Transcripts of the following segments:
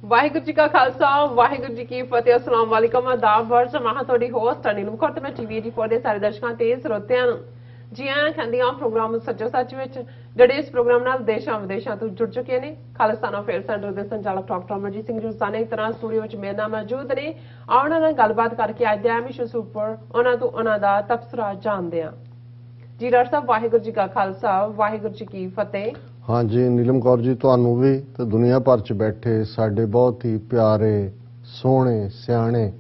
वाहिगुरू जी का खालसा वाहिगुरू जी की फतेह। अस्सलाम वालेकुम आदाब वर्ष महा थोड़ी होस्ट नीलम कौर ते मैं टीवी 84 ਦੇ ਸਾਰੇ ਦਰਸ਼ਕਾਂ ਤੇ ਸਰੋਤਿਆਂ ਨੂੰ ਜੀ ਆਇਆਂ ਕਹਿੰਦੀਆਂ ਪ੍ਰੋਗਰਾਮ ਸੱਚੋ ਸੱਚ ਵਿੱਚ ਜਿਹੜੇ ਇਸ ਪ੍ਰੋਗਰਾਮ ਨਾਲ ਦੇਸ਼ਾਂ ਵਿਦੇਸ਼ਾਂ ਤੋਂ ਜੁੜ ਚੁੱਕੇ ਨੇ। ਖਾਲਸਾਨਾ ਅਫੇਅਰ ਸੈਂਟਰ ਦੇ ਸੰਚਾਲਕ ਡਾਕਟਰ ਅਮਰਜੀਤ ਸਿੰਘ ਜੀ ਸਾਨੇ ਇਸ ਤਰ੍ਹਾਂ ਸਟੂਡੀਓ ਵਿੱਚ ਮੇਰੇ ਨਾਲ ਮੌਜੂਦ ਨੇ। ਆਉਣ ਨਾਲ ਗੱਲਬਾਤ ਕਰਕੇ ਅੱਜ ਦੇ ਅਹਿਮ ਇਸ਼ੂਸ ਉੱਪਰ ਉਹਨਾਂ ਤੋਂ ਉਹਨਾਂ ਦਾ ਤਬਸਰਾ ਜਾਣਦੇ ਹਾਂ। ਜੀ ਡਾਕਟਰ ਸਾਹਿਬ ਵਾਹਿਗੁਰੂ ਜੀ ਕਾ ਖਾਲਸਾ ਵਾਹਿਗੁਰੂ ਜੀ ਕੀ ਫਤਿਹ। हाँ जी नीलम कौर जी ਤੁਹਾਨੂੰ भी ਤੇ ਦੁਨੀਆ ਭਰ ਚ ਬੈਠੇ ਸਾਡੇ ਬਹੁਤ ਹੀ ਪਿਆਰੇ ਸੋਹਣੇ ਸਿਆਣੇ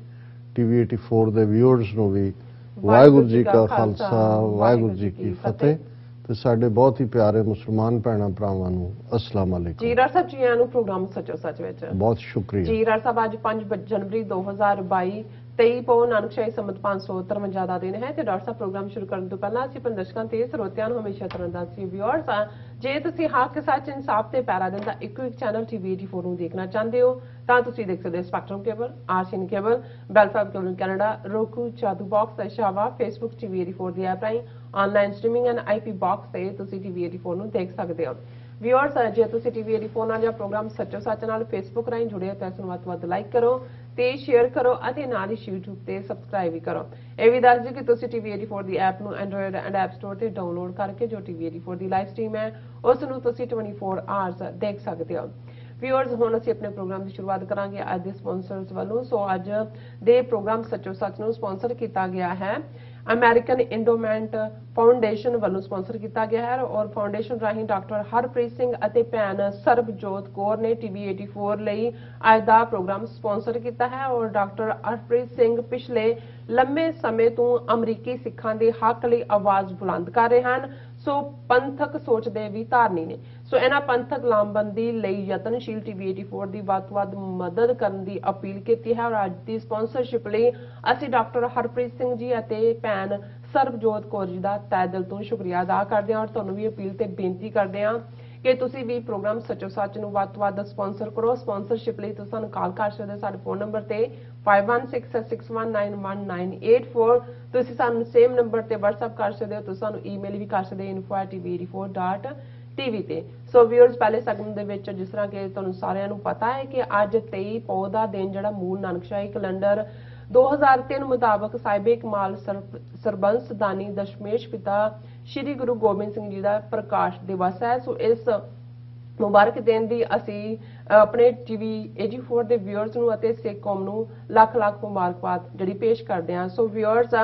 ਟੀਵੀ 84 ਦੇ ਵਿਊਅਰਸ ਨੂੰ ਵੀ ਵਾਹਿਗੁਰੂ ਜੀ ਕਾ ਖਾਲਸਾ ਵਾਹਿਗੁਰੂ ਜੀ ਕੀ ਫਤਿਹ ਤੇ ਸਾਡੇ ਬਹੁਤ ਹੀ ਪਿਆਰੇ ਮੁਸਲਮਾਨ ਭੈਣਾਂ ਭਰਾਵਾਂ ਨੂੰ ਅਸਲਾਮ ਅਲੈਕੁਮ। ਜੀ ਡਾਕਟਰ ਸਾਹਿਬ ਜੀ ਆਇਆਂ ਨੂੰ ਪ੍ਰੋਗਰਾਮ ਸੱਚੋ ਸੱਚ ਵਿੱਚ ਬਹੁਤ ਸ਼ੁਕਰੀਆ। ਜੀ ਡਾਕਟਰ ਸਾਹਿਬ ਅੱਜ 5 जनवरी 2022 23 ਪੋ ਨਾਨਕਸ਼ਾਹੀ ਸੰਮਤ 553 ਦਾ ਦਿਨ ਹੈ ਤੇ ਡਾਕਟਰ ਸਾਹਿਬ ਪ੍ਰੋਗਰਾਮ ਸ਼ੁਰੂ ਕਰਨ ਤੋਂ ਪਹਿਲਾਂ ਅਸੀਂ ਦਰਸ਼ਕਾਂ ਤੇ ਸਰੋਤਿਆਂ ਨੂੰ ਹਮੇਸ਼ਾ ਤਰ੍ਹਾਂ ਦੱਸੀ ਵਿਊਅਰਸ ਜੇ ਤੁਸੀਂ ਹੱਕ ਸੱਚ ਇਨਸਾਫ ਤੇ ਪੈਰਾ ਦਿੰਦਾ ਇੱਕੋ ਇੱਕ ਚੈਨਲ ਟੀਵੀ 84 ਨੂੰ ਦੇਖਣਾ ਚਾਹੁੰਦੇ ਹੋ ਤਾਂ ਤੁਸੀਂ ਦੇਖ ਸਕਦੇ ਹੋ Spectrum cable, RCN cable, Bell Fibe cable Canada, roku, Jadoo box, Oshawa, Facebook TV 84 ਦੀ ਐਪ ਰਾਹੀਂ online streaming and IP box ਤੇ ਤੁਸੀਂ ਟੀਵੀ 84 ਨੂੰ ਦੇਖ ਸਕਦੇ ਹੋ। ਵਿਊਅਰਸ ਜੇ ਤੁਸੀਂ ਟੀਵੀ 84 ਨਾਲ ਜਾਂ ਪ੍ਰੋਗਰਾਮ ਸੱਚੋ ਸੱਚ ਨਾਲ ਫੇਸਬੁੱਕ ਰਾਹੀਂ ਜੁੜੇ ਹੋ ਤਾਂ ਇਸ ਨੂੰ ਵੱਧ ਤੋਂ ਵੱਧ ਲਾਈਕ ਕਰੋ ਤੇ ਸ਼ੇਅਰ ਕਰੋ ਅਤੇ ਨਾਲ ਹੀ YouTube ਤੇ ਸਬਸਕ੍ਰਾਈਬ ਵੀ ਕਰੋ। ਇਹ ਵੀ ਦੱਸ ਦਿਓ ਕਿ ਤੁਸੀਂ ਟੀਵੀ 84 ਦੀ ਐਪ ਨੂੰ ਐਂਡਰੋਇਡ ਐਂਡ ਐਪ ਸਟੋਰ ਤੇ ਡਾਊਨਲੋਡ ਕਰਕੇ ਜੋ ਟੀਵੀ 84 ਦੀ ਲਾਈਵ ਸਟ੍ਰੀਮ ਹੈ ਉਸ ਨੂੰ ਤੁਸੀਂ 24 ਆਵਰਸ ਦੇਖ ਸਕਦੇ ਹੋ। ਵਿਊਅਰਸ ਹੁਣ ਅਸੀਂ ਆਪਣੇ ਪ੍ਰੋਗਰਾਮ ਦੀ ਸ਼ੁਰੂਆਤ ਕਰਾਂਗੇ ਅੱਜ ਦੇ ਸਪਾਂਸਰਸ ਵੱਲੋਂ। ਸੋ ਅੱਜ ਦੇ ਪ੍ਰੋਗਰਾਮ ਸੱਚੋ ਸੱਚ ਨੂੰ ਸਪਾਂਸਰ ਕੀਤਾ ਗਿਆ ਹੈ ਅਮਰੀਕਨ ਇੰਡੋਮੈਂਟ ਫਾਊਂਡੇਸ਼ਨ ਵੱਲੋਂ ਸਪਾਂਸਰ ਕੀਤਾ ਗਿਆ ਹੈ ਔਰ ਫਾਊਂਡੇਸ਼ਨ ਰਾਹੀਂ ਡਾਕਟਰ ਹਰਪ੍ਰੀਤ ਸਿੰਘ ਅਤੇ ਭੈਣ ਸਰਬਜੋਤ ਕੌਰ ਨੇ ਟੀਵੀ 84 ਲਈ ਅੱਜ ਦਾ ਪ੍ਰੋਗਰਾਮ ਸਪਾਂਸਰ ਕੀਤਾ ਹੈ ਔਰ ਡਾਕਟਰ ਹਰਪ੍ਰੀਤ ਸਿੰਘ ਪਿਛਲੇ ਲੰਮੇ ਸਮੇਂ ਤੋਂ ਅਮਰੀਕੀ ਸਿੱਖਾਂ ਦੇ ਹੱਕ ਲਈ ਆਵਾਜ਼ ਬੁਲੰਦ ਕਰ ਰਹੇ ਹਨ। ਸੋ ਪੰਥਕ ਸੋਚ ਦੇ ਵੀ ਧਾਰਨੀ ਨੇ। ਸੋ ਇਹਨਾਂ ਪੰਥਕ ਲਾਮਬੰਦੀ ਲਈ ਯਤਨਸ਼ੀਲ ਟੀਵੀ 84 ਦੀ ਵੱਧ ਤੋਂ ਵੱਧ ਮਦਦ ਕਰਨ ਦੀ ਅਪੀਲ ਕੀਤੀ ਹੈ ਔਰ ਅੱਜ ਦੀ ਸਪਾਂਸਰਸ਼ਿਪ ਲਈ ਅਸੀਂ ਡਾਕਟਰ ਹਰਪ੍ਰੀਤ ਸਿੰਘ ਜੀ ਅਤੇ ਭੈਣ ਸਰਬਜੋਤ ਕੌਰ ਜੀ ਦਾ ਤਹਿ ਦਿਲ ਤੋਂ ਸ਼ੁਕਰੀਆ ਅਦਾ ਕਰਦੇ ਹਾਂ ਔਰ ਤੁਹਾਨੂੰ ਵੀ ਅਪੀਲ ਤੇ ਬੇਨਤੀ ਕਰਦੇ ਹਾਂ ਕਿ ਤੁਸੀਂ ਵੀ ਪ੍ਰੋਗਰਾਮ ਸੱਚੋ ਸੱਚ ਨੂੰ ਵੱਧ ਤੋਂ ਵੱਧ ਸਪਾਂਸਰ ਕਰੋ। ਸਪਾਂਸਰਸ਼ਿਪ ਲਈ ਤੁਸੀਂ ਸਾਨੂੰ ਕਾਲ ਕਰ ਸਕਦੇ ਹੋ ਸਾਡੇ ਫੋਨ ਨੰਬਰ ਤੇ 5166191984। ਤੁਸੀਂ ਸਾਨੂੰ ਸੇਮ ਨੰਬਰ ਤੇ WhatsApp ਕਰ ਸਕਦੇ ਹੋ। ਤੁਸੀਂ ਸਾਨੂੰ ਈਮੇਲ ਵੀ ਕਰ ਸਕਦੇ ਹੋ info@tv84.tv ਤੇ। ਸੋ ਵਿਊਅਰਸ ਪਹਿਲੇ ਸੈਗਮੈਂਟ ਦੇ ਵਿੱਚ ਜਿਸ ਤਰ੍ਹਾਂ ਕਿ ਤੁਹਾਨੂੰ ਸਾਰਿਆਂ ਨੂੰ ਪਤਾ ਹੈ ਕਿ ਅੱਜ 23 ਪੋ ਦਾ ਦਿਨ ਜਿਹੜਾ ਮੂਲ ਨਾਨਕਸ਼ਾਹੀ ਕੈਲੰਡਰ 2003 ਮੁਤਾਬਕ ਸਾਹਿਬੇ ਕਮਾਲ ਸਰਬੰਸ ਦਾਨੀ ਦਸ਼ਮੇਸ਼ ਪਿਤਾ ਸ਼੍ਰੀ ਗੁਰੂ ਗੋਬਿੰਦ ਸਿੰਘ ਜੀ ਦਾ ਪ੍ਰਕਾਸ਼ ਦਿਵਸ ਹੈ। ਸੋ ਇਸ ਮੁਬਾਰਕ ਦਿਨ ਦੀ ਅਸੀਂ ਆਪਣੇ ਟੀਵੀ 84 ਦੇ ਵਿਊਅਰਸ ਨੂੰ ਅਤੇ ਸਿੱਖ ਕੌਮ ਨੂੰ ਲੱਖ ਲੱਖ ਮੁਬਾਰਕਬਾਦ ਜਿਹੜੀ ਪੇਸ਼ ਕਰਦੇ ਹਾਂ। ਸੋ ਵਿਊਅਰਸ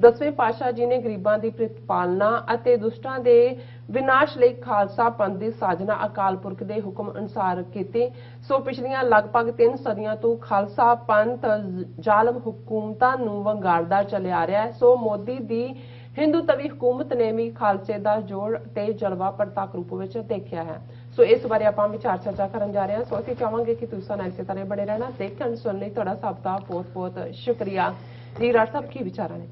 ਦਸਵੇਂ ਪਾਤਸ਼ਾਹ ਜੀ ਨੇ ਗਰੀਬਾਂ ਦੀ ਪ੍ਰਤਿਪਾਲਨਾ ਅਤੇ ਦੁਸ਼ਟਾਂ ਦੇ ਵਿਨਾਸ਼ ਲਈ ਖਾਲਸਾ ਪੰਥ ਦੀ ਸਾਜਨਾ ਅਕਾਲ ਪੁਰਖ ਦੇ ਹੁਕਮ ਅਨੁਸਾਰ ਕੀਤੀ। ਸੋ ਪਿਛਲੀਆਂ ਲਗਭਗ 3 ਸਦੀਆਂ ਤੋਂ ਖਾਲਸਾ ਪੰਥ ਜ਼ਾਲਮ ਹੁਕੂਮਤਾਂ ਨੂੰ ਵੰਗਾਰਦਾ ਚੱਲਿਆ ਰਿਹਾ ਹੈ। ਸੋ ਮੋਦੀ ਦੀ ਹਿੰਦੂ ਤਵੀ ਹੁਕੂਮਤ ਨੇ ਵੀ ਖਾਲਸੇ ਦਾ ਜੋੜ ਤੇ ਜਲਵਾ ਪ੍ਰਤੱਖ ਰੂਪ ਵਿੱਚ ਦੇਖਿਆ ਹੈ। ਸੋ ਇਸ ਬਾਰੇ ਆਪਾਂ ਵਿਚਾਰ ਚਰਚਾ ਕਰਨ ਜਾ ਰਹੇ ਹਾਂ। ਸੋ ਅਸੀਂ ਚਾਹਾਂਗੇ ਕਿ ਤੁਸੀਂ ਸਾਨੂੰ ਇਸੇ ਤਰ੍ਹਾਂ ਬਣੇ ਰਹਿਣਾ। ਦੇਖਣ ਸੁਣਨ ਲਈ ਤੁਹਾਡਾ ਸਭ ਦਾ ਬਹੁਤ ਬਹੁਤ ਸ਼ੁਕਰੀਆ। ਜੀ ਰਾਜ ਸਾਹਿਬ ਕੀ ਵਿਚਾਰਾਂ ਨੇ?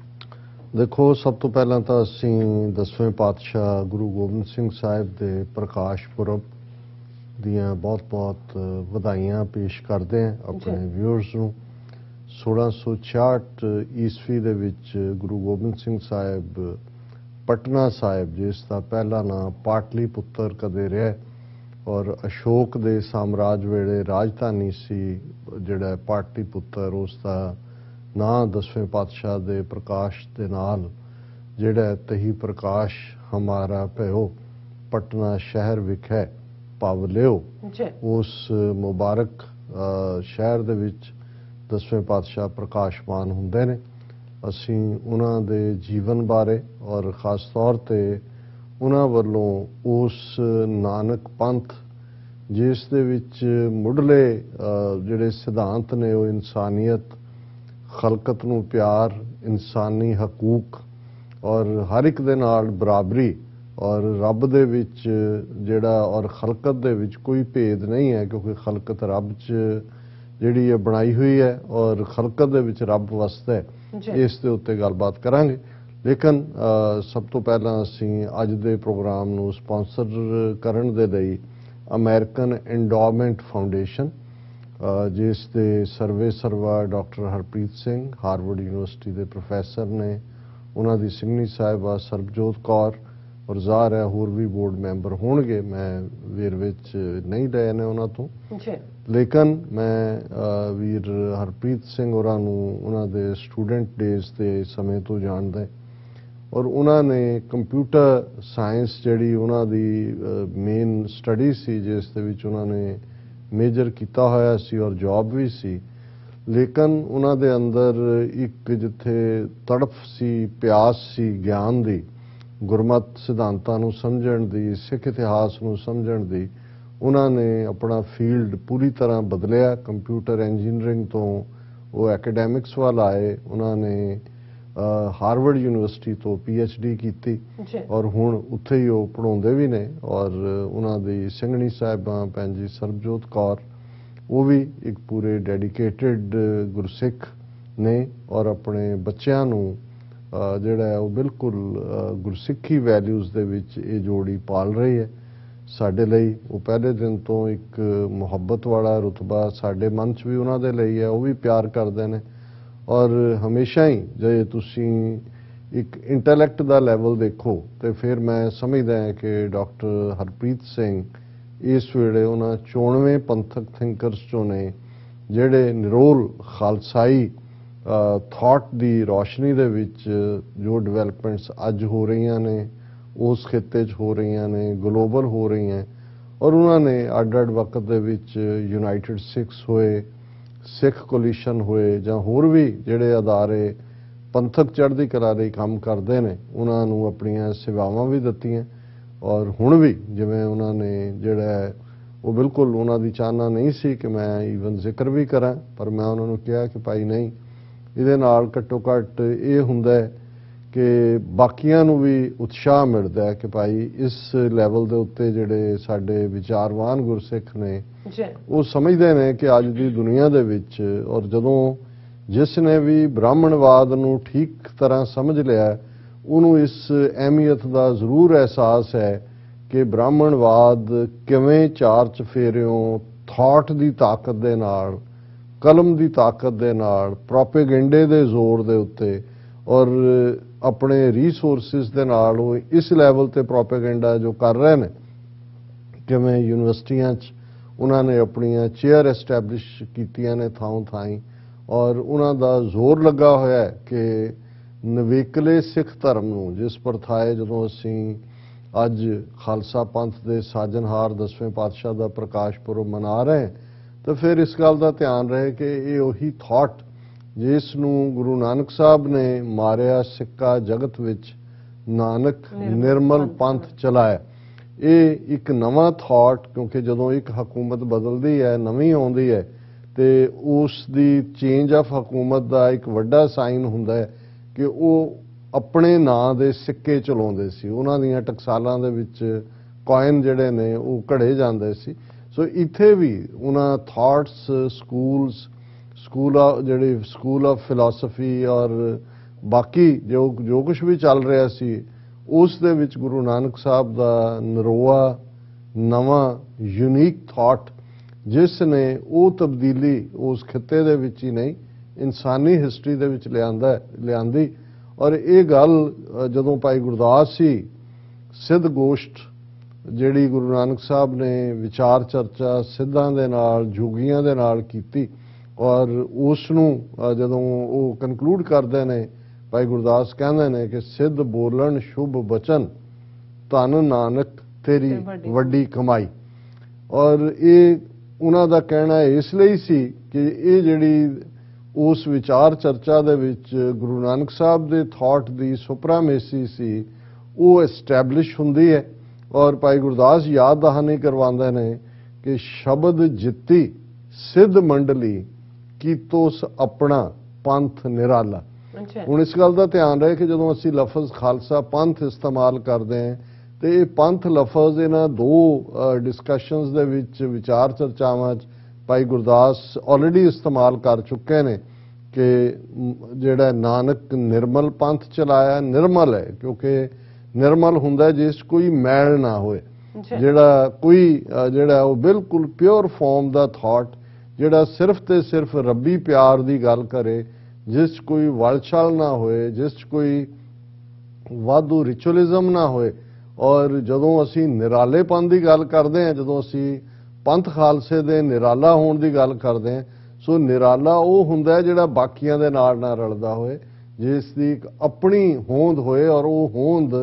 ਦੇਖੋ ਸਭ ਤੋਂ ਪਹਿਲਾਂ ਤਾਂ ਅਸੀਂ 10ਵੇਂ ਪਾਤਸ਼ਾਹ ਗੁਰੂ ਗੋਬਿੰਦ ਸਿੰਘ ਸਾਹਿਬ ਦੇ ਪ੍ਰਕਾਸ਼ ਪੁਰਬ ਦੀਆਂ ਬਹੁਤ-ਬਹੁਤ ਵਧਾਈਆਂ ਪੇਸ਼ ਕਰਦੇ ਹਾਂ ਆਪਣੇ ਵਿਊਅਰਸ ਨੂੰ। 1666 ਈਸਵੀ ਦੇ ਵਿੱਚ ਗੁਰੂ ਗੋਬਿੰਦ ਸਿੰਘ ਸਾਹਿਬ ਪਟਨਾ ਸਾਹਿਬ ਜਿਸ ਦਾ ਪਹਿਲਾ ਨਾਂ ਪਾਟਲੀ ਪੁੱਤਰ ਕਦੇ ਰਿਹਾ ਔਰ ਅਸ਼ੋਕ ਦੇ ਸਾਮਰਾਜ ਵੇਲੇ ਰਾਜਧਾਨੀ ਸੀ ਜਿਹੜਾ ਪਾਟਲੀ ਪੁੱਤਰ ਉਸ ਦਾ ਨਾਂ 10ਵੇਂ ਪਾਤਸ਼ਾਹ ਦੇ ਪ੍ਰਕਾਸ਼ ਦੇ ਨਾਲ ਜਿਹੜਾ ਤਹੀ ਪ੍ਰਕਾਸ਼ ਹਮਾਰਾ ਭਇਓ ਪਟਨਾ ਸ਼ਹਿਰ ਵਿਖੇ ਪਵ ਲਿਓ ਉਸ ਮੁਬਾਰਕ ਸ਼ਹਿਰ ਦੇ ਵਿੱਚ 10ਵੇਂ ਪਾਤਸ਼ਾਹ ਪ੍ਰਕਾਸ਼ਮਾਨ ਹੁੰਦੇ ਨੇ। ਅਸੀਂ ਉਹਨਾਂ ਦੇ ਜੀਵਨ ਬਾਰੇ ਔਰ ਖਾਸ ਤੌਰ ਤੇ ਉਹਨਾਂ ਵੱਲੋਂ ਉਸ ਨਾਨਕ ਪੰਥ ਜਿਸ ਦੇ ਵਿੱਚ ਮੁੱਢਲੇ ਜਿਹੜੇ ਸਿਧਾਂਤ ਨੇ ਉਹ ਇਨਸਾਨੀਅਤ, ਖਲਕਤ ਨੂੰ ਪਿਆਰ, ਇਨਸਾਨੀ ਹਕੂਕ ਔਰ ਹਰ ਇੱਕ ਦੇ ਨਾਲ ਬਰਾਬਰੀ ਔਰ ਰੱਬ ਦੇ ਵਿੱਚ ਜਿਹੜਾ ਔਰ ਖਲਕਤ ਦੇ ਵਿੱਚ ਕੋਈ ਭੇਦ ਨਹੀਂ ਹੈ ਕਿਉਂਕਿ ਖਲਕਤ ਰੱਬ 'ਚ ਜਿਹੜੀ ਇਹ ਬਣਾਈ ਹੋਈ ਹੈ ਔਰ ਖਲਕਤ ਦੇ ਵਿੱਚ ਰੱਬ ਵਸਦਾ ਹੈ। ਇਸ ਦੇ ਉੱਤੇ ਗੱਲਬਾਤ ਕਰਾਂਗੇ ਲੇਕਿਨ ਸਭ ਤੋਂ ਪਹਿਲਾਂ ਅਸੀਂ ਅੱਜ ਦੇ ਪ੍ਰੋਗਰਾਮ ਨੂੰ ਸਪਾਂਸਰ ਕਰਨ ਦੇ ਲਈ ਅਮਰੀਕਨ ਇੰਡੋਮੈਂਟ ਫਾਊਂਡੇਸ਼ਨ ਜਿਸ ਦੇ Sarwa doctor Harpreet Singh Harvard university ਦੇ ਪ੍ਰੋਫੈਸਰ ਨੇ, ਉਹਨਾਂ ਦੀ ਸਿੰਘਣੀ ਸਾਹਿਬਾ ਸਰਬਜੋਤ ਕੌਰ ਔਰ ਜ਼ਾਹਰ ਹੈ ਹੋਰ ਵੀ ਬੋਰਡ ਮੈਂਬਰ ਹੋਣਗੇ, ਮੈਂ ਵੇਰਵੇ 'ਚ ਨਹੀਂ ਲਏ ਨੇ ਉਹਨਾਂ ਤੋਂ। ਜੀ ਲੇਕਿਨ ਮੈਂ ਵੀਰ ਹਰਪ੍ਰੀਤ ਸਿੰਘ ਹੋਰਾਂ ਨੂੰ ਉਹਨਾਂ ਦੇ ਸਟੂਡੈਂਟ ਡੇਜ਼ ਦੇ ਸਮੇਂ ਤੋਂ ਜਾਣਦਾ, ਔਰ ਉਹਨਾਂ ਨੇ ਕੰਪਿਊਟਰ ਸਾਇੰਸ ਜਿਹੜੀ ਉਹਨਾਂ ਦੀ ਮੇਨ ਸਟੱਡੀ ਸੀ, ਜਿਸ ਦੇ ਵਿੱਚ ਉਹਨਾਂ ਨੇ ਮੇਜਰ ਕੀਤਾ ਹੋਇਆ ਸੀ ਔਰ ਜੌਬ ਵੀ ਸੀ, ਲੇਕਿਨ ਉਹਨਾਂ ਦੇ ਅੰਦਰ ਇੱਕ ਜਿੱਥੇ ਤੜਫ ਸੀ, ਪਿਆਸ ਸੀ ਗਿਆਨ ਦੀ, ਗੁਰਮਤ ਸਿਧਾਂਤਾਂ ਨੂੰ ਸਮਝਣ ਦੀ, ਸਿੱਖ ਇਤਿਹਾਸ ਨੂੰ ਸਮਝਣ ਦੀ, ਉਹਨਾਂ ਨੇ ਆਪਣਾ ਫੀਲਡ ਪੂਰੀ ਤਰ੍ਹਾਂ ਬਦਲਿਆ। ਕੰਪਿਊਟਰ ਇੰਜੀਨੀਅਰਿੰਗ ਤੋਂ ਉਹ ਐਕੈਡੈਮਿਕਸ ਵੱਲ ਆਏ। ਉਹਨਾਂ ਨੇ ਹਾਰਵਰਡ ਯੂਨੀਵਰਸਿਟੀ ਤੋਂ PhD ਕੀਤੀ ਔਰ ਹੁਣ ਉੱਥੇ ਹੀ ਉਹ ਪੜ੍ਹਾਉਂਦੇ ਵੀ ਨੇ। ਔਰ ਉਹਨਾਂ ਦੀ ਸਿੰਘਣੀ ਸਾਹਿਬਾਂ ਭੈਣ ਜੀ ਸਰਬਜੋਤ ਕੌਰ, ਉਹ ਵੀ ਇੱਕ ਪੂਰੇ ਡੈਡੀਕੇਟਿਡ ਗੁਰਸਿੱਖ ਨੇ ਔਰ ਆਪਣੇ ਬੱਚਿਆਂ ਨੂੰ ਜਿਹੜਾ ਉਹ ਬਿਲਕੁਲ ਗੁਰਸਿੱਖੀ ਵੈਲਿਊਜ਼ ਦੇ ਵਿੱਚ ਇਹ ਜੋੜੀ ਪਾਲ ਰਹੀ ਹੈ। ਸਾਡੇ ਲਈ ਉਹ ਪਹਿਲੇ ਦਿਨ ਤੋਂ ਇੱਕ ਮੁਹੱਬਤ ਵਾਲਾ ਰੁਤਬਾ ਸਾਡੇ ਮਨ 'ਚ ਵੀ ਉਹਨਾਂ ਦੇ ਲਈ ਹੈ, ਉਹ ਵੀ ਪਿਆਰ ਕਰਦੇ ਨੇ। ਔਰ ਹਮੇਸ਼ਾ ਹੀ ਜੇ ਤੁਸੀਂ ਇੱਕ ਇੰਟੈਲੈਕਟ ਦਾ ਲੈਵਲ ਦੇਖੋ ਤੇ ਫਿਰ ਮੈਂ ਸਮਝਦਾ ਹਾਂ ਕਿ ਡਾਕਟਰ ਹਰਪ੍ਰੀਤ ਸਿੰਘ ਇਸ ਵੇਲੇ ਉਹਨਾਂ 94 ਪੰਥਕ ਥਿੰਕਰਸ 'ਚੋਂ ਨੇ ਜਿਹੜੇ ਨਿਰੋਲ ਖਾਲਸਾਈ ਥਾਟ ਦੀ ਰੌਸ਼ਨੀ ਦੇ ਵਿੱਚ ਜੋ ਡਿਵੈਲਪਮੈਂਟਸ ਅੱਜ ਹੋ ਰਹੀਆਂ ਨੇ, ਉਸ ਖਿੱਤੇ 'ਚ ਹੋ ਰਹੀਆਂ ਨੇ, ਗਲੋਬਲ ਹੋ ਰਹੀਆਂ। ਔਰ ਉਹਨਾਂ ਨੇ ਅੱਡ-ਅੱਡ ਵਕਤ ਦੇ ਵਿੱਚ ਯੂਨਾਈਟਿਡ ਸਿੱਖਸ ਹੋਏ, ਸਿੱਖ ਕੋਲੀਸ਼ਨ ਹੋਏ, ਜਾਂ ਹੋਰ ਵੀ ਜਿਹੜੇ ਅਦਾਰੇ ਪੰਥਕ ਚੜ੍ਹਦੀ ਕਲਾ ਲਈ ਕੰਮ ਕਰਦੇ ਨੇ, ਉਹਨਾਂ ਨੂੰ ਆਪਣੀਆਂ ਸੇਵਾਵਾਂ ਵੀ ਦਿੱਤੀਆਂ। ਔਰ ਹੁਣ ਵੀ ਜਿਵੇਂ ਉਹਨਾਂ ਨੇ ਜਿਹੜਾ ਉਹ ਬਿਲਕੁਲ ਉਹਨਾਂ ਦੀ ਚਾਹਨਾ ਨਹੀਂ ਸੀ ਕਿ ਮੈਂ ਈਵਨ ਜ਼ਿਕਰ ਵੀ ਕਰਾਂ, ਪਰ ਮੈਂ ਉਹਨਾਂ ਨੂੰ ਕਿਹਾ ਕਿ ਭਾਈ ਨਹੀਂ, ਇਹਦੇ ਨਾਲ ਘੱਟੋ ਘੱਟ ਇਹ ਹੁੰਦਾ ਹੈ ਕਿ ਬਾਕੀਆਂ ਨੂੰ ਵੀ ਉਤਸ਼ਾਹ ਮਿਲਦਾ ਹੈ ਕਿ ਭਾਈ ਇਸ ਲੈਵਲ ਦੇ ਉੱਤੇ ਜਿਹੜੇ ਸਾਡੇ ਵਿਚਾਰਵਾਨ ਗੁਰਸਿੱਖ ਨੇ ਉਹ ਸਮਝਦੇ ਨੇ ਕਿ ਅੱਜ ਦੀ ਦੁਨੀਆ ਦੇ ਵਿੱਚ, ਔਰ ਜਦੋਂ ਜਿਸ ਨੇ ਵੀ ਬ੍ਰਾਹਮਣਵਾਦ ਨੂੰ ਠੀਕ ਤਰ੍ਹਾਂ ਸਮਝ ਲਿਆ, ਉਹਨੂੰ ਇਸ ਅਹਿਮੀਅਤ ਦਾ ਜ਼ਰੂਰ ਅਹਿਸਾਸ ਹੈ ਕਿ ਬ੍ਰਾਹਮਣਵਾਦ ਕਿਵੇਂ ਚਾਰ ਚਫੇਰਿਓਂ ਥਾਟ ਦੀ ਤਾਕਤ ਦੇ ਨਾਲ, ਕਲਮ ਦੀ ਤਾਕਤ ਦੇ ਨਾਲ, ਪ੍ਰੋਪੇਗੈਂਡੇ ਦੇ ਜ਼ੋਰ ਦੇ ਉੱਤੇ ਔਰ ਆਪਣੇ ਰਿਸੋਰਸਿਸ ਦੇ ਨਾਲ ਉਹ ਇਸ ਲੈਵਲ ਤੇ ਪ੍ਰੋਪੇਗੈਂਡਾ ਜੋ ਕਰ ਰਹੇ ਨੇ, ਕਿਵੇਂ ਯੂਨੀਵਰਸਿਟੀਆਂ 'ਚ ਉਹਨਾਂ ਨੇ ਆਪਣੀਆਂ ਚੇਅਰ ਐਸਟੈਬਲਿਸ਼ ਕੀਤੀਆਂ ਨੇ ਥਾਂ ਥਾਈਂ, ਔਰ ਉਹਨਾਂ ਦਾ ਜ਼ੋਰ ਲੱਗਾ ਹੋਇਆ ਹੈ ਕਿ ਨਵੇਕਲੇ ਸਿੱਖ ਧਰਮ ਨੂੰ, ਜਿਸ ਪ੍ਰਥਾਏ ਜਦੋਂ ਅਸੀਂ ਅੱਜ ਖਾਲਸਾ ਪੰਥ ਦੇ ਸਾਜਨਹਾਰ 10ਵੇਂ ਪਾਤਸ਼ਾਹ ਦਾ ਪ੍ਰਕਾਸ਼ ਪੁਰਬ ਮਨਾ ਰਹੇ, ਤਾਂ ਫਿਰ ਇਸ ਗੱਲ ਦਾ ਧਿਆਨ ਰਹੇ ਕਿ ਇਹ ਉਹੀ ਥਾਟ ਜਿਸ ਨੂੰ ਗੁਰੂ ਨਾਨਕ ਸਾਹਿਬ ਨੇ ਮਾਰਿਆ ਸਿੱਕਾ ਜਗਤ ਵਿੱਚ, ਨਾਨਕ ਨਿਰਮਲ ਪੰਥ ਚਲਾਇਆ, ਇਹ ਇੱਕ ਨਵਾਂ ਥਾਟ, ਕਿਉਂਕਿ ਜਦੋਂ ਇੱਕ ਹਕੂਮਤ ਬਦਲਦੀ ਹੈ, ਨਵੀਂ ਆਉਂਦੀ ਹੈ, ਤੇ ਉਸ ਦੀ ਚੇਂਜ ਆਫ ਹਕੂਮਤ ਦਾ ਇੱਕ ਵੱਡਾ ਸਾਈਨ ਹੁੰਦਾ ਹੈ ਕਿ ਉਹ ਆਪਣੇ ਨਾਂ ਦੇ ਸਿੱਕੇ ਚਲਾਉਂਦੇ ਸੀ, ਉਹਨਾਂ ਦੀਆਂ ਟਕਸਾਲਾਂ ਦੇ ਵਿੱਚ ਕੋਇਨ ਜਿਹੜੇ ਨੇ ਉਹ ਘੜੇ ਜਾਂਦੇ ਸੀ। ਸੋ ਇੱਥੇ ਵੀ ਉਹਨਾਂ ਥਾਟਸ, ਸਕੂਲ ਆਫ ਫਿਲਾਸਫੀ ਔਰ ਬਾਕੀ ਜੋ ਕੁਝ ਵੀ ਚੱਲ ਰਿਹਾ ਸੀ, ਉਸ ਦੇ ਵਿੱਚ ਗੁਰੂ ਨਾਨਕ ਸਾਹਿਬ ਦਾ ਨਰੋਆ ਨਵਾਂ ਯੂਨੀਕ ਥਾਟ, ਜਿਸ ਨੇ ਉਹ ਤਬਦੀਲੀ ਉਸ ਖਿੱਤੇ ਦੇ ਵਿੱਚ ਹੀ ਨਹੀਂ, ਇਨਸਾਨੀ ਹਿਸਟਰੀ ਦੇ ਵਿੱਚ ਲਿਆਂਦੀ। ਔਰ ਇਹ ਗੱਲ ਜਦੋਂ ਭਾਈ ਗੁਰਦਾਸ ਸੀ ਸਿੱਧ ਗੋਸ਼ਟ ਜਿਹੜੀ ਗੁਰੂ ਨਾਨਕ ਸਾਹਿਬ ਨੇ ਵਿਚਾਰ ਚਰਚਾ ਸਿੱਧਾਂ ਦੇ ਨਾਲ, ਜੋਗੀਆਂ ਦੇ ਨਾਲ ਕੀਤੀ, ਔਰ ਉਸ ਨੂੰ ਜਦੋਂ ਉਹ ਕਨਕਲੂਡ ਕਰਦੇ ਨੇ, ਭਾਈ ਗੁਰਦਾਸ ਕਹਿੰਦੇ ਨੇ ਕਿ ਸਿੱਧ ਬੋਲਣ ਸ਼ੁਭ ਬਚਨ, ਧੰਨ ਨਾਨਕ ਤੇਰੀ ਵੱਡੀ ਕਮਾਈ। ਔਰ ਇਹ ਉਹਨਾਂ ਦਾ ਕਹਿਣਾ ਇਸ ਲਈ ਸੀ ਕਿ ਇਹ ਜਿਹੜੀ ਉਸ ਵਿਚਾਰ ਚਰਚਾ ਦੇ ਵਿੱਚ ਗੁਰੂ ਨਾਨਕ ਸਾਹਿਬ ਦੇ ਥਾਟ ਦੀ ਸੁਪਰਾਮੇਸੀ ਸੀ, ਉਹ ਐਸਟੈਬਲਿਸ਼ ਹੁੰਦੀ ਹੈ। ਔਰ ਭਾਈ ਗੁਰਦਾਸ ਯਾਦ ਦਹਾਨੀ ਕਰਵਾਉਂਦੇ ਨੇ ਕਿ ਸ਼ਬਦ ਜਿੱਤੀ ਸਿੱਧ ਮੰਡਲੀ ਕੀਤੋਸ ਆਪਣਾ ਪੰਥ ਨਿਰਾਲਾ। ਹੁਣ ਇਸ ਗੱਲ ਦਾ ਧਿਆਨ ਰਹੇ ਕਿ ਜਦੋਂ ਅਸੀਂ ਲਫ਼ਜ਼ ਖਾਲਸਾ ਪੰਥ ਇਸਤੇਮਾਲ ਕਰਦੇ ਹਾਂ ਤੇ ਇਹ ਪੰਥ ਲਫ਼ਜ਼ ਇਹਨਾਂ ਦੋ ਡਿਸਕਸ਼ਨਸ ਦੇ ਵਿੱਚ, ਵਿਚਾਰ ਚਰਚਾਵਾਂ 'ਚ ਭਾਈ ਗੁਰਦਾਸ ਆਲਰੇਡੀ ਇਸਤੇਮਾਲ ਕਰ ਚੁੱਕੇ ਨੇ ਕਿ ਜਿਹੜਾ ਨਾਨਕ ਨਿਰਮਲ ਪੰਥ ਚਲਾਇਆ। ਨਿਰਮਲ ਹੈ ਕਿਉਂਕਿ ਨਿਰਮਲ ਹੁੰਦਾ ਜਿਸ ਕੋਈ ਮੈਲ ਨਾ ਹੋਏ, ਜਿਹੜਾ ਉਹ ਬਿਲਕੁਲ ਪਿਓਰ ਫਾਰਮ ਦਾ ਥਾਟ, ਜਿਹੜਾ ਸਿਰਫ ਤੇ ਸਿਰਫ ਰੱਬੀ ਪਿਆਰ ਦੀ ਗੱਲ ਕਰੇ, ਜਿਸ 'ਚ ਕੋਈ ਵਲਛਲ ਨਾ ਹੋਏ, ਜਿਸ 'ਚ ਕੋਈ ਵਾਧੂ ਰਿਚੁਅਲਿਜ਼ਮ ਨਾ ਹੋਏ, ਔਰ ਜਦੋਂ ਅਸੀਂ ਨਿਰਾਲੇਪਨ ਦੀ ਗੱਲ ਕਰਦੇ ਹਾਂ, ਜਦੋਂ ਅਸੀਂ ਪੰਥ ਖਾਲਸੇ ਦੇ ਨਿਰਾਲਾ ਹੋਣ ਦੀ ਗੱਲ ਕਰਦੇ ਹਾਂ, ਸੋ ਨਿਰਾਲਾ ਉਹ ਹੁੰਦਾ ਹੈ ਜਿਹੜਾ ਬਾਕੀਆਂ ਦੇ ਨਾਲ ਨਾ ਰਲਦਾ ਹੋਏ, ਜਿਸ ਦੀ ਇੱਕ ਆਪਣੀ ਹੋਂਦ ਹੋਏ ਔਰ ਉਹ ਹੋਂਦ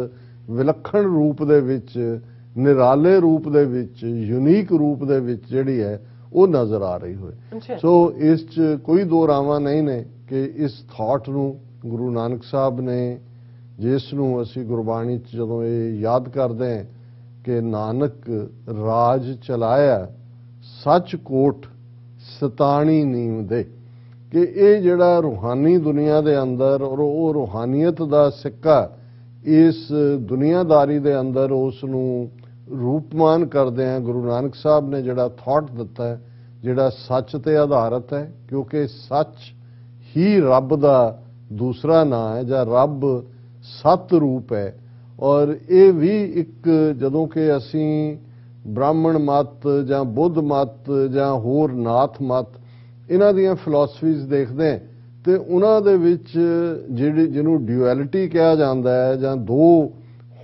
ਵਿਲੱਖਣ ਰੂਪ ਦੇ ਵਿੱਚ, ਨਿਰਾਲੇ ਰੂਪ ਦੇ ਵਿੱਚ, ਯੂਨੀਕ ਰੂਪ ਦੇ ਵਿੱਚ ਜਿਹੜੀ ਹੈ ਉਹ ਨਜ਼ਰ ਆ ਰਹੀ ਹੋਏ। ਸੋ ਇਸ 'ਚ ਕੋਈ ਦੋ ਰਾਵਾਂ ਨਹੀਂ ਨੇ ਕਿ ਇਸ ਥਾਟ ਨੂੰ ਗੁਰੂ ਨਾਨਕ ਸਾਹਿਬ ਨੇ, ਜਿਸ ਨੂੰ ਅਸੀਂ ਗੁਰਬਾਣੀ 'ਚ ਜਦੋਂ ਇਹ ਯਾਦ ਕਰਦੇ ਹਾਂ ਕਿ ਨਾਨਕ ਰਾਜ ਚਲਾਇਆ ਸੱਚ ਕੋਟ ਸਤਾਣੀ ਨੀਮ ਦੇ, ਕਿ ਇਹ ਜਿਹੜਾ ਰੂਹਾਨੀ ਦੁਨੀਆ ਦੇ ਅੰਦਰ ਔਰ ਉਹ ਰੂਹਾਨੀਅਤ ਦਾ ਸਿੱਕਾ ਇਸ ਦੁਨੀਆਦਾਰੀ ਦੇ ਅੰਦਰ ਉਸ ਨੂੰ ਰੂਪਮਾਨ ਕਰਦੇ ਆ। ਗੁਰੂ ਨਾਨਕ ਸਾਹਿਬ ਨੇ ਜਿਹੜਾ ਥਾਟ ਦਿੱਤਾ ਹੈ, ਜਿਹੜਾ ਸੱਚ ਤੇ ਆਧਾਰਿਤ ਹੈ, ਕਿਉਂਕਿ ਸੱਚ ਹੀ ਰੱਬ ਦਾ ਦੂਸਰਾ ਨਾਂ ਹੈ, ਜਾਂ ਰੱਬ ਸਤ ਰੂਪ ਹੈ। ਔਰ ਇਹ ਵੀ ਇੱਕ, ਜਦੋਂ ਕਿ ਅਸੀਂ ਬ੍ਰਾਹਮਣ ਮਤ ਜਾਂ ਬੁੱਧ ਮਤ ਜਾਂ ਹੋਰ ਨਾਥ ਮਤ ਇਹਨਾਂ ਦੀਆਂ ਫਿਲਾਸਫੀਜ਼ ਦੇਖਦੇ ਹਾਂ ਤੇ ਉਹਨਾਂ ਦੇ ਵਿੱਚ ਜਿਹਨੂੰ ਡਿਊਐਲਿਟੀ ਕਿਹਾ ਜਾਂਦਾ ਹੈ ਜਾਂ ਦੋ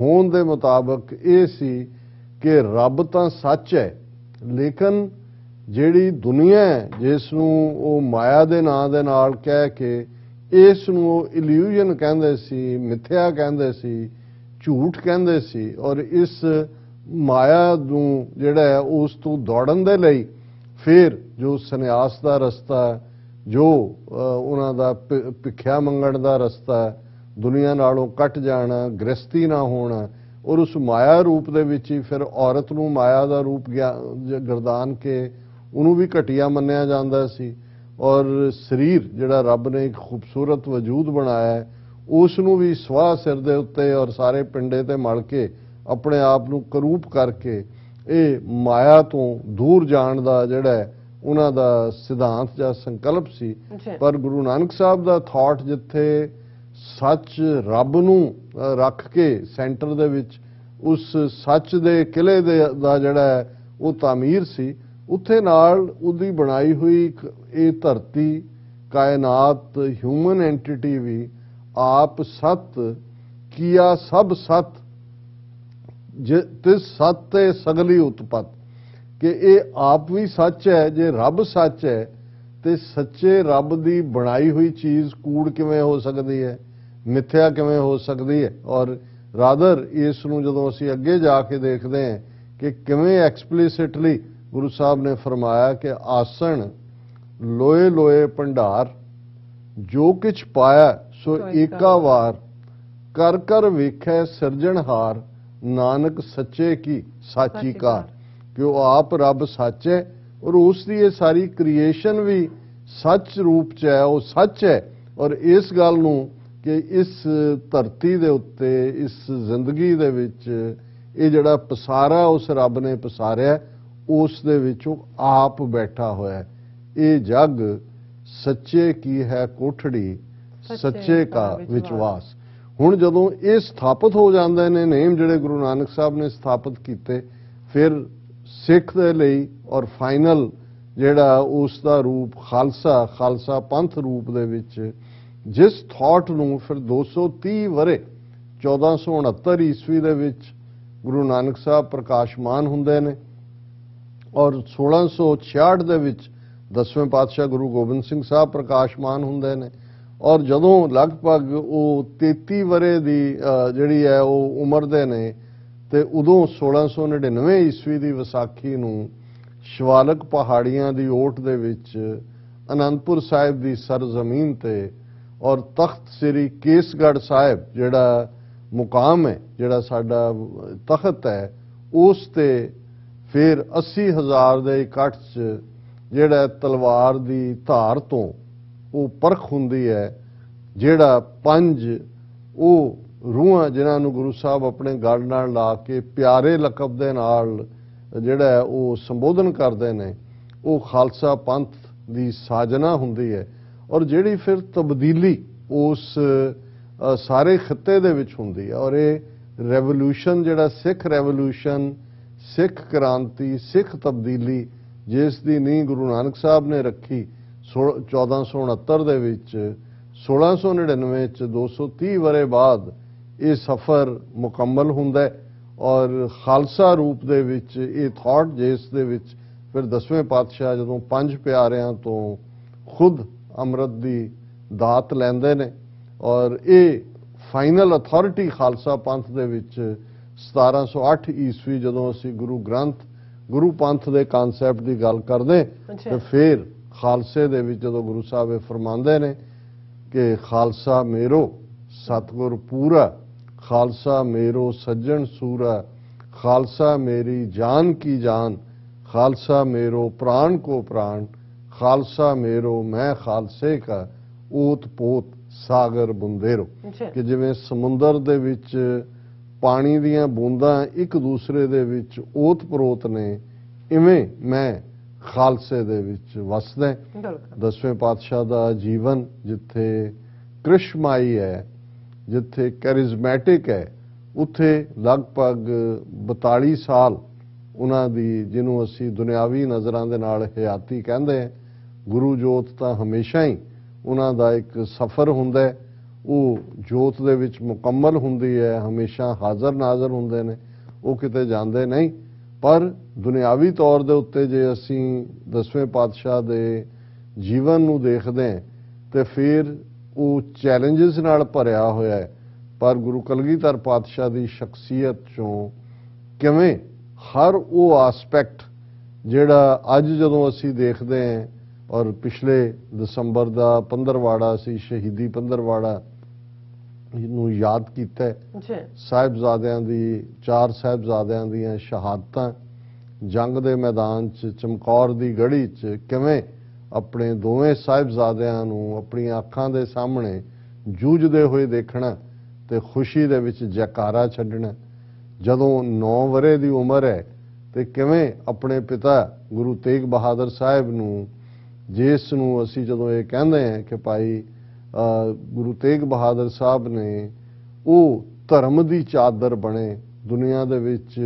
ਹੋਣ ਦੇ ਮੁਤਾਬਕ ਇਹ ਸੀ ਕਿ ਰੱਬ ਤਾਂ ਸੱਚ ਹੈ, ਲੇਕਿਨ ਜਿਹੜੀ ਦੁਨੀਆ ਹੈ ਜਿਸ ਨੂੰ ਉਹ ਮਾਇਆ ਦੇ ਨਾਂ ਦੇ ਨਾਲ ਕਹਿ ਕੇ ਇਸ ਨੂੰ ਉਹ ਇਲੂਜਨ ਕਹਿੰਦੇ ਸੀ, ਮਿੱਥਿਆ ਕਹਿੰਦੇ ਸੀ, ਝੂਠ ਕਹਿੰਦੇ ਸੀ। ਔਰ ਇਸ ਮਾਇਆ ਨੂੰ ਜਿਹੜਾ ਹੈ ਉਸ ਤੋਂ ਦੌੜਨ ਦੇ ਲਈ ਫਿਰ ਜੋ ਸੰਨਿਆਸ ਦਾ ਰਸਤਾ, ਜੋ ਉਹਨਾਂ ਦਾ ਭਿੱਖਿਆ ਮੰਗਣ ਦਾ ਰਸਤਾ, ਦੁਨੀਆ ਨਾਲੋਂ ਕੱਟ ਜਾਣਾ, ਗ੍ਰਸਤੀ ਨਾ ਹੋਣਾ, ਔਰ ਉਸ ਮਾਇਆ ਰੂਪ ਦੇ ਵਿੱਚ ਹੀ ਫਿਰ ਔਰਤ ਨੂੰ ਮਾਇਆ ਦਾ ਰੂਪ ਗਰਦਾਨ ਕੇ ਉਹਨੂੰ ਵੀ ਘਟੀਆ ਮੰਨਿਆ ਜਾਂਦਾ ਸੀ। ਔਰ ਸਰੀਰ ਜਿਹੜਾ ਰੱਬ ਨੇ ਇੱਕ ਖੂਬਸੂਰਤ ਵਜੂਦ ਬਣਾਇਆ ਹੈ ਉਸ ਨੂੰ ਵੀ ਸਵਾਹ ਸਿਰ ਦੇ ਉੱਤੇ ਔਰ ਸਾਰੇ ਪਿੰਡੇ ਤੇ ਮਲ ਕੇ ਆਪਣੇ ਆਪ ਨੂੰ ਕਰੂਪ ਕਰਕੇ ਇਹ ਮਾਇਆ ਤੋਂ ਦੂਰ ਜਾਣ ਦਾ ਜਿਹੜਾ ਉਹਨਾਂ ਦਾ ਸਿਧਾਂਤ ਜਾਂ ਸੰਕਲਪ ਸੀ। ਪਰ ਗੁਰੂ ਨਾਨਕ ਸਾਹਿਬ ਦਾ ਥਾਟ ਜਿੱਥੇ ਸੱਚ ਰੱਬ ਨੂੰ ਰੱਖ ਕੇ ਸੈਂਟਰ ਦੇ ਵਿੱਚ ਉਸ ਸੱਚ ਦੇ ਕਿਲੇ ਦਾ ਜਿਹੜਾ ਉਹ ਤਾਮੀਰ ਸੀ, ਉੱਥੇ ਨਾਲ ਉਹਦੀ ਬਣਾਈ ਹੋਈ ਇਹ ਧਰਤੀ, ਕਾਇਨਾਤ, ਹਿਊਮਨ ਐਂਟੀਟੀ ਵੀ ਆਪ ਸਤ ਕੀਆ ਸਭ ਸਤ ਤਿਸ ਸਤ ਤੇ ਸਗਲੀ ਉਤਪਤ, ਕਿ ਇਹ ਆਪ ਵੀ ਸੱਚ ਹੈ। ਜੇ ਰੱਬ ਸੱਚ ਹੈ ਤੇ ਸੱਚੇ ਰੱਬ ਦੀ ਬਣਾਈ ਹੋਈ ਚੀਜ਼ ਕੂੜ ਕਿਵੇਂ ਹੋ ਸਕਦੀ ਹੈ, ਮਿੱਥਿਆ ਕਿਵੇਂ ਹੋ ਸਕਦੀ ਹੈ। ਔਰ ਰਾਦਰ ਇਸ ਨੂੰ ਜਦੋਂ ਅਸੀਂ ਅੱਗੇ ਜਾ ਕੇ ਦੇਖਦੇ ਹਾਂ ਕਿ ਕਿਵੇਂ ਐਕਸਪਲਿਸਿਟਲੀ ਗੁਰੂ ਸਾਹਿਬ ਨੇ ਫਰਮਾਇਆ ਕਿ ਆਸਣ ਲੋਏ ਲੋਏ ਭੰਡਾਰ ਜੋ ਕਿਛ ਪਾਇਆ ਸੋ ਏਕਾ ਵਾਰ, ਕਰ ਕਰ ਵੇਖੈ ਸਿਰਜਣਹਾਰ ਨਾਨਕ ਸੱਚੇ ਕੀ ਸਾਚੀ ਕਾਰ, ਕਿ ਉਹ ਆਪ ਰੱਬ ਸੱਚ ਹੈ ਔਰ ਉਸ ਦੀ ਇਹ ਸਾਰੀ ਕ੍ਰੀਏਸ਼ਨ ਵੀ ਸੱਚ ਰੂਪ 'ਚ ਹੈ, ਉਹ ਸੱਚ ਹੈ। ਔਰ ਇਸ ਗੱਲ ਨੂੰ ਕਿ ਇਸ ਧਰਤੀ ਦੇ ਉੱਤੇ, ਇਸ ਜ਼ਿੰਦਗੀ ਦੇ ਵਿੱਚ ਇਹ ਜਿਹੜਾ ਪਸਾਰਾ ਉਸ ਰੱਬ ਨੇ ਪਸਾਰਿਆ, ਉਸ ਦੇ ਵਿੱਚ ਉਹ ਆਪ ਬੈਠਾ ਹੋਇਆ। ਇਹ ਜਗ ਸੱਚੇ ਕੀ ਹੈ ਕੋਠੜੀ, ਸੱਚੇ ਕਾ ਵਿਸ਼ਵਾਸ। ਹੁਣ ਜਦੋਂ ਇਹ ਸਥਾਪਿਤ ਹੋ ਜਾਂਦੇ ਨੇ ਨੇਮ ਜਿਹੜੇ ਗੁਰੂ ਨਾਨਕ ਸਾਹਿਬ ਨੇ ਸਥਾਪਿਤ ਕੀਤੇ, ਫਿਰ ਸਿੱਖ ਦੇ ਲਈ ਔਰ ਫਾਈਨਲ ਜਿਹੜਾ ਉਸ ਦਾ ਰੂਪ ਖਾਲਸਾ ਪੰਥ ਰੂਪ ਦੇ ਵਿੱਚ ਜਿਸ ਥਾਟ ਨੂੰ ਫਿਰ 230 ਵਰੇ 1469 ਈਸਵੀ ਦੇ ਵਿੱਚ ਗੁਰੂ ਨਾਨਕ ਸਾਹਿਬ ਪ੍ਰਕਾਸ਼ਮਾਨ ਹੁੰਦੇ ਨੇ ਔਰ 1666 ਦੇ ਵਿੱਚ 10ਵੇਂ ਪਾਤਸ਼ਾਹ ਗੁਰੂ ਗੋਬਿੰਦ ਸਿੰਘ ਸਾਹਿਬ ਪ੍ਰਕਾਸ਼ਮਾਨ ਹੁੰਦੇ ਨੇ। ਔਰ ਜਦੋਂ ਲਗਭਗ ਉਹ 33 ਵਰੇ ਦੀ ਜਿਹੜੀ ਹੈ ਉਹ ਉਮਰ ਦੇ ਨੇ ਤੇ ਉਦੋਂ 1699 ਈਸਵੀ ਦੀ ਵਿਸਾਖੀ ਨੂੰ ਸ਼ਿਵਾਲਕ ਪਹਾੜੀਆਂ ਦੀ ਓਟ ਦੇ ਵਿੱਚ ਅਨੰਦਪੁਰ ਸਾਹਿਬ ਦੀ ਸਰਜ਼ਮੀਨ ਤੇ ਔਰ ਤਖਤ ਸ੍ਰੀ ਕੇਸਗੜ੍ਹ ਸਾਹਿਬ ਜਿਹੜਾ ਮੁਕਾਮ ਹੈ, ਜਿਹੜਾ ਸਾਡਾ ਤਖਤ ਹੈ, ਉਸ ਤੇ ਫਿਰ 80,000 ਦੇ ਇਕੱਠ 'ਚ ਜਿਹੜਾ ਤਲਵਾਰ ਦੀ ਧਾਰ ਤੋਂ ਉਹ ਪਰਖ ਹੁੰਦੀ ਹੈ, ਜਿਹੜਾ 5 ਉਹ ਰੂਹਾਂ ਜਿਨ੍ਹਾਂ ਨੂੰ ਗੁਰੂ ਸਾਹਿਬ ਆਪਣੇ ਗਲ ਨਾਲ ਲਾ ਕੇ ਪਿਆਰੇ ਲਕਬ ਦੇ ਨਾਲ ਜਿਹੜਾ ਉਹ ਸੰਬੋਧਨ ਕਰਦੇ ਨੇ, ਉਹ ਖਾਲਸਾ ਪੰਥ ਦੀ ਸਾਜਨਾ ਹੁੰਦੀ ਹੈ। ਔਰ ਜਿਹੜੀ ਫਿਰ ਤਬਦੀਲੀ ਉਸ ਸਾਰੇ ਖਿੱਤੇ ਦੇ ਵਿੱਚ ਹੁੰਦੀ ਹੈ। ਔਰ ਇਹ ਰੈਵੋਲੂਸ਼ਨ ਜਿਹੜਾ ਸਿੱਖ ਰੈਵੋਲੂਸ਼ਨ, ਸਿੱਖ ਕ੍ਰਾਂਤੀ, ਸਿੱਖ ਤਬਦੀਲੀ ਜਿਸ ਦੀ ਨੀਂਹ ਗੁਰੂ ਨਾਨਕ ਸਾਹਿਬ ਨੇ ਰੱਖੀ 1469 ਦੇ ਵਿੱਚ, 1699 ਚ 230 ਵਰੇ ਬਾਅਦ ਇਹ ਸਫ਼ਰ ਮੁਕੰਮਲ ਹੁੰਦਾ ਹੈ। ਔਰ ਖਾਲਸਾ ਰੂਪ ਦੇ ਵਿੱਚ ਇਹ ਥਾਟ ਜਿਸ ਦੇ ਵਿੱਚ ਫਿਰ 10ਵੇਂ ਪਾਤਸ਼ਾਹ ਜਦੋਂ 5 ਪਿਆਰਿਆਂ ਤੋਂ ਖੁਦ ਅੰਮ੍ਰਿਤ ਦੀ ਦਾਤ ਲੈਂਦੇ ਨੇ ਔਰ ਇਹ ਫਾਈਨਲ ਅਥਾਰਟੀ ਖਾਲਸਾ ਪੰਥ ਦੇ ਵਿੱਚ 1708 ਈਸਵੀ ਜਦੋਂ ਅਸੀਂ ਗੁਰੂ ਗ੍ਰੰਥ ਗੁਰੂ ਪੰਥ ਦੇ ਕਨਸੈਪਟ ਦੀ ਗੱਲ ਕਰਦੇ ਤੇ ਫਿਰ ਖਾਲਸੇ ਦੇ ਵਿੱਚ ਜਦੋਂ ਗੁਰੂ ਸਾਹਿਬ ਇਹ ਫਰਮਾਉਂਦੇ ਨੇ ਕਿ ਖਾਲਸਾ ਮੇਰੋ ਸਤਿਗੁਰ ਪੂਰਾ, ਖਾਲਸਾ ਮੇਰੋ ਸੱਜਣ ਸੂਰਾ, ਖਾਲਸਾ ਮੇਰੀ ਜਾਨ ਕੀ ਜਾਨ, ਖਾਲਸਾ ਮੇਰੋ ਪ੍ਰਾਣ ਕੋ ਪ੍ਰਾਣ, ਖਾਲਸਾ ਮੇਰੋ ਮੈਂ ਖਾਲਸੇ ਕਾ ਓਤ ਪੋਤ ਸਾਗਰ ਬੁੰਦੇਰੋ। ਕਿ ਜਿਵੇਂ ਸਮੁੰਦਰ ਦੇ ਵਿੱਚ ਪਾਣੀ ਦੀਆਂ ਬੂੰਦਾਂ ਇੱਕ ਦੂਸਰੇ ਦੇ ਵਿੱਚ ਓਤ ਪਰੋਤ ਨੇ, ਇਵੇਂ ਮੈਂ ਖਾਲਸੇ ਦੇ ਵਿੱਚ ਵਸਦਾ। 10ਵੇਂ ਪਾਤਸ਼ਾਹ ਦਾ ਜੀਵਨ ਜਿੱਥੇ ਕ੍ਰਿਸ਼ਮਾਈ ਹੈ, ਜਿੱਥੇ ਕੈਰਿਜ਼ਮੈਟਿਕ ਹੈ, ਉੱਥੇ ਲਗਭਗ 42 ਸਾਲ ਉਹਨਾਂ ਦੀ ਜਿਹਨੂੰ ਅਸੀਂ ਦੁਨਿਆਵੀ ਨਜ਼ਰਾਂ ਦੇ ਨਾਲ ਹਯਾਤੀ ਕਹਿੰਦੇ ਹਾਂ। ਗੁਰੂ ਜੋਤ ਤਾਂ ਹਮੇਸ਼ਾ ਹੀ ਉਹਨਾਂ ਦਾ ਇੱਕ ਸਫ਼ਰ ਹੁੰਦਾ ਹੈ, ਉਹ ਜੋਤ ਦੇ ਵਿੱਚ ਮੁਕੰਮਲ ਹੁੰਦੀ ਹੈ, ਹਮੇਸ਼ਾ ਹਾਜ਼ਰ ਨਾਜ਼ਰ ਹੁੰਦੇ ਨੇ, ਉਹ ਕਿਤੇ ਜਾਂਦੇ ਨਹੀਂ। ਪਰ ਦੁਨਿਆਵੀ ਤੌਰ ਦੇ ਉੱਤੇ ਜੇ ਅਸੀਂ 10ਵੇਂ ਪਾਤਸ਼ਾਹ ਦੇ ਜੀਵਨ ਨੂੰ ਦੇਖਦੇ ਹਾਂ ਤੇ ਫਿਰ ਉਹ ਚੈਲੰਜਸ ਨਾਲ ਭਰਿਆ ਹੋਇਆ ਹੈ। ਪਰ ਗੁਰੂ ਕਲਗੀਧਰ ਪਾਤਸ਼ਾਹ ਦੀ ਸ਼ਖਸੀਅਤ ਚੋਂ ਕਿਵੇਂ ਹਰ ਉਹ ਆਸਪੈਕਟ ਜਿਹੜਾ ਅੱਜ ਜਦੋਂ ਅਸੀਂ ਦੇਖਦੇ ਹਾਂ ਔਰ ਪਿਛਲੇ ਦਸੰਬਰ ਦਾ ਪੰਦਰਵਾੜਾ ਸੀ, ਸ਼ਹੀਦੀ ਪੰਦਰਵਾੜਾ ਨੂੰ ਯਾਦ ਕੀਤਾ ਸਾਹਿਬਜ਼ਾਦਿਆਂ ਦੀ, 4 ਸਾਹਿਬਜ਼ਾਦਿਆਂ ਦੀਆਂ ਸ਼ਹਾਦਤਾਂ ਜੰਗ ਦੇ ਮੈਦਾਨ 'ਚ ਚਮਕੌਰ ਦੀ ਗੜੀ 'ਚ ਕਿਵੇਂ ਆਪਣੇ ਦੋਵੇਂ ਸਾਹਿਬਜ਼ਾਦਿਆਂ ਨੂੰ ਆਪਣੀਆਂ ਅੱਖਾਂ ਦੇ ਸਾਹਮਣੇ ਜੂਝਦੇ ਹੋਏ ਦੇਖਣਾ ਤੇ ਖੁਸ਼ੀ ਦੇ ਵਿੱਚ ਜੈਕਾਰਾ ਛੱਡਣਾ। ਜਦੋਂ 9 ਵਰ੍ਹੇ ਦੀ ਉਮਰ ਹੈ ਤੇ ਕਿਵੇਂ ਆਪਣੇ ਪਿਤਾ ਗੁਰੂ ਤੇਗ ਬਹਾਦਰ ਸਾਹਿਬ ਨੂੰ, ਜਿਸ ਨੂੰ ਅਸੀਂ ਜਦੋਂ ਇਹ ਕਹਿੰਦੇ ਹਾਂ ਕਿ ਭਾਈ ਗੁਰੂ ਤੇਗ ਬਹਾਦਰ ਸਾਹਿਬ ਨੇ ਉਹ ਧਰਮ ਦੀ ਚਾਦਰ ਬਣੇ, ਦੁਨੀਆ ਦੇ ਵਿੱਚ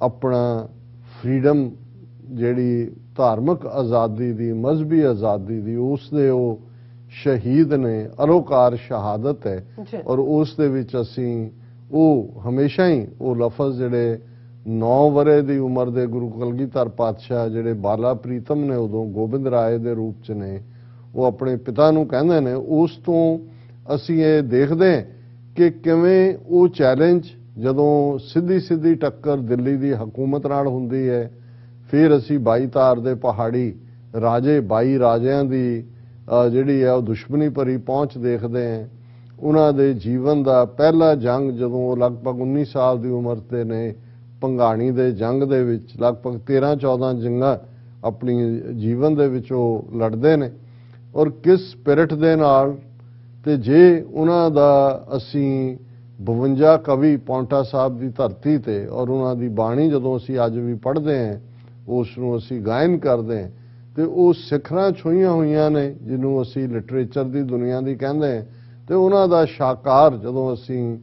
ਆਪਣਾ ਫਰੀडम ਜਿਹੜੀ ਧਾਰਮਿਕ ਆਜ਼ਾਦੀ ਦੀ, ਮਜ਼ਹਬੀ ਆਜ਼ਾਦੀ ਦੀ, ਉਸ ਦੇ ਉਹ ਸ਼ਹੀਦ ਨੇ, ਅਲੋਕਾਰ ਸ਼ਹਾਦਤ ਹੈ। ਔਰ ਉਸ ਦੇ ਵਿੱਚ ਅਸੀਂ ਉਹ ਹਮੇਸ਼ਾ ਹੀ ਉਹ ਲਫ਼ਜ਼ ਜਿਹੜੇ 9 ਵਰ੍ਹੇ ਦੀ ਉਮਰ ਦੇ ਗੁਰੂ ਕਲਗੀਧਰ ਪਾਤਸ਼ਾਹ ਜਿਹੜੇ ਬਾਲਾ ਪ੍ਰੀਤਮ ਨੇ ਉਦੋਂ ਗੋਬਿੰਦ ਰਾਏ ਦੇ ਰੂਪ 'ਚ ਨੇ, ਉਹ ਆਪਣੇ ਪਿਤਾ ਨੂੰ ਕਹਿੰਦੇ ਨੇ। ਉਸ ਤੋਂ ਅਸੀਂ ਇਹ ਦੇਖਦੇ ਹਾਂ ਕਿ ਕਿਵੇਂ ਉਹ ਚੈਲੰਜ ਜਦੋਂ ਸਿੱਧੀ ਟੱਕਰ ਦਿੱਲੀ ਦੀ ਹਕੂਮਤ ਨਾਲ ਹੁੰਦੀ ਹੈ, ਫਿਰ ਅਸੀਂ 22 ਧਾਰ ਦੇ ਪਹਾੜੀ ਰਾਜੇ, 22 ਰਾਜਿਆਂ ਦੀ ਜਿਹੜੀ ਹੈ ਉਹ ਦੁਸ਼ਮਣੀ ਭਰੀ ਪਹੁੰਚ ਦੇਖਦੇ ਹਾਂ। ਉਹਨਾਂ ਦੇ ਜੀਵਨ ਦਾ ਪਹਿਲਾ ਜੰਗ ਜਦੋਂ ਉਹ ਲਗਭਗ 19 ਸਾਲ ਦੀ ਉਮਰ ਤੇ ਨੇ, ਭੰਗਾਣੀ ਦੇ ਜੰਗ ਦੇ ਵਿੱਚ ਲਗਭਗ 13-14 ਜੰਗਾਂ ਆਪਣੀ ਜੀਵਨ ਦੇ ਵਿੱਚ ਉਹ ਲੜਦੇ ਨੇ ਔਰ ਕਿਸ ਸਪਿਰਿਟ ਦੇ ਨਾਲ। ਤੇ ਜੇ ਉਹਨਾਂ ਦਾ ਅਸੀਂ 52 ਕਵੀ ਪੌਂਟਾ ਸਾਹਿਬ ਦੀ ਧਰਤੀ ਤੇ ਔਰ ਉਹਨਾਂ ਦੀ ਬਾਣੀ ਜਦੋਂ ਅਸੀਂ ਅੱਜ ਵੀ ਪੜ੍ਹਦੇ ਹਾਂ, ਉਸ ਨੂੰ ਅਸੀਂ ਗਾਇਨ ਕਰਦੇ ਹਾਂ ਤੇ ਉਹ ਸਿਖਰਾਂ ਛੂਹੀਆਂ ਹੋਈਆਂ ਨੇ ਜਿਹਨੂੰ ਅਸੀਂ ਲਿਟਰੇਚਰ ਦੀ ਦੁਨੀਆ ਦੀ ਕਹਿੰਦੇ ਹਾਂ। ਤੇ ਉਹਨਾਂ ਦਾ ਸ਼ਾਕਾਰ ਜਦੋਂ ਅਸੀਂ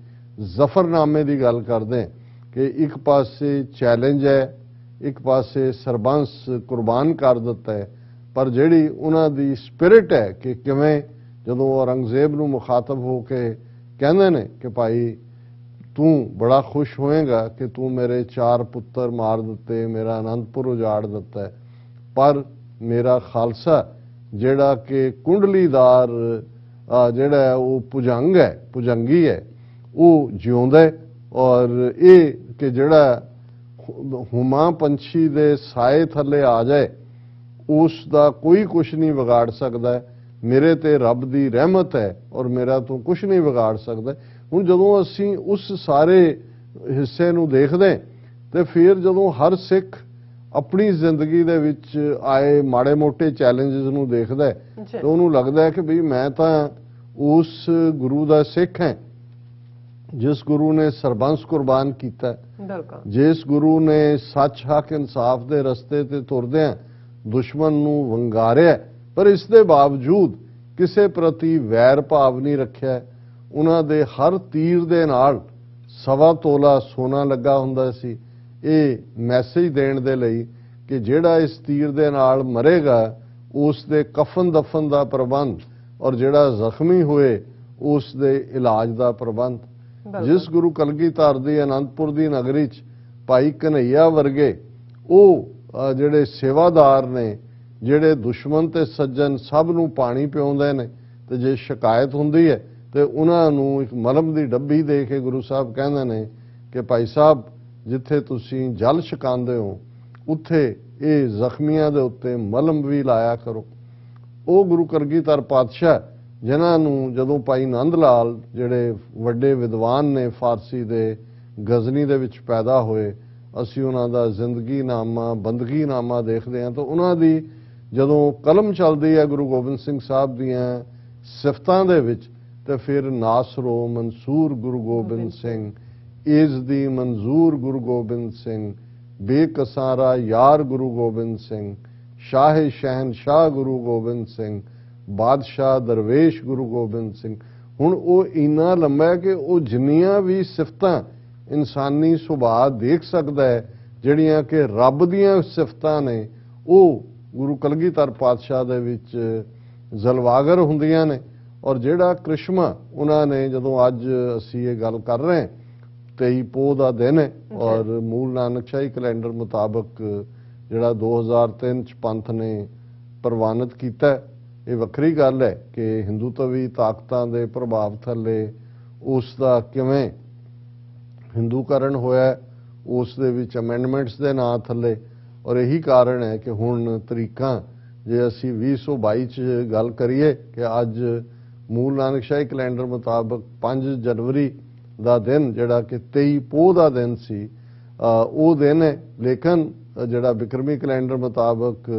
ਜ਼ਫਰਨਾਮੇ ਦੀ ਗੱਲ ਕਰਦੇ ਹਾਂ ਕਿ ਇੱਕ ਪਾਸੇ ਚੈਲੰਜ ਹੈ, ਇੱਕ ਪਾਸੇ ਸਰਬੰਸ ਕੁਰਬਾਨ ਕਰ ਦਿੱਤਾ ਹੈ, ਪਰ ਜਿਹੜੀ ਉਹਨਾਂ ਦੀ ਸਪਿਰਿਟ ਹੈ ਕਿ ਕਿਵੇਂ ਜਦੋਂ ਔਰੰਗਜ਼ੇਬ ਨੂੰ ਮੁਖਾਤਬ ਹੋ ਕੇ ਕਹਿੰਦੇ ਨੇ ਕਿ ਭਾਈ ਤੂੰ ਬੜਾ ਖੁਸ਼ ਹੋਏਗਾ ਕਿ ਤੂੰ ਮੇਰੇ 4 ਪੁੱਤਰ ਮਾਰ ਦਿੱਤੇ, ਮੇਰਾ ਅਨੰਦਪੁਰ ਉਜਾੜ ਦਿੱਤਾ, ਪਰ ਮੇਰਾ ਖਾਲਸਾ ਜਿਹੜਾ ਕਿ ਕੁੰਡਲੀਦਾਰ ਜਿਹੜਾ ਉਹ ਭੁਜੰਗ ਹੈ, ਭੁਜੰਗੀ ਹੈ, ਉਹ ਜਿਉਂਦਾ ਹੈ। ਔਰ ਇਹ ਕਿ ਜਿਹੜਾ ਹੁਮਾ ਪੰਛੀ ਦੇ ਸਾਏ ਥੱਲੇ ਆ ਜਾਏ ਉਸ ਦਾ ਕੋਈ ਕੁਛ ਨਹੀਂ ਵਿਗਾੜ ਸਕਦਾ। ਮੇਰੇ ਤੇ ਰੱਬ ਦੀ ਰਹਿਮਤ ਹੈ ਔਰ ਮੇਰਾ ਤੋਂ ਕੁਛ ਨਹੀਂ ਵਿਗਾੜ ਸਕਦਾ। ਹੁਣ ਜਦੋਂ ਅਸੀਂ ਉਸ ਸਾਰੇ ਹਿੱਸੇ ਨੂੰ ਦੇਖਦੇ ਤੇ ਫਿਰ ਜਦੋਂ ਹਰ ਸਿੱਖ ਆਪਣੀ ਜ਼ਿੰਦਗੀ ਦੇ ਵਿੱਚ ਆਏ ਮਾੜੇ ਮੋਟੇ ਚੈਲੰਜਸ ਨੂੰ ਦੇਖਦਾ ਤੇ ਉਹਨੂੰ ਲੱਗਦਾ ਕਿ ਵੀ ਮੈਂ ਤਾਂ ਉਸ ਗੁਰੂ ਦਾ ਸਿੱਖ ਹਾਂ ਜਿਸ ਗੁਰੂ ਨੇ ਸਰਬੰਸ ਕੁਰਬਾਨ ਕੀਤਾ, ਜਿਸ ਗੁਰੂ ਨੇ ਸੱਚ ਹੱਕ ਇਨਸਾਫ ਦੇ ਰਸਤੇ ਤੇ ਤੁਰਦਿਆਂ ਦੁਸ਼ਮਣ ਨੂੰ ਵੰਗਾਰਿਆ, ਪਰ ਇਸ ਦੇ ਬਾਵਜੂਦ ਕਿਸੇ ਪ੍ਰਤੀ ਵੈਰ ਭਾਵ ਨਹੀਂ ਰੱਖਿਆ। ਉਹਨਾਂ ਦੇ ਹਰ ਤੀਰ ਦੇ ਨਾਲ 1.25 ਤੋਲਾ ਸੋਨਾ ਲੱਗਾ ਹੁੰਦਾ ਸੀ, ਇਹ ਮੈਸੇਜ ਦੇਣ ਦੇ ਲਈ ਕਿ ਜਿਹੜਾ ਇਸ ਤੀਰ ਦੇ ਨਾਲ ਮਰੇਗਾ ਉਸ ਦੇ ਕਫਨ ਦਫਨ ਦਾ ਪ੍ਰਬੰਧ ਔਰ ਜਿਹੜਾ ਜ਼ਖਮੀ ਹੋਏ ਉਸ ਦੇ ਇਲਾਜ ਦਾ ਪ੍ਰਬੰਧ। ਜਿਸ ਗੁਰੂ ਕਲਗੀਧਰ ਦੀ ਅਨੰਦਪੁਰ ਦੀ ਨਗਰੀ 'ਚ ਭਾਈ ਕਨਈਆ ਵਰਗੇ ਉਹ ਜਿਹੜੇ ਸੇਵਾਦਾਰ ਨੇ, ਜਿਹੜੇ ਦੁਸ਼ਮਣ ਤੇ ਸੱਜਣ ਸਭ ਨੂੰ ਪਾਣੀ ਪਿਆਉਂਦੇ ਨੇ, ਤੇ ਜੇ ਸ਼ਿਕਾਇਤ ਹੁੰਦੀ ਹੈ ਤੇ ਉਹਨਾਂ ਨੂੰ ਇੱਕ ਮਲਮ ਦੀ ਡੱਬੀ ਦੇ ਕੇ ਗੁਰੂ ਸਾਹਿਬ ਕਹਿੰਦੇ ਨੇ ਕਿ ਭਾਈ ਸਾਹਿਬ ਜਿੱਥੇ ਤੁਸੀਂ ਜਲ ਛਕਾਉਂਦੇ ਹੋ ਉੱਥੇ ਇਹ ਜ਼ਖਮੀਆਂ ਦੇ ਉੱਤੇ ਮਲਮ ਵੀ ਲਾਇਆ ਕਰੋ। ਉਹ ਗੁਰੂ ਕਲਗੀਧਰ ਪਾਤਸ਼ਾਹ ਜਿਨ੍ਹਾਂ ਨੂੰ ਜਦੋਂ ਭਾਈ ਨੰਦ ਲਾਲ ਜਿਹੜੇ ਵੱਡੇ ਵਿਦਵਾਨ ਨੇ ਫਾਰਸੀ ਦੇ, ਗਜ਼ਨੀ ਦੇ ਵਿੱਚ ਪੈਦਾ ਹੋਏ, ਅਸੀਂ ਉਹਨਾਂ ਦਾ ਜ਼ਿੰਦਗੀ ਨਾਮਾ, ਬੰਦਗੀ ਨਾਮਾ ਦੇਖਦੇ ਹਾਂ ਤਾਂ ਉਹਨਾਂ ਦੀ ਜਦੋਂ ਕਲਮ ਚੱਲਦੀ ਹੈ ਗੁਰੂ ਗੋਬਿੰਦ ਸਿੰਘ ਸਾਹਿਬ ਦੀਆਂ ਸਿਫਤਾਂ ਦੇ ਵਿੱਚ, ਤੇ ਫਿਰ ਨਾਸਰੋ ਮਨਸੂਰ ਗੁਰੂ ਗੋਬਿੰਦ ਸਿੰਘ, ਏਜ਼ ਦੀ ਮਨਜ਼ੂਰ ਗੁਰੂ ਗੋਬਿੰਦ ਸਿੰਘ, ਬੇਕਸਾਰਾ ਯਾਰ ਗੁਰੂ ਗੋਬਿੰਦ ਸਿੰਘ, ਸ਼ਾਹ ਸ਼ਹਿਨਸ਼ਾਹ ਗੁਰੂ ਗੋਬਿੰਦ ਸਿੰਘ, ਬਾਦਸ਼ਾਹ ਦਰਵੇਸ਼ ਗੁਰੂ ਗੋਬਿੰਦ ਸਿੰਘ। ਹੁਣ ਉਹ ਇੰਨਾ ਲੰਮਾ ਹੈ ਕਿ ਉਹ ਜਿੰਨੀਆਂ ਵੀ ਸਿਫਤਾਂ ਇਨਸਾਨੀ ਸੁਭਾਅ ਦੇਖ ਸਕਦਾ ਹੈ, ਜਿਹੜੀਆਂ ਕਿ ਰੱਬ ਦੀਆਂ ਸਿਫਤਾਂ ਨੇ, ਉਹ ਗੁਰੂ ਕਲਗੀਧਰ ਪਾਤਸ਼ਾਹ ਦੇ ਵਿੱਚ ਜ਼ਲਵਾਗਰ ਹੁੰਦੀਆਂ ਨੇ। ਔਰ ਜਿਹੜਾ ਕ੍ਰਿਸ਼ਮਾ ਉਹਨਾਂ ਨੇ, ਜਦੋਂ ਅੱਜ ਅਸੀਂ ਇਹ ਗੱਲ ਕਰ ਰਹੇ ਹਾਂ 23 ਪੋਹ ਦਾ ਦਿਨ ਹੈ, ਔਰ ਮੂਲ ਨਾਨਕਸ਼ਾਹੀ ਕੈਲੰਡਰ ਮੁਤਾਬਕ ਜਿਹੜਾ 2003 ਚ ਪੰਥ ਨੇ ਪ੍ਰਵਾਨਿਤ ਕੀਤਾ, ਇਹ ਵੱਖਰੀ ਗੱਲ ਹੈ ਕਿ ਹਿੰਦੂਤਵੀ ਤਾਕਤਾਂ ਦੇ ਪ੍ਰਭਾਵ ਥੱਲੇ ਉਸ ਦਾ ਕਿਵੇਂ ਹਿੰਦੂਕਰਨ ਹੋਇਆ, ਉਸ ਦੇ ਵਿੱਚ ਅਮੈਂਡਮੈਂਟਸ ਦੇ ਨਾਂ ਥੱਲੇ। ਔਰ ਇਹੀ ਕਾਰਨ ਹੈ ਕਿ ਹੁਣ ਤਰੀਕਾਂ, ਜੇ ਅਸੀਂ 2022 ਚ ਗੱਲ ਕਰੀਏ ਕਿ ਅੱਜ ਮੂਲ ਨਾਨਕਸ਼ਾਹੀ ਕੈਲੰਡਰ ਮੁਤਾਬਕ 5 ਜਨਵਰੀ ਦਾ ਦਿਨ ਜਿਹੜਾ ਕਿ 23 ਪੋਹ ਦਾ ਦਿਨ ਸੀ, ਉਹ ਦਿਨ ਹੈ। ਲੇਕਿਨ ਜਿਹੜਾ ਬਿਕਰਮੀ ਕੈਲੰਡਰ ਮੁਤਾਬਕ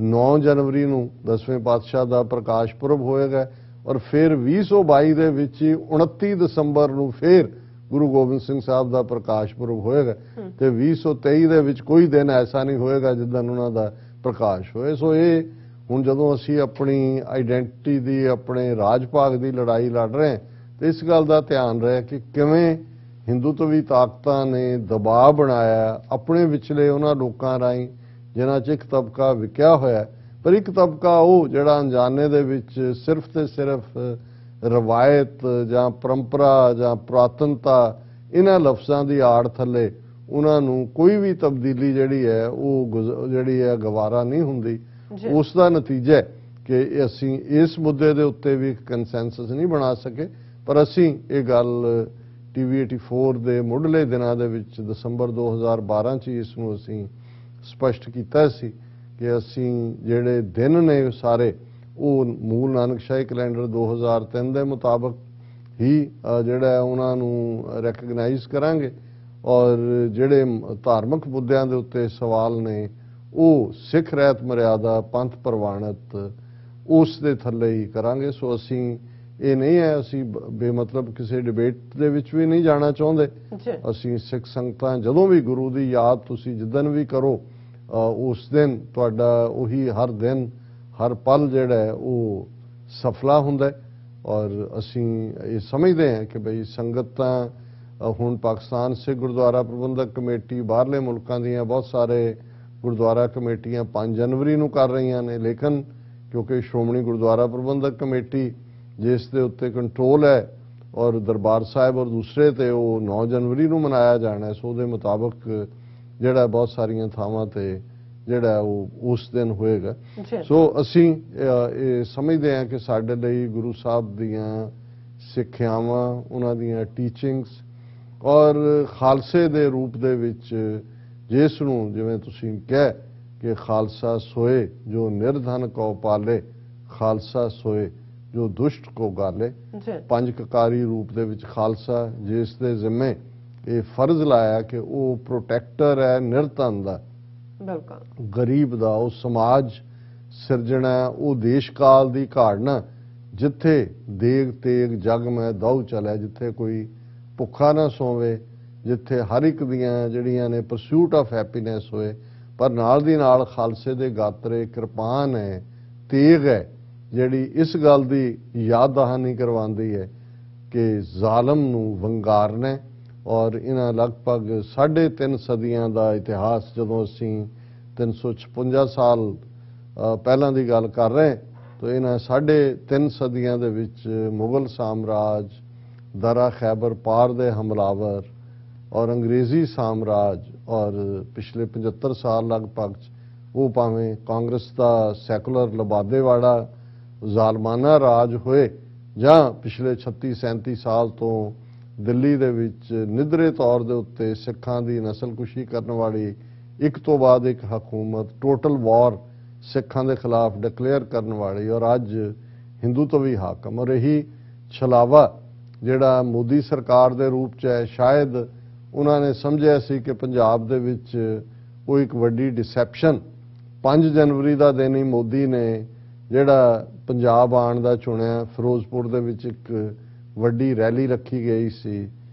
9 ਜਨਵਰੀ ਨੂੰ 10ਵੇਂ ਪਾਤਸ਼ਾਹ ਦਾ ਪ੍ਰਕਾਸ਼ ਪੁਰਬ ਹੋਏਗਾ, ਔਰ ਫਿਰ 2022 ਦੇ ਵਿੱਚ 29 ਦਸੰਬਰ ਨੂੰ ਫਿਰ ਗੁਰੂ ਗੋਬਿੰਦ ਸਿੰਘ ਸਾਹਿਬ ਦਾ ਪ੍ਰਕਾਸ਼ ਪੁਰਬ ਹੋਏਗਾ, ਤੇ 2023 ਦੇ ਵਿੱਚ ਕੋਈ ਦਿਨ ਐਸਾ ਨਹੀਂ ਹੋਏਗਾ ਜਿੱਦਣ ਉਹਨਾਂ ਦਾ ਪ੍ਰਕਾਸ਼ ਹੋਏ। ਸੋ ਇਹ ਹੁਣ ਜਦੋਂ ਅਸੀਂ ਆਪਣੀ ਆਈਡੈਂਟਿਟੀ ਦੀ, ਆਪਣੇ ਰਾਜ ਭਾਗ ਦੀ ਲੜਾਈ ਲੜ ਰਹੇ ਹਾਂ, ਤੇ ਇਸ ਗੱਲ ਦਾ ਧਿਆਨ ਰਹੇ ਕਿ ਕਿਵੇਂ ਹਿੰਦੂਤਵੀ ਤਾਕਤਾਂ ਨੇ ਦਬਾਅ ਬਣਾਇਆ ਆਪਣੇ ਵਿਚਲੇ ਉਹਨਾਂ ਲੋਕਾਂ ਰਾਹੀਂ ਜਿਨ੍ਹਾਂ 'ਚ ਇੱਕ ਤਬਕਾ ਵਿਕਿਆ ਹੋਇਆ, ਪਰ ਇੱਕ ਤਬਕਾ ਉਹ ਜਿਹੜਾ ਅਣਜਾਣੇ ਦੇ ਵਿੱਚ ਸਿਰਫ ਤੇ ਸਿਰਫ ਰਵਾਇਤ ਜਾਂ ਪਰੰਪਰਾ ਜਾਂ ਪੁਰਾਤਨਤਾ ਇਹਨਾਂ ਲਫ਼ਜ਼ਾਂ ਦੀ ਆੜ ਥੱਲੇ ਉਹਨਾਂ ਨੂੰ ਕੋਈ ਵੀ ਤਬਦੀਲੀ ਜਿਹੜੀ ਹੈ ਉਹ ਜਿਹੜੀ ਹੈ ਗਵਾਰਾ ਨਹੀਂ ਹੁੰਦੀ। ਉਸ ਦਾ ਨਤੀਜਾ ਹੈ ਕਿ ਅਸੀਂ ਇਸ ਮੁੱਦੇ ਦੇ ਉੱਤੇ ਵੀ ਕੰਸੈਂਸਸ ਨਹੀਂ ਬਣਾ ਸਕੇ। ਪਰ ਅਸੀਂ ਇਹ ਗੱਲ TV 84 ਦੇ ਮੁੱਢਲੇ ਦਿਨਾਂ ਦੇ ਵਿੱਚ ਦਸੰਬਰ 2012 ਚ ਇਸ ਨੂੰ ਅਸੀਂ ਸਪਸ਼ਟ ਕੀਤਾ ਸੀ ਕਿ ਅਸੀਂ ਜਿਹੜੇ ਦਿਨ ਨੇ ਸਾਰੇ ਉਹ ਮੂਲ ਨਾਨਕਸ਼ਾਹੀ ਕੈਲੰਡਰ 2003 ਦੇ ਮੁਤਾਬਕ ਹੀ ਜਿਹੜਾ ਉਹਨਾਂ ਨੂੰ ਰੈਕਗਨਾਈਜ਼ ਕਰਾਂਗੇ, ਔਰ ਜਿਹੜੇ ਧਾਰਮਿਕ ਮੁੱਦਿਆਂ ਦੇ ਉੱਤੇ ਸਵਾਲ ਨੇ ਉਹ ਸਿੱਖ ਰਹਿਤ ਮਰਿਆਦਾ ਪੰਥ ਪ੍ਰਵਾਨਿਤ ਉਸ ਦੇ ਥੱਲੇ ਹੀ ਕਰਾਂਗੇ। ਸੋ ਅਸੀਂ ਇਹ ਨਹੀਂ ਹੈ, ਅਸੀਂ ਬੇਮਤਲਬ ਕਿਸੇ ਡਿਬੇਟ ਦੇ ਵਿੱਚ ਵੀ ਨਹੀਂ ਜਾਣਾ ਚਾਹੁੰਦੇ। ਅਸੀਂ ਸਿੱਖ ਸੰਗਤਾਂ ਜਦੋਂ ਵੀ ਗੁਰੂ ਦੀ ਯਾਦ ਤੁਸੀਂ ਜਿੱਦਣ ਵੀ ਕਰੋ, ਉਸ ਦਿਨ ਤੁਹਾਡਾ ਉਹੀ ਹਰ ਦਿਨ ਹਰ ਪਲ ਜਿਹੜਾ ਹੈ ਉਹ ਸਫਲਾ ਹੁੰਦਾ। ਔਰ ਅਸੀਂ ਇਹ ਸਮਝਦੇ ਹਾਂ ਕਿ ਬਈ ਸੰਗਤਾਂ ਹੁਣ ਪਾਕਿਸਤਾਨ ਸਿੱਖ ਗੁਰਦੁਆਰਾ ਪ੍ਰਬੰਧਕ ਕਮੇਟੀ, ਬਾਹਰਲੇ ਮੁਲਕਾਂ ਦੀਆਂ ਬਹੁਤ ਸਾਰੇ ਗੁਰਦੁਆਰਾ ਕਮੇਟੀਆਂ 5 ਜਨਵਰੀ ਨੂੰ ਕਰ ਰਹੀਆਂ ਨੇ, ਲੇਕਿਨ ਕਿਉਂਕਿ ਸ਼੍ਰੋਮਣੀ ਗੁਰਦੁਆਰਾ ਪ੍ਰਬੰਧਕ ਕਮੇਟੀ ਜਿਸ ਦੇ ਉੱਤੇ ਕੰਟਰੋਲ ਹੈ ਔਰ ਦਰਬਾਰ ਸਾਹਿਬ ਔਰ ਦੂਸਰੇ ਤੇ ਉਹ 9 ਜਨਵਰੀ ਨੂੰ ਮਨਾਇਆ ਜਾਣਾ, ਸੋ ਉਹਦੇ ਮੁਤਾਬਕ ਜਿਹੜਾ ਬਹੁਤ ਸਾਰੀਆਂ ਥਾਵਾਂ ਤੇ ਜਿਹੜਾ ਉਹ ਉਸ ਦਿਨ ਹੋਏਗਾ। ਸੋ ਅਸੀਂ ਇਹ ਸਮਝਦੇ ਹਾਂ ਕਿ ਸਾਡੇ ਲਈ ਗੁਰੂ ਸਾਹਿਬ ਦੀਆਂ ਸਿੱਖਿਆਵਾਂ, ਉਹਨਾਂ ਦੀਆਂ ਟੀਚਿੰਗਸ ਔਰ ਖਾਲਸੇ ਦੇ ਰੂਪ ਦੇ ਵਿੱਚ ਜਿਸ ਨੂੰ ਜਿਵੇਂ ਤੁਸੀਂ ਕਹਿ ਕਿ ਖਾਲਸਾ ਸੋਏ ਜੋ ਨਿਰਧਨ ਕੋ ਪਾਲੇ, ਖਾਲਸਾ ਸੋਏ ਜੋ ਦੁਸ਼ਟ ਕੋ ਗਾਲੇ, ਪੰਜ ਕਕਾਰੀ ਰੂਪ ਦੇ ਵਿੱਚ ਖਾਲਸਾ ਜਿਸ ਦੇ ਜ਼ਿੰਮੇ ਇਹ ਫਰਜ਼ ਲਾਇਆ ਕਿ ਉਹ ਪ੍ਰੋਟੈਕਟਰ ਹੈ ਨਿਰਧਨ ਦਾ, ਗਰੀਬ ਦਾ, ਉਹ ਸਮਾਜ ਸਿਰਜਣਾ, ਉਹ ਦੇਸ਼ ਕਾਲ ਦੀ ਘਾੜਨਾ ਜਿੱਥੇ ਦੇਗ ਤੇਗ ਜਗ ਮੈਂ ਦਉ ਚਲੇ, ਜਿੱਥੇ ਕੋਈ ਭੁੱਖਾ ਨਾ ਸੋਵੇ, ਜਿੱਥੇ ਹਰ ਇੱਕ ਦੀਆਂ ਜਿਹੜੀਆਂ ਨੇ ਪਰਸੂਟ ਆਫ ਹੈਪੀਨੈਸ ਹੋਏ, ਪਰ ਨਾਲ ਦੀ ਨਾਲ ਖਾਲਸੇ ਦੇ ਗਾਤਰੇ ਕਿਰਪਾਨ ਹੈ, ਤੇਗ ਹੈ ਜਿਹੜੀ ਇਸ ਗੱਲ ਦੀ ਯਾਦ ਦਹਾਨੀ ਕਰਵਾਉਂਦੀ ਹੈ ਕਿ ਜ਼ਾਲਮ ਨੂੰ ਵੰਗਾਰਨਾ। ਔਰ ਇਹਨਾਂ ਲਗਭਗ 3.5 ਸਦੀਆਂ ਦਾ ਇਤਿਹਾਸ, ਜਦੋਂ ਅਸੀਂ 356 ਸਾਲ ਪਹਿਲਾਂ ਦੀ ਗੱਲ ਕਰ ਰਹੇ ਤਾਂ ਇਹਨਾਂ 3.5 ਸਦੀਆਂ ਦੇ ਵਿੱਚ ਮੁਗਲ ਸਾਮਰਾਜ, दरा खैबर पार दे हमलावर और अंग्रेजी साम्राज और पिछले 75 साल लगभग वो भावें कांग्रेस का सैकुलर लबादेवाड़ा ਜ਼ਾਲਮਾਨਾ राज होए ਜਾਂ पिछले 36-37 साल तो दिल्ली ਦੇ ਵਿੱਚ ਨਿੱਧਰੇ ਤੌਰ ਦੇ ਉੱਤੇ ਸਿੱਖਾਂ ਦੀ ਨਸਲਕੁਸ਼ੀ ਕਰਨ ਵਾਲੀ ਇੱਕ ਤੋਂ ਬਾਅਦ ਇੱਕ ਹਕੂਮਤ ਟੋਟਲ ਵਾਰ ਸਿੱਖਾਂ ਦੇ ਖਿਲਾਫ ਡਿਕਲੇਅਰ ਕਰਨ ਵਾਲੀ ਔਰ ਅੱਜ ਹਿੰਦੂਤਵੀ ਹਾਕਮ ਔਰ ਇਹੀ ਛਲਾਵਾ ਜਿਹੜਾ ਮੋਦੀ ਸਰਕਾਰ ਦੇ ਰੂਪ 'ਚ ਹੈ ਸ਼ਾਇਦ ਉਹਨਾਂ ਨੇ ਸਮਝਿਆ ਸੀ ਕਿ ਪੰਜਾਬ ਦੇ ਵਿੱਚ ਉਹ ਇੱਕ ਵੱਡੀ ਡਿਸੈਪਸ਼ਨ 5 ਜਨਵਰੀ ਦਾ ਦਿਨ ਹੀ ਮੋਦੀ ਨੇ ਜਿਹੜਾ ਪੰਜਾਬ ਆਉਣ ਦਾ ਚੁਣਿਆ ਫਿਰੋਜ਼ਪੁਰ ਦੇ ਵਿੱਚ ਇੱਕ ਵੱਡੀ ਰੈਲੀ ਰੱਖੀ ਗਈ ਸੀ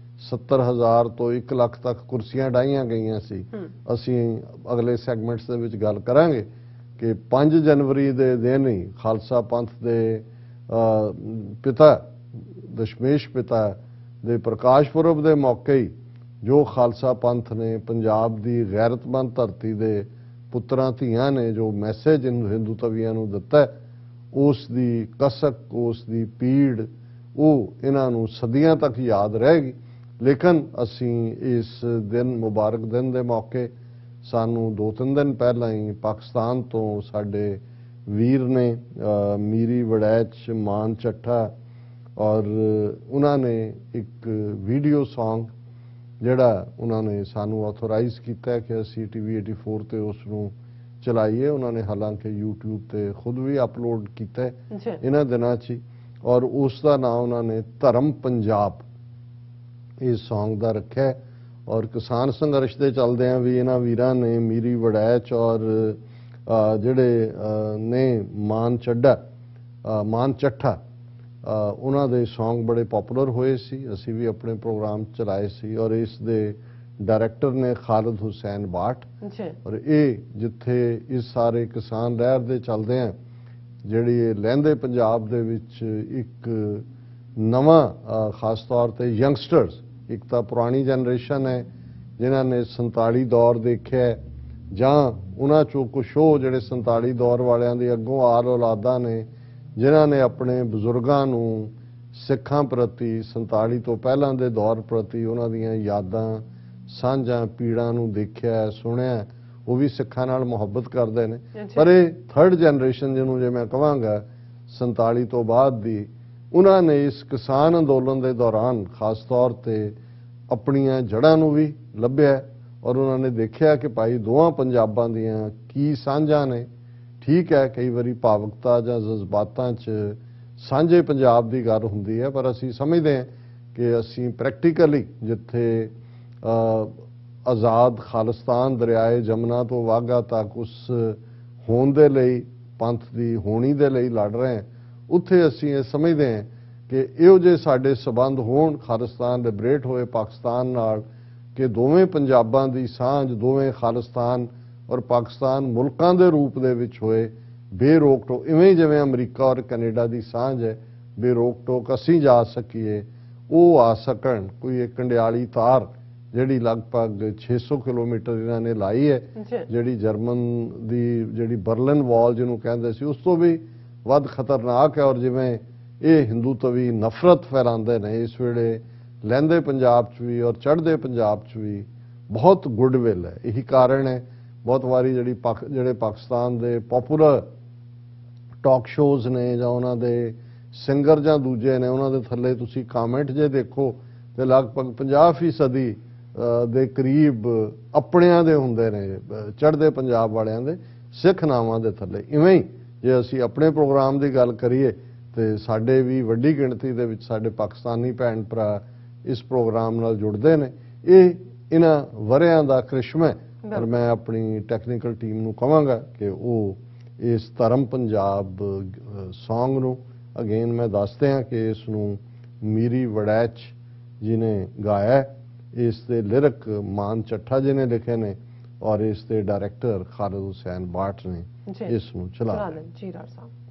70,000 ਤੋਂ 1 ਲੱਖ ਤੱਕ ਕੁਰਸੀਆਂ ਡਾਈਆਂ ਗਈਆਂ ਸੀ ਅਸੀਂ ਅਗਲੇ ਸੈਗਮੈਂਟਸ ਦੇ ਵਿੱਚ ਗੱਲ ਕਰਾਂਗੇ ਕਿ 5 ਜਨਵਰੀ ਦੇ ਦਿਨ ਹੀ ਖਾਲਸਾ ਪੰਥ ਦੇ ਪਿਤਾ ਦਸ਼ਮੇਸ਼ ਪਿਤਾ ਦੇ ਪ੍ਰਕਾਸ਼ ਪੁਰਬ ਦੇ ਮੌਕੇ ਹੀ ਜੋ ਖਾਲਸਾ ਪੰਥ ਨੇ ਪੰਜਾਬ ਦੀ ਗੈਰਤਮੰਦ ਧਰਤੀ ਦੇ ਪੁੱਤਰਾਂ ਧੀਆਂ ਨੇ ਜੋ ਮੈਸੇਜ ਹਿੰਦੂਤਵੀਆਂ ਨੂੰ ਦਿੱਤਾ ਉਸ ਦੀ ਕਸਕ ਉਸ ਦੀ ਪੀੜ ਉਹ ਇਹਨਾਂ ਨੂੰ ਸਦੀਆਂ ਤੱਕ ਯਾਦ ਰਹੇਗੀ ਲੇਕਿਨ ਅਸੀਂ ਇਸ ਦਿਨ ਮੁਬਾਰਕ ਦਿਨ ਦੇ ਮੌਕੇ ਸਾਨੂੰ 2-3 ਦਿਨ ਪਹਿਲਾਂ ਹੀ ਪਾਕਿਸਤਾਨ ਤੋਂ ਸਾਡੇ ਵੀਰ ਨੇ ਮੀਰੀ ਵੜੈਚ ਮਾਨ ਚੱਠਾ ਔਰ ਉਹਨਾਂ ਨੇ ਇੱਕ ਵੀਡੀਓ Song ਜਿਹੜਾ ਉਹਨਾਂ ਨੇ ਸਾਨੂੰ ਆਥੋਰਾਈਜ਼ ਕੀਤਾ ਕਿ ਅਸੀਂ TV 84 ਤੇ ਉਸ ਨੂੰ ਚਲਾਈਏ ਉਹਨਾਂ ਨੇ ਹਾਲਾਂਕਿ YouTube ਤੇ ਖੁਦ ਵੀ ਅਪਲੋਡ ਕੀਤਾ ਇਹਨਾਂ ਦਿਨਾਂ 'ਚ ਔਰ ਉਸ ਦਾ ਨਾਮ ਉਹਨਾਂ ਨੇ ਧਰਮ ਪੰਜਾਬ ਇਸ Song ਦਾ ਰੱਖਿਆ ਔਰ ਕਿਸਾਨ ਸੰਘਰਸ਼ ਦੇ ਚੱਲਦਿਆਂ ਵੀ ਇਹਨਾਂ ਵੀਰਾਂ ਨੇ ਮੀਰੀ ਵੜੈਚ ਔਰ ਜਿਹੜੇ ਨੇ ਮਾਨ ਚੱਠਾ ਉਹਨਾਂ ਦੇ Song ਬੜੇ ਪਪੂਲਰ ਹੋਏ ਸੀ ਅਸੀਂ ਵੀ ਆਪਣੇ ਪ੍ਰੋਗਰਾਮ ਚਲਾਏ ਸੀ ਔਰ ਇਸ ਦੇ ਡਾਇਰੈਕਟਰ ਨੇ ਖਾਲਿਦ ਹੁਸੈਨ ਬਾਠ ਔਰ ਇਹ ਜਿੱਥੇ ਇਸ ਸਾਰੇ ਕਿਸਾਨ ਲਹਿਰ ਦੇ ਚੱਲਦੇ ਆ ਜਿਹੜੀ ਲਹਿੰਦੇ ਪੰਜਾਬ ਦੇ ਵਿੱਚ ਇੱਕ ਨਵਾਂ ਖਾਸ ਤੌਰ ਤੇ ਯੰਗਸਟਰਸ ਇੱਕ ਤਾਂ ਪੁਰਾਣੀ ਜਨਰੇਸ਼ਨ ਹੈ ਜਿਨ੍ਹਾਂ ਨੇ 47 ਦੌਰ ਦੇਖਿਆ ਜਾਂ ਉਹਨਾਂ ਚੋਂ ਕੁਛ ਉਹ ਜਿਹੜੇ 47 ਦੌਰ ਵਾਲਿਆਂ ਦੀ ਅੱਗੋਂ ਆਲ ਔਲਾਦਾਂ ਨੇ ਜਿਨ੍ਹਾਂ ਨੇ ਆਪਣੇ ਬਜ਼ੁਰਗਾਂ ਨੂੰ ਸਿੱਖਾਂ ਪ੍ਰਤੀ 47 ਤੋਂ ਪਹਿਲਾਂ ਦੇ ਦੌਰ ਪ੍ਰਤੀ ਉਹਨਾਂ ਦੀਆਂ ਯਾਦਾਂ ਸਾਂਝਾਂ ਪੀੜਾਂ ਨੂੰ ਦੇਖਿਆ ਸੁਣਿਆ ਉਹ ਵੀ ਸਿੱਖਾਂ ਨਾਲ ਮੁਹੱਬਤ ਕਰਦੇ ਨੇ ਪਰ ਇਹ ਥਰਡ ਜਨਰੇਸ਼ਨ ਜਿਹਨੂੰ ਜੇ ਮੈਂ ਕਹਾਂਗਾ 47 ਤੋਂ ਬਾਅਦ ਦੀ ਉਹਨਾਂ ਨੇ ਇਸ ਕਿਸਾਨ ਅੰਦੋਲਨ ਦੇ ਦੌਰਾਨ ਖਾਸ ਤੌਰ ਤੇ ਆਪਣੀਆਂ ਜੜ੍ਹਾਂ ਨੂੰ ਵੀ ਲੱਭਿਆ ਔਰ ਉਹਨਾਂ ਨੇ ਦੇਖਿਆ ਕਿ ਭਾਈ ਦੋਵਾਂ ਪੰਜਾਬਾਂ ਦੀਆਂ ਕੀ ਸਾਂਝਾਂ ਨੇ ਠੀਕ ਹੈ ਕਈ ਵਾਰੀ ਭਾਵੁਕਤਾ ਜਾਂ ਜਜ਼ਬਾਤਾਂ 'ਚ ਸਾਂਝੇ ਪੰਜਾਬ ਦੀ ਗੱਲ ਹੁੰਦੀ ਹੈ ਪਰ ਅਸੀਂ ਸਮਝਦੇ ਹਾਂ ਕਿ ਅਸੀਂ ਪ੍ਰੈਕਟੀਕਲੀ ਜਿੱਥੇ ਆਜ਼ਾਦ ਖਾਲਿਸਤਾਨ ਦਰਿਆਏ ਜਮਨਾ ਤੋਂ ਵਾਘਾ ਤੱਕ ਉਸ ਹੋਣ ਦੇ ਲਈ ਪੰਥ ਦੀ ਹੋਣੀ ਦੇ ਲਈ ਲੜ ਰਹੇ ਹਾਂ ਉੱਥੇ ਅਸੀਂ ਇਹ ਸਮਝਦੇ ਹਾਂ ਕਿ ਇਹੋ ਜਿਹੇ ਸਾਡੇ ਸਬੰਧ ਹੋਣ ਖਾਲਿਸਤਾਨ ਲਿਬਰੇਟ ਹੋਏ ਪਾਕਿਸਤਾਨ ਨਾਲ ਕਿ ਦੋਵੇਂ ਪੰਜਾਬਾਂ ਦੀ ਸਾਂਝ ਦੋਵੇਂ ਖਾਲਿਸਤਾਨ ਔਰ ਪਾਕਿਸਤਾਨ ਮੁਲਕਾਂ ਦੇ ਰੂਪ ਦੇ ਵਿੱਚ ਹੋਏ ਬੇਰੋਕ ਟੋਕ ਇਵੇਂ ਜਿਵੇਂ ਅਮਰੀਕਾ ਔਰ ਕੈਨੇਡਾ ਦੀ ਸਾਂਝ ਹੈ ਬੇਰੋਕ ਟੋਕ ਅਸੀਂ ਜਾ ਸਕੀਏ ਉਹ ਆ ਸਕਣ ਕੋਈ ਇੱਕ ਕੰਡਿਆਲੀ ਤਾਰ ਜਿਹੜੀ ਲਗਭਗ 600 ਕਿਲੋਮੀਟਰ ਇਹਨਾਂ ਨੇ ਲਾਈ ਹੈ ਜਿਹੜੀ ਜਰਮਨ ਦੀ ਜਿਹੜੀ ਬਰਲਿਨ ਵਾਲ ਜਿਹਨੂੰ ਕਹਿੰਦੇ ਸੀ ਉਸ ਤੋਂ ਵੀ ਵੱਧ ਖਤਰਨਾਕ ਹੈ ਔਰ ਜਿਵੇਂ ਇਹ ਹਿੰਦੂਤਵੀ ਨਫ਼ਰਤ ਫੈਲਾਉਂਦੇ ਨੇ ਇਸ ਵੇਲੇ ਲਹਿੰਦੇ ਪੰਜਾਬ 'ਚ ਵੀ ਔਰ ਚੜ੍ਹਦੇ ਪੰਜਾਬ 'ਚ ਵੀ ਬਹੁਤ ਗੁੱਡਵਿਲ ਹੈ ਇਹੀ ਕਾਰਨ ਹੈ ਬਹੁਤ ਵਾਰੀ ਜਿਹੜੇ ਪਾਕਿਸਤਾਨ ਦੇ ਪਪੂਲਰ ਟਾਕ ਸ਼ੋਜ਼ ਨੇ ਜਾਂ ਉਹਨਾਂ ਦੇ ਸਿੰਗਰ ਜਾਂ ਦੂਜੇ ਨੇ ਉਹਨਾਂ ਦੇ ਥੱਲੇ ਤੁਸੀਂ ਕਮੈਂਟ ਜੇ ਦੇਖੋ ਤੇ ਲਗਭਗ 50% ਦੇ ਕਰੀਬ ਆਪਣਿਆਂ ਦੇ ਹੁੰਦੇ ਨੇ ਚੜ੍ਹਦੇ ਪੰਜਾਬ ਵਾਲਿਆਂ ਦੇ ਸਿੱਖ ਨਾਵਾਂ ਦੇ ਥੱਲੇ ਇਵੇਂ ਹੀ ਜੇ ਅਸੀਂ ਆਪਣੇ ਪ੍ਰੋਗਰਾਮ ਦੀ ਗੱਲ ਕਰੀਏ ਤੇ ਸਾਡੇ ਵੀ ਵੱਡੀ ਗਿਣਤੀ ਦੇ ਵਿੱਚ ਸਾਡੇ ਪਾਕਿਸਤਾਨੀ ਭੈਣ ਭਰਾ ਇਸ ਪ੍ਰੋਗਰਾਮ ਨਾਲ ਜੁੜਦੇ ਨੇ ਇਹ ਇਹਨਾਂ ਵਰਿਆਂ ਦਾ ਕ੍ਰਿਸ਼ਮਾ ਪਰ ਮੈਂ ਆਪਣੀ ਟੈਕਨੀਕਲ ਟੀਮ ਨੂੰ ਕਹਾਂਗਾ ਕਿ ਉਹ ਇਸ ਧਰਮ ਪੰਜਾਬ Song ਨੂੰ ਅਗੇਨ ਮੈਂ ਦੱਸਦੇ ਹਾਂ ਕਿ ਇਸ ਨੂੰ ਮੀਰੀ ਵੜੈਚ ਜੀ ਨੇ ਗਾਇਆ ਇਸ ਦੇ ਲਿਰਿਕ ਮਾਨ ਚੱਠਾ ਜੀ ਨੇ ਲਿਖੇ ਨੇ ਔਰ ਇਸ ਦੇ ਡਾਇਰੈਕਟਰ ਖਾਲਿਦ ਹੁਸੈਨ ਬਾਠ ਨੇ ਇਸ ਨੂੰ ਚਲਾਇਆ ਜੀ ਰਾਜ ਸਾਹਿਬ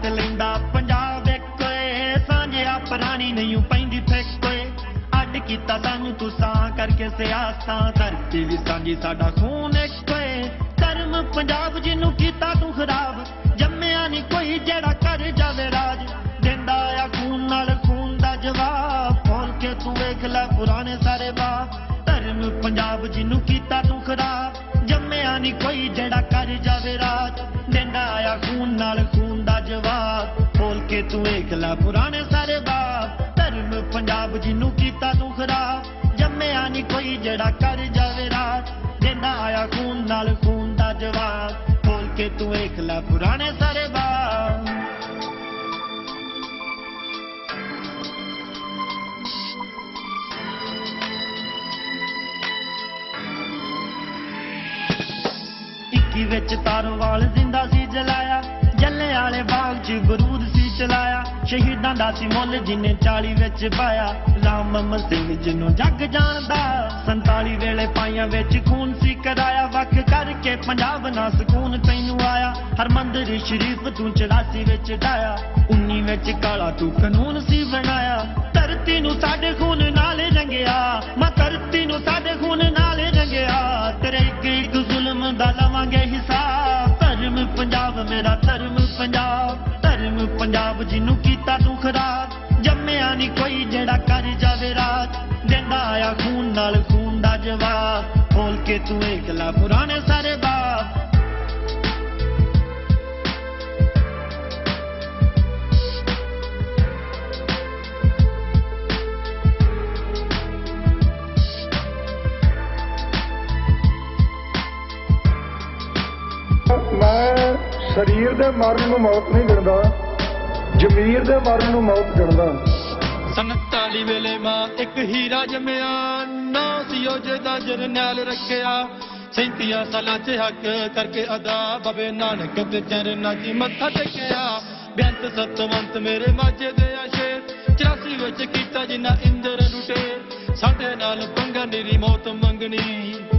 लुट लेंदा पंजाब एक ओए सांझिया पुरानी नहीं पैंदी फिक ओए अड कीता सानू तुसां करके सियासतां धरती भी सांझी साडा खून एक ओए धर्म पंजाब जिन्नू कीता तू खराब जम्मिया नहीं कोई जेड़ा कर जावे राज देंदा आ खून नाल खून दा जवाब खोल के तू वेख लै पुराने सारे बाप धर्म पंजाब जिन्नू कीता तू खराब जम्मिया नहीं कोई जेड़ा कर जावे राज देंदा आ खून नाल खून दा जवाब खोल के तू वेख लै पुराने सारे बाप धर्म पंजाब जिन्नू कीता तू खराब जम्मिया नहीं कोई जेड़ा कर जावे राज देंदा आ खून नाल खून दा जवाब खोल के तू वेख लै पुराने सारे बाप विच तारोवाल जिंदा सी जलाया जल्ले आले बाग च बरूद सी चलाया शहीदां दा सी मुल जिन्ने 40 विच पाया राम मोहम्मद सिंह जिन्नू जग जानदा 47 वेले पाइयां विच खून सी कराया वख करके पंजाब ना सुकून तैनू आया हरमंदिर शरीफ तू 84 विच डाया 19 विच काला तू कानून सी बनाया धरती नू साडे खून नाल रंगिया मां धरती नू साडे खून नाल रंगिया तेरे एक जुल्म दा लवांगे हिसाब धर्म पंजाब मेरा धर्म पंजाब जिन्नू कीता तू खराब जम्मिया नहीं कोई जेड़ा कर जावे राज देंदा आया खून नाल खून दा जवाब खोल के तू वेख लै पुराने सारे बाप मैं शरीर दे मरण नूं मौत नहीं गिणदा जमीर दे मरण नूं मौत गिणदा 47 वेले मां एक हीरा जमिया ना सियो जेदा जरनैल रखिया 37 सालां च हक करके अदा बाबे नानक दे चरनां च मत्था टेकिया बेअंत सतवंत मेरे माझे दे शेर 84 विच कीता जिन्ना इंदर लुटे साडे नाल पंगा निरी मौत मंगनी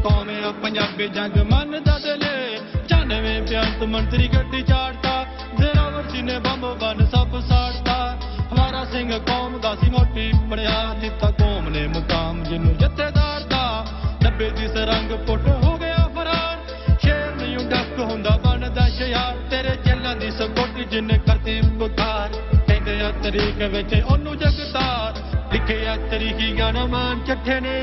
कौम आ पंजाबी जंग मनदा दिले 94 बेअंत मंत्री गड्डी चाड़ता जोरावर सिंह ने बंब बन सब साड़ता हमारा सिंह कौम दा सी मोटी पड़िया दिता कौम ने मुकाम जिन्नू जत्थेदार दा 90 दी सरंग पुट हो गया फरार शेर नहीं डक हुंदा बनदा शयार तेरे चेलां दी सकोटी जिन्ने करती पुकार कहंदे आ तरीक विच ओनू जगतार लिखे आ तरीकी गाना मान चट्ठे ने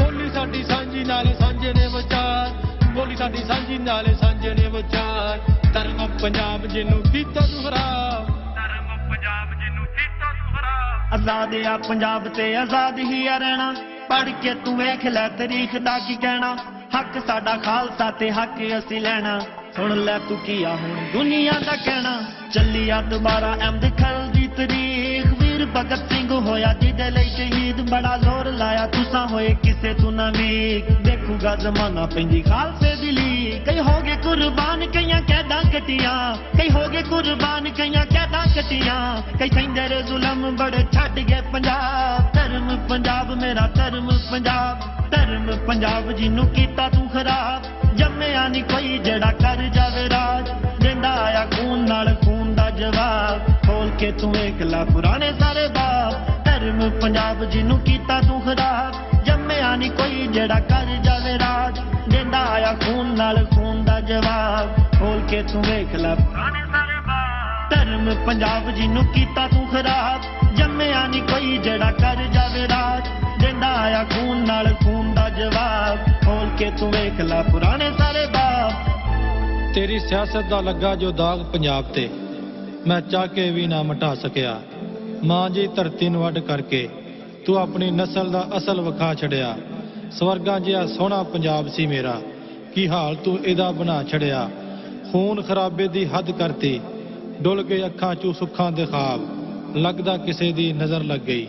बोली साडी सांझी नाल सांझे ने विचार बोली साडी सांझी नाल सांझे ने विचार धर्म पंजाब जिन्नू कीता तू खराब धर्म पंजाब जिन्नू कीता तू खराब आजाद आ पंजाब ते आजाद ही आ रहना पढ़ के तू वेख लै तारीख दा की कहना हक साडा खालसा ते हक असी लेना सुन लै तू किया हुण दुनिया दा कहना चली आ दोबारा अहमद खल दी तारीख वीर भगत सिंह होया जिदे लई शहीद बड़ा जोर लाया तुसां होए किसे तू ना वीक देखूगा जमाना पैंदी खालसे दी लीक कई हो गए कुर्बान कईयां कैदां कटियां कई हो गए कुर्बान कईयां कैदां कटियां कई सैंदर जुलम बड़े छड्ड गए पंजाब धर्म पंजाब मेरा धर्म पंजाब जिन्नू कीता तू खराब जम्मिया नहीं कोई जेड़ा कर जावे राज देंदा आया खून नाल खून दा जवाब खोल के तू वेख लै पुराने सारे बाप धर्म पंजाब जिन्नू कीता तू खराब जम्मिया नहीं कोई जेड़ा कर जावे राज देंदा आया खून नाल खून दा जवाब खोल के तू वेख लै पुराने सारे बाप धर्म पंजाब जिन्नू कीता तू खराब जम्मिया नहीं कोई जेड़ा कर जावे राज देंदा आया खून नाल खून दा जवाब खोल के तू वेख लै पुराने सारे बाप तेरी सियासत दा लगा जो दाग पंजाब ते मैं चाह के भी ना मिटा सकिया मां जी धरती नूं अड करके तू अपनी नस्ल दा असल विखा छड़िया स्वर्गां जिहा सोहना पंजाब सी मेरा की हाल तू इहदा बना छड़िया खून खराबे दी हद करती डुल गए अखां चों सुखां दे ख्वाब लगदा किसे दी नज़र लग गई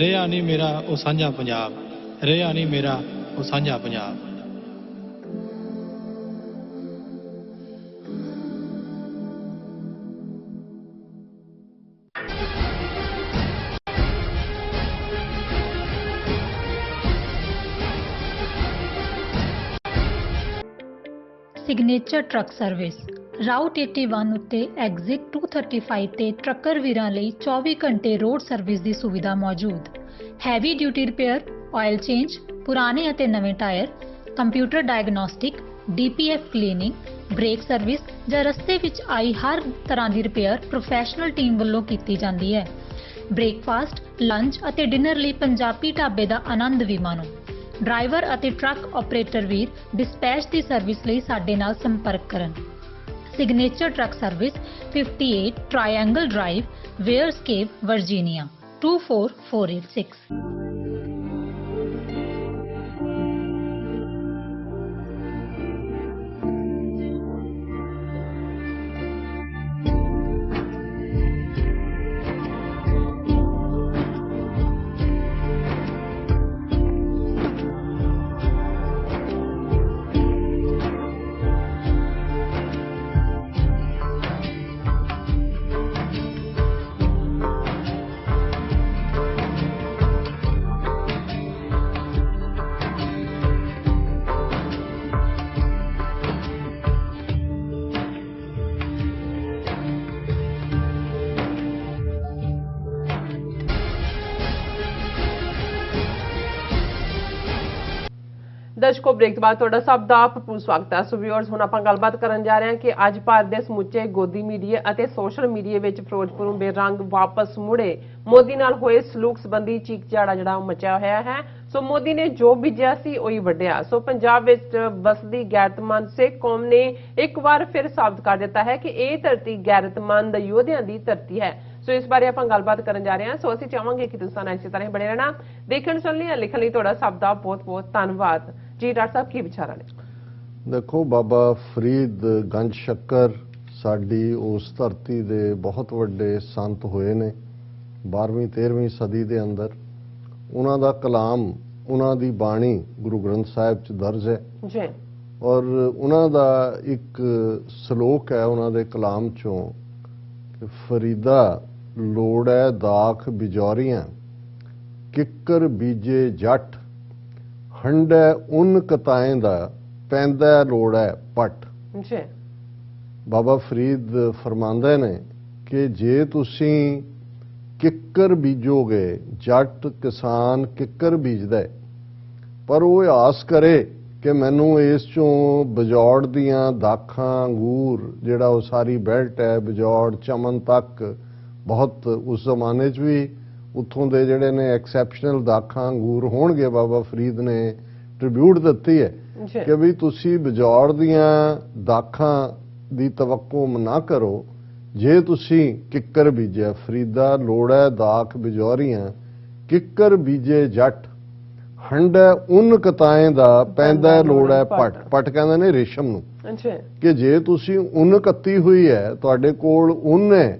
रेहा नहीं मेरा ओ सांझा पंजाब रेहा नहीं मेरा ओ सांझा Punjab signature truck service route 81 ਉੱਤੇ ਐਗਜ਼ਿਟ 235 ਤੇ ਟਰੱਕਰ ਵੀਰਾਂ ਲਈ 24 ਘੰਟੇ ਰੋਡ ਸਰਵਿਸ ਦੀ ਸੁਵਿਧਾ ਮੌਜੂਦ। Heavy duty repair, oil change, ਪੁਰਾਣੇ ਅਤੇ ਨਵੇਂ tyre, computer diagnostic, DPF cleaning, brake service ਜਾਂ ਰਸਤੇ ਵਿੱਚ ਆਈ ਹਰ ਤਰ੍ਹਾਂ ਦੀ ਰਿਪੇਅਰ ਪ੍ਰੋਫੈਸ਼ਨਲ ਟੀਮ ਵੱਲੋਂ ਕੀਤੀ ਜਾਂਦੀ ਹੈ। ਬ੍ਰੇਕਫਾਸਟ, ਲੰਚ ਅਤੇ ਡਿਨਰ ਲਈ ਪੰਜਾਬੀ ਢਾਬੇ ਦਾ ਆਨੰਦ ਵੀ ਮਾਣੋ। ਡਰਾਈਵਰ ਅਤੇ ਟਰੱਕ ਆਪਰੇਟਰ ਵੀਰ ਡਿਸਪੈਚ ਦੀ ਸਰਵਿਸ ਲਈ ਸਾਡੇ ਨਾਲ ਸੰਪਰਕ ਕਰਨ। Signature Truck Service 58 Triangle Drive, ਵੇਅਰਸਕੇਪ, ਵਰਜੀਨੀਆ 24486। ਦਰਸ਼ਕੋ, ਬ੍ਰੇਕ ਤੋਂ ਬਾਅਦ ਤੁਹਾਡਾ ਸਭ ਦਾ ਭਰਪੂਰ ਸਵਾਗਤ ਹੈ। ਸੋ ਵਿਊਅਰਸ, ਹੁਣ ਆਪਾਂ ਗੱਲਬਾਤ ਕਰਨ ਜਾ ਰਹੇ ਹਾਂ ਕਿ ਅੱਜ ਭਾਰਤ ਦੇ ਸਮੁੱਚੇ ਗੋਦੀ ਮੀਡੀਆ ਅਤੇ ਸੋਸ਼ਲ ਮੀਡੀਆ ਵਿੱਚ ਫਿਰੋਜ਼ਪੁਰੋਂ ਬੇਰੰਗ ਵਾਪਸ ਮੁੜੇ ਮੋਦੀ ਨਾਲ ਹੋਏ ਸਲੂਕ ਸੰਬੰਧੀ ਚੀਕ ਝਾੜਾ ਜਿਹੜਾ ਮਚਿਆ ਹੋਇਆ ਹੈ। ਸੋ ਮੋਦੀ ਨੇ ਜੋ ਬੀਜਿਆ ਸੀ ਉਹੀ ਵੱਢਿਆ। ਸੋ ਪੰਜਾਬ ਵਿੱਚ ਬਸਦੀ ਗੈਰਤਮੰਦ ਸਿੱਖ ਕੌਮ ਨੇ ਇੱਕ ਵਾਰ ਫਿਰ ਸਾਬਤ ਕਰ ਦਿੱਤਾ ਹੈ ਕਿ ਇਹ ਧਰਤੀ ਗੈਰਤਮੰਦ ਯੋਧਿਆਂ ਦੀ ਧਰਤੀ ਹੈ। ਸੋ ਇਸ ਬਾਰੇ ਆਪਾਂ ਗੱਲਬਾਤ ਕਰਨ ਜਾ ਰਹੇ ਹਾਂ। ਸੋ ਅਸੀਂ ਚਾਹਾਂਗੇ ਕਿ ਤੁਸੀਂ ਇਸੇ ਤਰ੍ਹਾਂ ਹੀ ਬਣੇ ਰਹਿਣਾ। ਦੇਖਣ ਸੁਣਨ ਲਈ ਲਿਖਣ ਲਈ ਤੁਹਾਡਾ ਸਭ ਦਾ ਬਹੁਤ ਬਹੁਤ ਧੰਨਵਾਦ ਜੀ। ਡਾਕਟਰ ਸਾਹਿਬ, ਕੀ ਵਿਚਾਰਾਂ ਨੇ? ਦੇਖੋ, ਬਾਬਾ ਫਰੀਦ ਗੰਜ ਸ਼ੱਕਰ ਸਾਡੀ ਉਸ ਧਰਤੀ ਦੇ ਬਹੁਤ ਵੱਡੇ ਸੰਤ ਹੋਏ ਨੇ 12ਵੀਂ 13ਵੀਂ ਸਦੀ ਦੇ ਅੰਦਰ। ਉਹਨਾਂ ਦਾ ਕਲਾਮ, ਉਹਨਾਂ ਦੀ ਬਾਣੀ ਗੁਰੂ ਗ੍ਰੰਥ ਸਾਹਿਬ 'ਚ ਦਰਜ ਹੈ ਜੀ। ਔਰ ਉਹਨਾਂ ਦਾ ਇੱਕ ਸ਼ਲੋਕ ਹੈ ਉਹਨਾਂ ਦੇ ਕਲਾਮ 'ਚੋਂ ਕਿ ਫਰੀਦਾ ਲੋੜ ਹੈ ਦਾਖ ਬਿਜੌਰੀਆਂ, ਕਿੱਕਰ ਬੀਜੇ ਜੱਟ, ਹੰਡੈ ਉਨ ਕਤਾਏ ਦਾ, ਪੈਂਦਾ ਲੋੜ ਹੈ ਪੱਟ। ਜੀ। ਬਾਬਾ ਫਰੀਦ ਫਰਮਾਉਂਦੇ ਨੇ ਕਿ ਜੇ ਤੁਸੀਂ ਕਿੱਕਰ ਬੀਜੋਗੇ, ਜੱਟ ਕਿਸਾਨ ਕਿੱਕਰ ਬੀਜਦਾ ਹੈ, ਪਰ ਉਹ ਆਸ ਕਰੇ ਕਿ ਮੈਨੂੰ ਇਸ ਚੋਂ ਬਜੌੜ ਦੀਆਂ ਦਾਖਾਂ, ਅੰਗੂਰ, ਜਿਹੜਾ ਉਹ ਸਾਰੀ ਬੈਲਟ ਹੈ ਬਜੌੜ ਚਮਨ ਤੱਕ, ਬਹੁਤ ਉਸ ਜ਼ਮਾਨੇ 'ਚ ਵੀ ਉੱਥੋਂ ਦੇ ਜਿਹੜੇ ਨੇ ਐਕਸੈਪਸ਼ਨਲ ਦਾਖਾਂ ਅੰਗੂਰ ਹੋਣਗੇ। ਬਾਬਾ ਫਰੀਦ ਨੇ ਟ੍ਰਿਬਿਊਟ ਦਿੱਤੀ ਹੈ ਕਿ ਵੀ ਤੁਸੀਂ ਬਜੌੜ ਦੀਆਂ ਦਾਖਾਂ ਦੀ ਤਵੱਕੋ ਨਾ ਕਰੋ, ਜੇ ਤੁਸੀਂ ਕਿੱਕਰ ਬੀਜਿਆ। ਫਰੀਦਾ ਲੋੜੈ ਦਾਖ ਬਿਜੌਰੀਆਂ, ਕਿੱਕਰ ਬੀਜੇ ਜੱਟ, ਹੰਡੈ ਉਨ ਕਤਾਏ ਦਾ, ਪੈਂਦਾ ਲੋੜੈ ਪੱਟ। ਪੱਟ ਕਹਿੰਦੇ ਨੇ ਰੇਸ਼ਮ ਨੂੰ, ਕਿ ਜੇ ਤੁਸੀਂ ਉਨ ਕੱਤੀ ਹੋਈ ਹੈ, ਤੁਹਾਡੇ ਕੋਲ ਉਨ ਹੈ,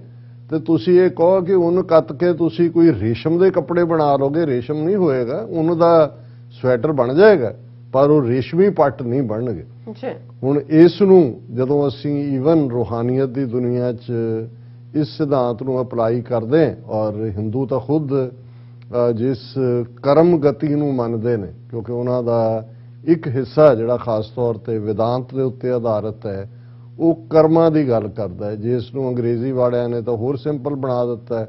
ਤੇ ਤੁਸੀਂ ਇਹ ਕਹੋ ਕਿ ਉਨ ਕੱਤ ਕੇ ਤੁਸੀਂ ਕੋਈ ਰੇਸ਼ਮ ਦੇ ਕੱਪੜੇ ਬਣਾ ਲਓਗੇ, ਰੇਸ਼ਮ ਨਹੀਂ ਹੋਏਗਾ। ਉਨ ਦਾ ਸਵੈਟਰ ਬਣ ਜਾਏਗਾ, ਪਰ ਉਹ ਰੇਸ਼ਮੀ ਪੱਟ ਨਹੀਂ ਬਣਨਗੇ। ਹੁਣ ਇਸ ਨੂੰ ਜਦੋਂ ਅਸੀਂ ਈਵਨ ਰੂਹਾਨੀਅਤ ਦੀ ਦੁਨੀਆ 'ਚ ਇਸ ਸਿਧਾਂਤ ਨੂੰ ਅਪਲਾਈ ਕਰਦੇ, ਔਰ ਹਿੰਦੂ ਤਾਂ ਖੁਦ ਜਿਸ ਕਰਮ ਗਤੀ ਨੂੰ ਮੰਨਦੇ ਨੇ, ਕਿਉਂਕਿ ਉਹਨਾਂ ਦਾ ਇੱਕ ਹਿੱਸਾ ਜਿਹੜਾ ਖਾਸ ਤੌਰ ਤੇ ਵਿਦਾਂਤ ਦੇ ਉੱਤੇ ਆਧਾਰਿਤ ਹੈ, ਉਹ ਕਰਮਾਂ ਦੀ ਗੱਲ ਕਰਦਾ ਹੈ, ਜਿਸ ਨੂੰ ਅੰਗਰੇਜ਼ੀ ਵਾਲਿਆਂ ਨੇ ਤਾਂ ਹੋਰ ਸਿੰਪਲ ਬਣਾ ਦਿੱਤਾ ਹੈ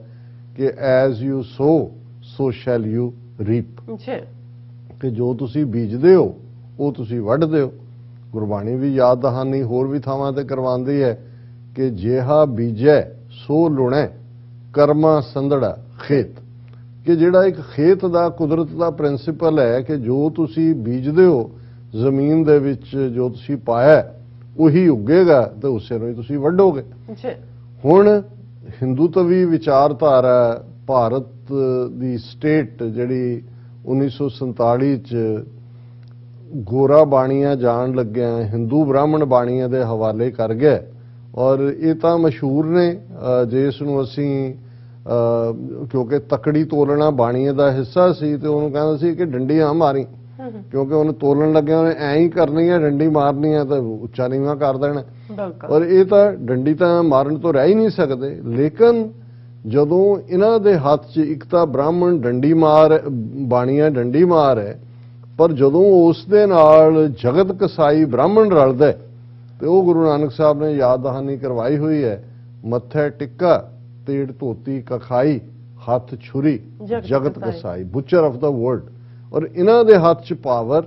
ਕਿ as you so so shell you reap, ਕਿ ਜੋ ਤੁਸੀਂ ਬੀਜਦੇ ਹੋ ਉਹ ਤੁਸੀਂ ਵੱਢਦੇ ਹੋ। ਗੁਰਬਾਣੀ ਵੀ ਯਾਦ ਦਹਾਨੀ ਹੋਰ ਵੀ ਥਾਵਾਂ ਤੇ ਕਰਵਾਉਂਦੀ ਹੈ ਕਿ ਜਿਹਾ ਬੀਜੈ ਸੋ ਲੁਣੈ, ਕਰਮਾ ਸੰਧੜਾ ਖੇਤ, ਕਿ ਜਿਹੜਾ ਇੱਕ ਖੇਤ ਦਾ ਕੁਦਰਤ ਦਾ ਪ੍ਰਿੰਸੀਪਲ ਹੈ ਕਿ ਜੋ ਤੁਸੀਂ ਬੀਜਦੇ ਹੋ ਜ਼ਮੀਨ ਦੇ ਵਿੱਚ, ਜੋ ਤੁਸੀਂ ਪਾਇਆ ਉਹੀ ਉੱਗੇਗਾ ਤੇ ਉਸੇ ਨੂੰ ਹੀ ਤੁਸੀਂ ਵੱਢੋਗੇ। ਹੁਣ ਹਿੰਦੂਤਵੀ ਵਿਚਾਰਧਾਰਾ, ਭਾਰਤ ਦੀ ਸਟੇਟ ਜਿਹੜੀ 1947 ਚ ਗੋਰਾ ਬਾਣੀਆਂ ਜਾਣ ਲੱਗਿਆ ਹਿੰਦੂ ਬ੍ਰਾਹਮਣ ਬਾਣੀਆਂ ਦੇ ਹਵਾਲੇ ਕਰ ਗਿਆ, ਔਰ ਇਹ ਤਾਂ ਮਸ਼ਹੂਰ ਨੇ, ਜਿਸ ਨੂੰ ਅਸੀਂ ਕਿਉਂਕਿ ਤਕੜੀ ਤੋਲਣਾ ਬਾਣੀਏ ਦਾ ਹਿੱਸਾ ਸੀ ਤੇ ਉਹਨੂੰ ਕਹਿੰਦਾ ਸੀ ਕਿ ਡੰਡੀਆਂ ਮਾਰੀ, ਕਿਉਂਕਿ ਉਹਨੂੰ ਤੋਲਣ ਲੱਗਿਆ ਉਹਨੇ ਐਂ ਹੀ ਕਰਨੀ ਹੈ, ਡੰਡੀ ਮਾਰਨੀ ਹੈ ਤਾਂ ਉੱਚਾ ਨੀਵਾਂ ਕਰ ਦੇਣਾ। ਔਰ ਇਹ ਤਾਂ ਡੰਡੀ ਤਾਂ ਮਾਰਨ ਤੋਂ ਰਹਿ ਹੀ ਨਹੀਂ ਸਕਦੇ। ਲੇਕਿਨ ਜਦੋਂ ਇਹਨਾਂ ਦੇ ਹੱਥ 'ਚ ਇੱਕ ਤਾਂ ਬ੍ਰਾਹਮਣ ਡੰਡੀ ਮਾਰ, ਬਾਣੀਆਂ ਡੰਡੀ ਮਾਰ ਹੈ, ਪਰ ਜਦੋਂ ਉਸ ਦੇ ਨਾਲ ਜਗਤ ਕਸਾਈ ਬ੍ਰਾਹਮਣ ਰਲਦਾ ਤੇ ਉਹ ਗੁਰੂ ਨਾਨਕ ਸਾਹਿਬ ਨੇ ਯਾਦ ਦਹਾਨੀ ਕਰਵਾਈ ਹੋਈ ਹੈ, ਮੱਥੇ ਟਿੱਕਾ ਤੇੜ ਧੋਤੀ ਕਖਾਈ ਹੱਥ ਛੁਰੀ ਜਗਤ ਕਸਾਈ, ਬੁਚਰ ਆਫ ਦਾ ਵਰਲਡ। ਔਰ ਇਹਨਾਂ ਦੇ ਹੱਥ 'ਚ ਪਾਵਰ,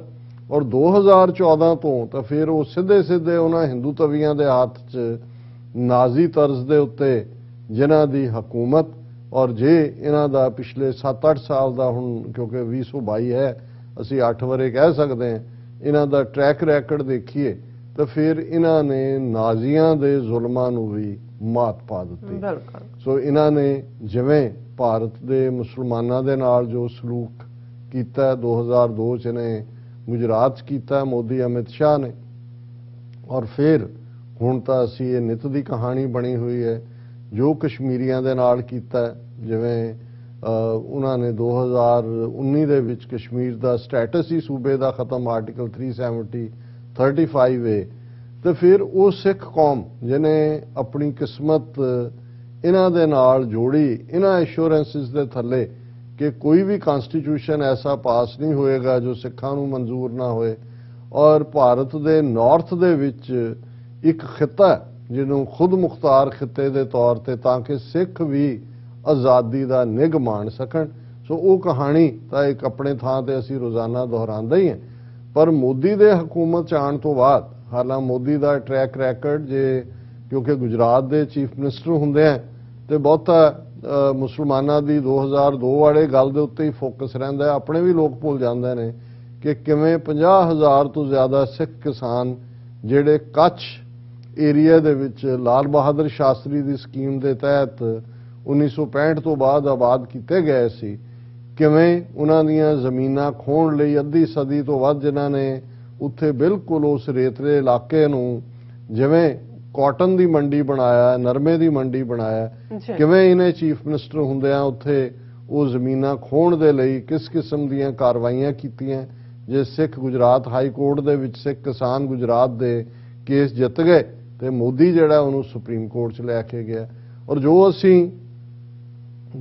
ਔਰ 2014 ਤੋਂ ਤਾਂ ਫਿਰ ਉਹ ਸਿੱਧੇ ਉਹਨਾਂ ਹਿੰਦੂ ਤਵੀਆਂ ਦੇ ਹੱਥ 'ਚ ਨਾਜ਼ੀ ਤਰਜ਼ ਦੇ ਉੱਤੇ ਜਿਨ੍ਹਾਂ ਦੀ ਹਕੂਮਤ। ਔਰ ਜੇ ਇਹਨਾਂ ਦਾ ਪਿਛਲੇ 7-8 ਸਾਲ ਦਾ, ਹੁਣ ਕਿਉਂਕਿ 2022 ਹੈ, ਅਸੀਂ 8 ਵਰੇ ਕਹਿ ਸਕਦੇ ਹਾਂ, ਇਹਨਾਂ ਦਾ ਟਰੈਕ ਰੈਕਡ ਦੇਖੀਏ ਤਾਂ ਫਿਰ ਇਹਨਾਂ ਨੇ ਨਾਜ਼ੀਆਂ ਦੇ ਜ਼ੁਲਮਾਂ ਨੂੰ ਵੀ ਮਾਤ ਪਾ ਦਿੱਤੀ। ਸੋ ਇਹਨਾਂ ਨੇ ਜਿਵੇਂ ਭਾਰਤ ਦੇ ਮੁਸਲਮਾਨਾਂ ਦੇ ਨਾਲ ਜੋ ਸਲੂਕ ਕੀਤਾ 2002 'ਚ ਨੇ ਗੁਜਰਾਤ 'ਚ ਕੀਤਾ ਮੋਦੀ ਅਮਿਤ ਸ਼ਾਹ ਨੇ, ਔਰ ਫਿਰ ਹੁਣ ਤਾਂ ਅਸੀਂ ਇਹ ਨਿਤ ਦੀ ਕਹਾਣੀ ਬਣੀ ਹੋਈ ਹੈ ਜੋ ਕਸ਼ਮੀਰੀਆਂ ਦੇ ਨਾਲ ਕੀਤਾ। ਜਿਵੇਂ ਉਹਨਾਂ ਨੇ 2019 ਦੇ ਵਿੱਚ ਕਸ਼ਮੀਰ ਦਾ ਸਟੇਟਸ ਹੀ ਸੂਬੇ ਦਾ ਖਤਮ, ਆਰਟੀਕਲ 370-35A, ਤੇ ਫਿਰ ਉਹ ਸਿੱਖ ਕੌਮ ਜਿਹਨੇ ਆਪਣੀ ਕਿਸਮਤ ਇਹਨਾਂ ਦੇ ਨਾਲ ਜੋੜੀ, ਇਹਨਾਂ ਐਸ਼ੋਰੈਂਸਿਸ ਦੇ ਥੱਲੇ ਕਿ ਕੋਈ ਵੀ ਕਨਸਟੀਟਿਊਸ਼ਨ ਐਸਾ ਪਾਸ ਨਹੀਂ ਹੋਏਗਾ ਜੋ ਸਿੱਖਾਂ ਨੂੰ ਮਨਜ਼ੂਰ ਨਾ ਹੋਏ। ਔਰ ਭਾਰਤ ਦੇ ਨਾਰਥ ਦੇ ਵਿੱਚ ਇੱਕ ਖਿੱਤਾ ਜਿਹਨੂੰ ਖੁਦ ਮੁਖਤਾਰ ਖਿੱਤੇ ਦੇ ਤੌਰ ਤੇ, ਤਾਂ ਕਿ ਸਿੱਖ ਵੀ ਆਜ਼ਾਦੀ ਦਾ ਨਿੱਘ ਮਾਣ ਸਕਣ। ਸੋ ਉਹ ਕਹਾਣੀ ਤਾਂ ਇੱਕ ਆਪਣੇ ਥਾਂ ਤੇ ਅਸੀਂ ਰੋਜ਼ਾਨਾ ਦੁਹਰਾਉਂਦੇ ਹੀ ਹਾਂ। ਪਰ ਮੋਦੀ ਦੇ ਹਕੂਮਤ 'ਚ ਆਉਣ ਤੋਂ ਬਾਅਦ, ਹਾਲਾਂ ਮੋਦੀ ਦਾ ਟਰੈਕ ਰੈਕਡ ਜੇ ਕਿਉਂਕਿ ਗੁਜਰਾਤ ਦੇ ਚੀਫ ਮਿਨਿਸਟਰ ਹੁੰਦੇ ਆ ਤੇ ਬਹੁਤਾ ਮੁਸਲਮਾਨਾਂ ਦੀ 2002 ਵਾਲੇ ਗੱਲ ਦੇ ਉੱਤੇ ਹੀ ਫੋਕਸ ਰਹਿੰਦਾ। ਆਪਣੇ ਵੀ ਲੋਕ ਭੁੱਲ ਜਾਂਦੇ ਨੇ ਕਿ ਕਿਵੇਂ 50,000 ਤੋਂ ਜ਼ਿਆਦਾ ਸਿੱਖ ਕਿਸਾਨ ਜਿਹੜੇ ਕੱਛ ਏਰੀਆ ਦੇ ਵਿੱਚ ਲਾਲ ਬਹਾਦਰ ਸ਼ਾਸਤਰੀ ਦੀ ਸਕੀਮ ਦੇ ਤਹਿਤ 1965 ਤੋਂ ਬਾਅਦ ਆਬਾਦ ਕੀਤੇ ਗਏ ਸੀ, ਕਿਵੇਂ ਉਹਨਾਂ ਦੀਆਂ ਜ਼ਮੀਨਾਂ ਖੋਹਣ ਲਈ ਅੱਧੀ ਸਦੀ ਤੋਂ ਵੱਧ ਜਿਨ੍ਹਾਂ ਨੇ ਉੱਥੇ ਬਿਲਕੁਲ ਉਸ ਰੇਤਲੇ ਇਲਾਕੇ ਨੂੰ ਜਿਵੇਂ ਕਾਟਨ ਦੀ ਮੰਡੀ ਬਣਾਇਆ, ਨਰਮੇ ਦੀ ਮੰਡੀ ਬਣਾਇਆ, ਕਿਵੇਂ ਇਹਨੇ ਚੀਫ ਮਿਨਿਸਟਰ ਹੁੰਦਿਆਂ ਉੱਥੇ ਉਹ ਜ਼ਮੀਨਾਂ ਖੋਹਣ ਦੇ ਲਈ ਕਿਸ ਕਿਸਮ ਦੀਆਂ ਕਾਰਵਾਈਆਂ ਕੀਤੀਆਂ। ਜੇ ਸਿੱਖ ਗੁਜਰਾਤ ਹਾਈ ਕੋਰਟ ਦੇ ਵਿੱਚ ਸਿੱਖ ਕਿਸਾਨ ਗੁਜਰਾਤ ਦੇ ਕੇਸ ਜਿੱਤ ਗਏ ਤੇ ਮੋਦੀ ਜਿਹੜਾ ਉਹਨੂੰ ਸੁਪਰੀਮ ਕੋਰਟ 'ਚ ਲੈ ਕੇ ਗਿਆ। ਔਰ ਜੋ ਅਸੀਂ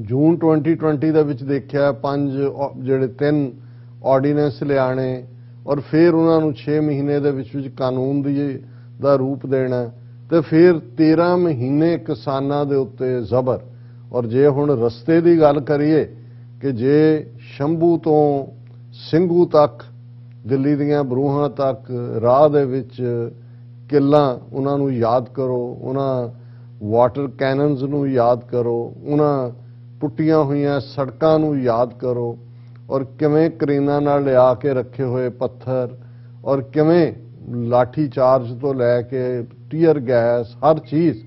ਜੂਨ 2020 ਦੇ ਵਿੱਚ ਦੇਖਿਆ, 3 ਆਰਡੀਨੈਂਸ ਲਿਆਣੇ ਔਰ ਫਿਰ ਉਹਨਾਂ ਨੂੰ 6 ਮਹੀਨੇ ਦੇ ਵਿੱਚ ਕਾਨੂੰਨ ਦਾ ਰੂਪ ਦੇਣਾ, ਤੇ ਫਿਰ 13 ਮਹੀਨੇ ਕਿਸਾਨਾਂ ਦੇ ਉੱਤੇ ਜ਼ਬਰ। ਔਰ ਜੇ ਹੁਣ ਰਸਤੇ ਦੀ ਗੱਲ ਕਰੀਏ ਕਿ ਜੇ ਸ਼ੰਭੂ ਤੋਂ ਸਿੰਘੂ ਤੱਕ, ਦਿੱਲੀ ਦੀਆਂ ਬਰੂਹਾਂ ਤੱਕ ਰਾਹ ਦੇ ਵਿੱਚ ਕਿੱਲਾਂ, ਉਹਨਾਂ ਨੂੰ ਯਾਦ ਕਰੋ, ਉਹਨਾਂ ਵਾਟਰ ਕੈਨਨਸ ਨੂੰ ਯਾਦ ਕਰੋ, ਉਹਨਾਂ ਟੁੱਟੀਆਂ ਹੋਈਆਂ ਸੜਕਾਂ ਨੂੰ ਯਾਦ ਕਰੋ, ਔਰ ਕਿਵੇਂ ਕਰੇਨਾਂ ਨਾਲ ਲਿਆ ਕੇ ਰੱਖੇ ਹੋਏ ਪੱਥਰ, ਔਰ ਕਿਵੇਂ ਲਾਠੀ ਚਾਰਜ ਤੋਂ ਲੈ ਕੇ ਟੀਅਰ ਗੈਸ, ਹਰ ਚੀਜ਼,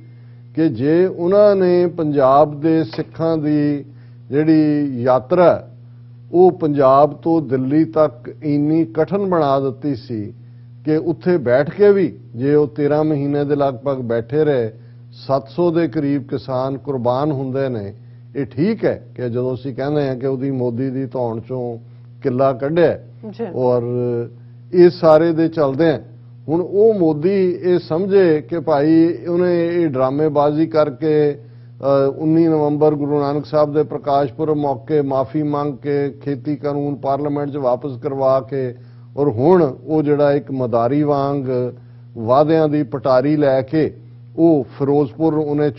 ਕਿ ਜੇ ਉਹਨਾਂ ਨੇ ਪੰਜਾਬ ਦੇ ਸਿੱਖਾਂ ਦੀ ਜਿਹੜੀ ਯਾਤਰਾ ਉਹ ਪੰਜਾਬ ਤੋਂ ਦਿੱਲੀ ਤੱਕ ਇੰਨੀ ਕਠਿਨ ਬਣਾ ਦਿੱਤੀ ਸੀ ਕਿ ਉੱਥੇ ਬੈਠ ਕੇ ਵੀ ਜੇ ਉਹ 13 ਮਹੀਨੇ ਦੇ ਲਗਭਗ ਬੈਠੇ ਰਹੇ, 700 ਦੇ ਕਰੀਬ ਕਿਸਾਨ ਕੁਰਬਾਨ ਹੁੰਦੇ ਨੇ। ਇਹ ਠੀਕ ਹੈ ਕਿ ਜਦੋਂ ਅਸੀਂ ਕਹਿੰਦੇ ਹਾਂ ਕਿ ਉਹਦੀ ਮੋਦੀ ਦੀ ਧੌਣ ਚੋਂ ਕਿੱਲਾ ਕੱਢਿਆ, ਔਰ ਇਹ ਸਾਰੇ ਦੇ ਚੱਲਦੇ ਆ, ਹੁਣ ਉਹ ਮੋਦੀ ਇਹ ਸਮਝੇ ਕਿ ਭਾਈ ਉਹਨੇ ਇਹ ਡਰਾਮੇਬਾਜ਼ੀ ਕਰਕੇ 19 ਨਵੰਬਰ ਗੁਰੂ ਨਾਨਕ ਸਾਹਿਬ ਦੇ ਪ੍ਰਕਾਸ਼ ਪੁਰਬ ਮੌਕੇ ਮਾਫੀ ਮੰਗ ਕੇ ਖੇਤੀ ਕਾਨੂੰਨ ਪਾਰਲੀਮੈਂਟ 'ਚ ਵਾਪਸ ਕਰਵਾ ਕੇ, ਔਰ ਹੁਣ ਉਹ ਜਿਹੜਾ ਇੱਕ ਮਦਾਰੀ ਵਾਂਗ ਵਾਅਦਿਆਂ ਦੀ ਪਟਾਰੀ ਲੈ ਕੇ ਉਹ ਫਿਰੋਜ਼ਪੁਰ ਉਹਨੇ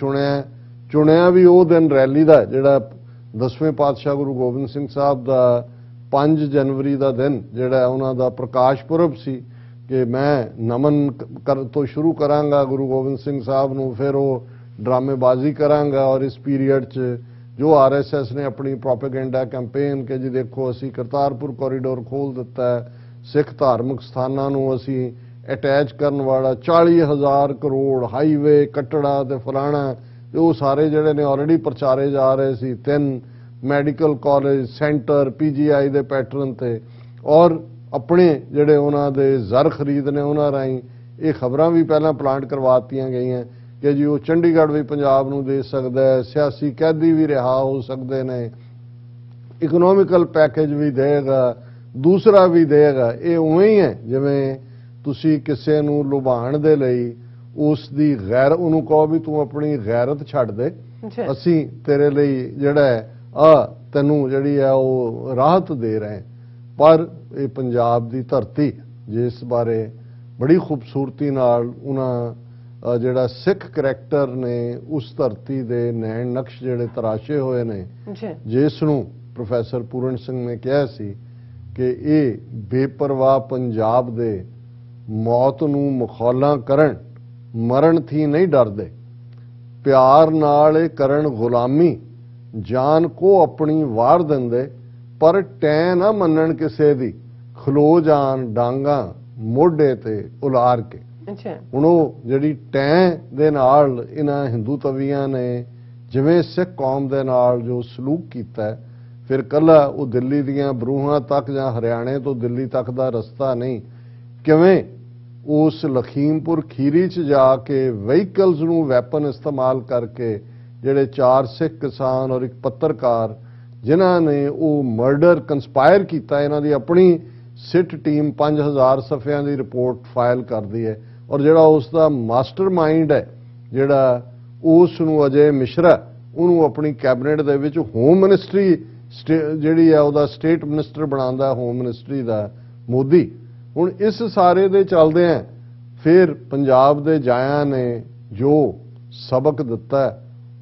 ਚੁਣਿਆ ਵੀ ਉਹ ਦਿਨ ਰੈਲੀ ਦਾ, ਜਿਹੜਾ 10ਵੇਂ ਪਾਤਸ਼ਾਹ ਗੁਰੂ ਗੋਬਿੰਦ ਸਿੰਘ ਸਾਹਿਬ ਦਾ 5 ਜਨਵਰੀ ਦਾ ਦਿਨ ਜਿਹੜਾ ਉਹਨਾਂ ਦਾ ਪ੍ਰਕਾਸ਼ ਪੁਰਬ ਸੀ, ਕਿ ਮੈਂ ਨਮਨ ਤੋਂ ਸ਼ੁਰੂ ਕਰਾਂਗਾ ਗੁਰੂ ਗੋਬਿੰਦ ਸਿੰਘ ਸਾਹਿਬ ਨੂੰ, ਫਿਰ ਉਹ ਡਰਾਮੇਬਾਜ਼ੀ ਕਰਾਂਗਾ। ਔਰ ਇਸ ਪੀਰੀਅਡ 'ਚ ਜੋ RSS ਨੇ ਆਪਣੀ ਪ੍ਰੋਪੇਗੈਂਡਾ ਕੈਂਪੇਨ ਕਿ ਜੀ ਦੇਖੋ ਅਸੀਂ ਕਰਤਾਰਪੁਰ ਕੋਰੀਡੋਰ ਖੋਲ੍ਹ ਦਿੱਤਾ ਹੈ, ਸਿੱਖ ਧਾਰਮਿਕ ਸਥਾਨਾਂ ਨੂੰ ਅਸੀਂ ਅਟੈਚ ਕਰਨ ਵਾਲਾ 40,000 ਕਰੋੜ ਹਾਈਵੇ ਕੱਟੜਾ ਤੇ ਫਲਾਣਾ, ਉਹ ਸਾਰੇ ਜਿਹੜੇ ਨੇ ਆਲਰੇਡੀ ਪ੍ਰਚਾਰੇ ਜਾ ਰਹੇ ਸੀ, 3 ਮੈਡੀਕਲ ਕਾਲਜ ਸੈਂਟਰ PGI ਦੇ ਪੈਟਰਨ ਤੇ, ਔਰ ਆਪਣੇ ਜਿਹੜੇ ਉਹਨਾਂ ਦੇ ਜ਼ਰ ਖਰੀਦ ਨੇ ਉਹਨਾਂ ਰਾਹੀਂ ਇਹ ਖਬਰਾਂ ਵੀ ਪਹਿਲਾਂ ਪਲਾਂਟ ਕਰਵਾਤੀਆਂ ਗਈਆਂ ਕਿ ਜੀ ਉਹ ਚੰਡੀਗੜ੍ਹ ਵੀ ਪੰਜਾਬ ਨੂੰ ਦੇ ਸਕਦਾ ਹੈ, ਸਿਆਸੀ ਕੈਦੀ ਵੀ ਰਿਹਾ ਹੋ ਸਕਦੇ ਨੇ, ਇਕਨੋਮਿਕਲ ਪੈਕੇਜ ਵੀ ਦੇਗਾ, ਦੂਸਰਾ ਵੀ ਦੇਗਾ। ਇਹ ਉਵੇਂ ਹੀ ਹੈ ਜਿਵੇਂ ਤੁਸੀਂ ਕਿਸੇ ਨੂੰ ਲੁਭਾਉਣ ਦੇ ਲਈ ਉਸ ਦੀ ਉਹਨੂੰ ਕਹੋ ਵੀ ਤੂੰ ਆਪਣੀ ਗੈਰਤ ਛੱਡ ਦੇ, ਅਸੀਂ ਤੇਰੇ ਲਈ ਜਿਹੜਾ ਤੈਨੂੰ ਜਿਹੜੀ ਹੈ ਉਹ ਰਾਹਤ ਦੇ ਰਹੇ। ਪਰ ਇਹ ਪੰਜਾਬ ਦੀ ਧਰਤੀ ਜਿਸ ਬਾਰੇ ਬੜੀ ਖੂਬਸੂਰਤੀ ਨਾਲ ਉਹਨਾਂ ਜਿਹੜਾ ਸਿੱਖ ਕਰੈਕਟਰ ਨੇ ਉਸ ਧਰਤੀ ਦੇ ਨੈਣ ਨਕਸ਼ ਜਿਹੜੇ ਤਰਾਸ਼ੇ ਹੋਏ ਨੇ, ਜਿਸ ਨੂੰ ਪ੍ਰੋਫੈਸਰ ਪੂਰਨ ਸਿੰਘ ਨੇ ਕਿਹਾ ਸੀ ਕਿ ਇਹ ਬੇਪਰਵਾਹ ਪੰਜਾਬ ਦੇ ਮੌਤ ਨੂੰ ਮਖੌਲਾਂ ਕਰਨ, ਮਰਨ ਥੀ ਨਹੀਂ ਡਰਦੇ, ਪਿਆਰ ਨਾਲ ਇਹ ਕਰਨ ਗੁਲਾਮੀ, ਜਾਨ ਕੋ ਆਪਣੀ ਵਾਰ ਦਿੰਦੇ, ਪਰ ਟੈ ਨਾ ਮੰਨਣ ਕਿਸੇ ਦੀ, ਖਲੋ ਜਾਣ ਡਾਂਗਾ ਮੋਢੇ ਤੇ ਉਲਾਰ ਕੇ। ਹੁਣ ਉਹ ਜਿਹੜੀ ਟੈ ਦੇ ਨਾਲ ਇਹਨਾਂ ਹਿੰਦੂ ਤਵੀਆਂ ਨੇ ਜਿਵੇਂ ਸਿੱਖ ਕੌਮ ਦੇ ਨਾਲ ਜੋ ਸਲੂਕ ਕੀਤਾ, ਫਿਰ ਕੱਲਾ ਉਹ ਦਿੱਲੀ ਦੀਆਂ ਬਰੂਹਾਂ ਤੱਕ ਜਾਂ ਹਰਿਆਣੇ ਤੋਂ ਦਿੱਲੀ ਤੱਕ ਦਾ ਰਸਤਾ ਨਹੀਂ, ਕਿਵੇਂ ਉਸ ਲਖੀਮਪੁਰ ਖੀਰੀ 'ਚ ਜਾ ਕੇ ਵਹੀਕਲਸ ਨੂੰ ਵੈਪਨ ਇਸਤੇਮਾਲ ਕਰਕੇ ਜਿਹੜੇ 4 ਸਿੱਖ ਕਿਸਾਨ ਔਰ ਇੱਕ ਪੱਤਰਕਾਰ ਜਿਨ੍ਹਾਂ ਨੇ ਉਹ ਮਰਡਰ ਕੰਸਪਾਇਰ ਕੀਤਾ, ਇਹਨਾਂ ਦੀ ਆਪਣੀ ਸਿੱਟ ਟੀਮ 5000 ਸਫ਼ਿਆਂ ਦੀ ਰਿਪੋਰਟ ਫਾਈਲ ਕਰਦੀ ਹੈ, ਔਰ ਜਿਹੜਾ ਉਸ ਦਾ ਮਾਸਟਰਮਾਈਂਡ ਹੈ, ਜਿਹੜਾ ਉਸ ਨੂੰ ਅਜੇ ਮਿਸ਼ਰਾ, ਉਹਨੂੰ ਆਪਣੀ ਕੈਬਨਿਟ ਦੇ ਵਿੱਚ ਹੋਮ ਮਿਨਿਸਟਰੀ ਜਿਹੜੀ ਹੈ ਉਹਦਾ ਸਟੇਟ ਮਿਨਿਸਟਰ ਬਣਾਉਂਦਾ, ਹੋਮ ਮਿਨਿਸਟਰੀ ਦਾ ਮੋਦੀ। ਹੁਣ ਇਸ ਸਾਰੇ ਦੇ ਚੱਲਦੇ ਆ ਫਿਰ ਪੰਜਾਬ ਦੇ ਜਾਇਆਂ ਨੇ ਜੋ ਸਬਕ ਦਿੱਤਾ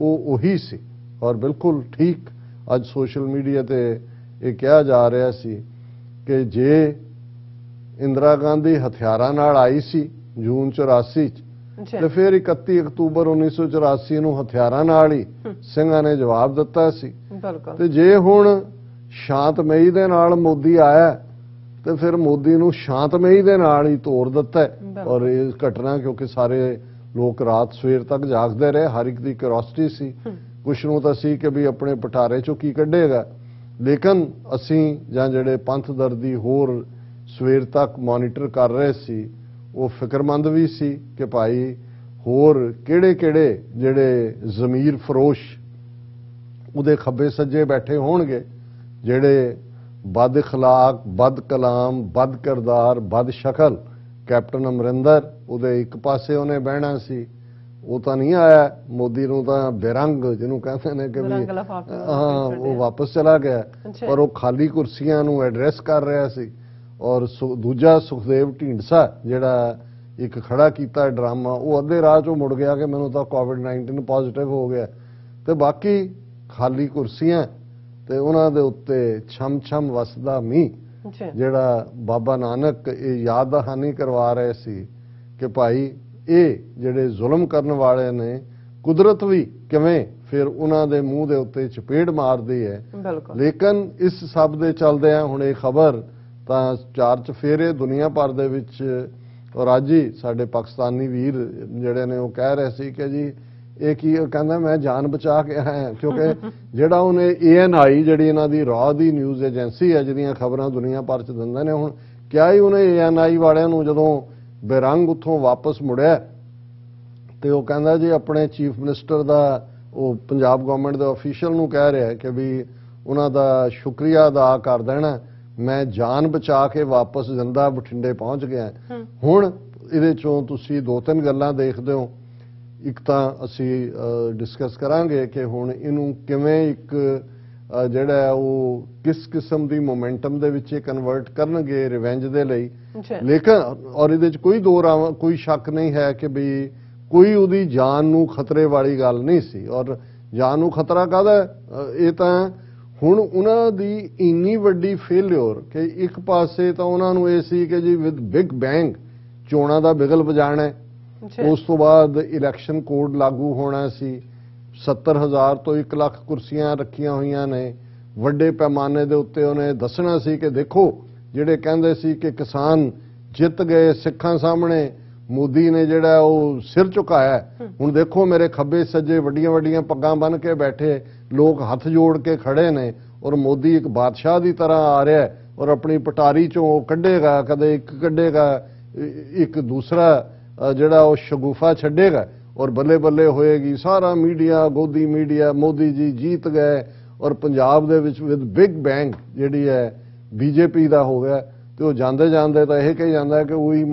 ਉਹ ਉਹੀ ਸੀ। ਔਰ ਬਿਲਕੁਲ ਠੀਕ ਅੱਜ ਸੋਸ਼ਲ ਮੀਡੀਆ ਤੇ ਇਹ ਕਿਹਾ ਜਾ ਰਿਹਾ ਸੀ ਕਿ ਜੇ ਇੰਦਰਾ ਗਾਂਧੀ ਹਥਿਆਰਾਂ ਨਾਲ ਆਈ ਸੀ ਜੂਨ 84 ਚ, ਤੇ ਫਿਰ 31 ਅਕਤੂਬਰ 1984 ਨੂੰ ਹਥਿਆਰਾਂ ਨਾਲ ਹੀ ਸਿੰਘਾਂ ਨੇ ਜਵਾਬ ਦਿੱਤਾ ਸੀ। ਤੇ ਜੇ ਹੁਣ ਸ਼ਾਂਤਮਈ ਦੇ ਨਾਲ ਮੋਦੀ ਆਇਆ ਤੇ ਫਿਰ ਮੋਦੀ ਨੂੰ ਸ਼ਾਂਤਮਈ ਦੇ ਨਾਲ ਹੀ ਤੋੜ ਦਿੱਤਾ। ਔਰ ਇਹ ਘਟਨਾ ਕਿਉਂਕਿ ਸਾਰੇ ਲੋਕ ਰਾਤ ਸਵੇਰ ਤੱਕ ਜਾਗਦੇ ਰਹੇ, ਹਰ ਇੱਕ ਦੀ ਕਿਉਰਿਓਸਿਟੀ ਸੀ, ਕੁਛ ਨੂੰ ਤਾਂ ਸੀ ਕਿ ਵੀ ਆਪਣੇ ਪਟਾਰੇ ਚੋਂ ਕੀ ਕੱਢੇਗਾ, ਲੇਕਿਨ ਅਸੀਂ ਜਾਂ ਜਿਹੜੇ ਪੰਥ ਦਰਦੀ ਹੋਰ ਸਵੇਰ ਤੱਕ ਮੋਨੀਟਰ ਕਰ ਰਹੇ ਸੀ ਉਹ ਫਿਕਰਮੰਦ ਵੀ ਸੀ ਕਿ ਭਾਈ ਹੋਰ ਕਿਹੜੇ ਜਿਹੜੇ ਜ਼ਮੀਰ ਫਰੋਸ਼ ਉਹਦੇ ਖੱਬੇ ਸੱਜੇ ਬੈਠੇ ਹੋਣਗੇ, ਜਿਹੜੇ ਬਦ ਇਖਲਾਕ, ਬਦ ਕਲਾਮ, ਬਦ ਕਿਰਦਾਰ, ਬਦ ਸ਼ਕਲ। ਕੈਪਟਨ ਅਮਰਿੰਦਰ ਉਹਦੇ ਇੱਕ ਪਾਸੇ ਉਹਨੇ ਬਹਿਣਾ ਸੀ, ਉਹ ਤਾਂ ਨਹੀਂ ਆਇਆ, ਮੋਦੀ ਨੂੰ ਤਾਂ ਬੇਰੰਗ ਜਿਹਨੂੰ ਕਹਿੰਦੇ ਨੇ ਕਿ ਵੀ ਹਾਂ ਉਹ ਵਾਪਸ ਚਲਾ ਗਿਆ, ਪਰ ਉਹ ਖਾਲੀ ਕੁਰਸੀਆਂ ਨੂੰ ਐਡਰੈਸ ਕਰ ਰਿਹਾ ਸੀ। ਔਰ ਦੂਜਾ ਸੁਖਦੇਵ ਢੀਂਡਸਾ ਜਿਹੜਾ ਇੱਕ ਖੜਾ ਕੀਤਾ ਡਰਾਮਾ, ਉਹ ਅੱਧੇ ਰਾਹ ਚੋਂ ਮੁੜ ਗਿਆ ਕਿ ਮੈਨੂੰ ਤਾਂ ਕੋਵਿਡ-19 ਪੋਜ਼ਿਟਿਵ ਹੋ ਗਿਆ, ਤੇ ਬਾਕੀ ਖਾਲੀ ਕੁਰਸੀਆਂ ਤੇ ਉਹਨਾਂ ਦੇ ਉੱਤੇ ਛਮ ਵਸਦਾ ਮੀਂਹ। ਜਿਹੜਾ ਬਾਬਾ ਨਾਨਕ ਇਹ ਯਾਦ ਦਹਾਨੀ ਕਰਵਾ ਰਹੇ ਸੀ ਕਿ ਭਾਈ ਇਹ ਜਿਹੜੇ ਜ਼ੁਲਮ ਕਰਨ ਵਾਲੇ ਨੇ, ਕੁਦਰਤ ਵੀ ਕਿਵੇਂ ਫਿਰ ਉਹਨਾਂ ਦੇ ਮੂੰਹ ਦੇ ਉੱਤੇ ਚਪੇੜ ਮਾਰਦੀ ਹੈ। ਲੇਕਿਨ ਇਸ ਸਭ ਦੇ ਚੱਲਦੇ ਆ ਹੁਣ ਇਹ ਖਬਰ ਤਾਂ ਚਾਰ ਚਫੇਰੇ ਦੁਨੀਆ ਭਰ ਦੇ ਵਿੱਚ, ਔਰ ਅੱਜ ਹੀ ਸਾਡੇ ਪਾਕਿਸਤਾਨੀ ਵੀਰ ਜਿਹੜੇ ਨੇ ਉਹ ਕਹਿ ਰਹੇ ਸੀ ਕਿ ਜੀ ਇਹ ਕੀ, ਕਹਿੰਦਾ ਮੈਂ ਜਾਨ ਬਚਾ ਕੇ ਆਇਆ, ਕਿਉਂਕਿ ਜਿਹੜਾ ਉਹਨੇ ANI ਜਿਹੜੀ ਇਹਨਾਂ ਦੀ ਰਾਹ ਦੀ ਨਿਊਜ਼ ਏਜੰਸੀ ਹੈ ਜਿਹਦੀਆਂ ਖਬਰਾਂ ਦੁਨੀਆ ਭਰ ਚ ਦਿੰਦੇ ਨੇ, ਹੁਣ ਕਿਹਾ ਹੀ ਉਹਨੇ ANI ਵਾਲਿਆਂ ਨੂੰ ਜਦੋਂ ਬੇਰੰਗ ਉੱਥੋਂ ਵਾਪਸ ਮੁੜਿਆ ਤੇ ਉਹ ਕਹਿੰਦਾ ਜੀ ਆਪਣੇ ਚੀਫ ਮਿਨਿਸਟਰ ਦਾ, ਉਹ ਪੰਜਾਬ ਗਵਰਨਮੈਂਟ ਦੇ ਅਫੀਸ਼ੀਅਲ ਨੂੰ ਕਹਿ ਰਿਹਾ ਕਿ ਵੀ ਉਹਨਾਂ ਦਾ ਸ਼ੁਕਰੀਆ ਅਦਾ ਕਰ ਦੇਣਾ, ਮੈਂ ਜਾਨ ਬਚਾ ਕੇ ਵਾਪਸ ਜ਼ਿੰਦਾ ਬਠਿੰਡੇ ਪਹੁੰਚ ਗਿਆ। ਹੁਣ ਇਹਦੇ ਚੋਂ ਤੁਸੀਂ 2-3 ਗੱਲਾਂ ਦੇਖਦੇ ਹੋ। ਇੱਕ ਤਾਂ ਅਸੀਂ ਡਿਸਕਸ ਕਰਾਂਗੇ ਕਿ ਹੁਣ ਇਹਨੂੰ ਕਿਵੇਂ ਇੱਕ ਜਿਹੜਾ ਉਹ ਕਿਸ ਕਿਸਮ ਦੀ ਮੋਮੈਂਟਮ ਦੇ ਵਿੱਚ ਕਨਵਰਟ ਕਰਨਗੇ ਰਿਵੈਂਜ ਦੇ ਲਈ। ਲੇਕਿਨ ਔਰ ਇਹਦੇ 'ਚ ਕੋਈ ਸ਼ੱਕ ਨਹੀਂ ਹੈ ਕਿ ਵੀ ਕੋਈ ਉਹਦੀ ਜਾਨ ਨੂੰ ਖਤਰੇ ਵਾਲੀ ਗੱਲ ਨਹੀਂ ਸੀ। ਔਰ ਜਾਨ ਨੂੰ ਖਤਰਾ ਕਾਹਦਾ, ਇਹ ਤਾਂ ਹੁਣ ਉਹਨਾਂ ਦੀ ਇੰਨੀ ਵੱਡੀ ਫੇਲਿਅਰ ਕਿ ਇੱਕ ਪਾਸੇ ਤਾਂ ਉਹਨਾਂ ਨੂੰ ਇਹ ਸੀ ਕਿ ਜੀ ਵਿਦ ਬਿਗ ਬੈਂਗ ਚੋਣਾਂ ਦਾ ਬਿਗਲ ਵਜਾਣਾ ਹੈ, ਉਸ ਤੋਂ ਬਾਅਦ ਇਲੈਕਸ਼ਨ ਕੋਡ ਲਾਗੂ ਹੋਣਾ ਸੀ, 70,000 ਤੋਂ 1 ਲੱਖ ਕੁਰਸੀਆਂ ਰੱਖੀਆਂ ਹੋਈਆਂ ਨੇ, ਵੱਡੇ ਪੈਮਾਨੇ ਦੇ ਉੱਤੇ ਉਹਨੇ ਦੱਸਣਾ ਸੀ ਕਿ ਦੇਖੋ ਜਿਹੜੇ ਕਹਿੰਦੇ ਸੀ ਕਿ ਕਿਸਾਨ ਜਿੱਤ ਗਏ ਸਿੱਖਾਂ ਸਾਹਮਣੇ, ਮੋਦੀ ਨੇ ਜਿਹੜਾ ਉਹ ਸਿਰ ਝੁਕਾਇਆ, ਹੁਣ ਦੇਖੋ ਮੇਰੇ ਖੱਬੇ ਸੱਜੇ ਵੱਡੀਆਂ ਵੱਡੀਆਂ ਪੱਗਾਂ ਬੰਨ੍ਹ ਕੇ ਬੈਠੇ ਲੋਕ ਹੱਥ ਜੋੜ ਕੇ ਖੜੇ ਨੇ, ਔਰ ਮੋਦੀ ਇੱਕ ਬਾਦਸ਼ਾਹ ਦੀ ਤਰ੍ਹਾਂ ਆ ਰਿਹਾ ਔਰ ਆਪਣੀ ਪਟਾਰੀ ਚੋਂ ਕੱਢੇਗਾ, ਕਦੇ ਇੱਕ ਕੱਢੇਗਾ, ਇੱਕ ਦੂਸਰਾ ਜਿਹੜਾ ਉਹ ਸ਼ਗੂਫਾ ਛੱਡੇਗਾ, ਔਰ ਬੱਲੇ ਬੱਲੇ ਹੋਏਗੀ ਸਾਰਾ ਮੀਡੀਆ, ਗੋਦੀ ਮੀਡੀਆ, ਮੋਦੀ ਜੀ ਜੀਤ ਗਏ। ਔਰ ਪੰਜਾਬ ਦੇ ਵਿੱਚ ਵਿਦ ਬਿਗ ਬੈਂਗ ਜਿਹੜੀ ਹੈ BJP ਦਾ ਹੋ ਗਿਆ, ਤੇ ਉਹ ਜਾਂਦੇ ਜਾਂਦੇ ਤਾਂ ਇਹ ਕਹੀ ਜਾਂਦਾ ਕਿ ਉਹੀ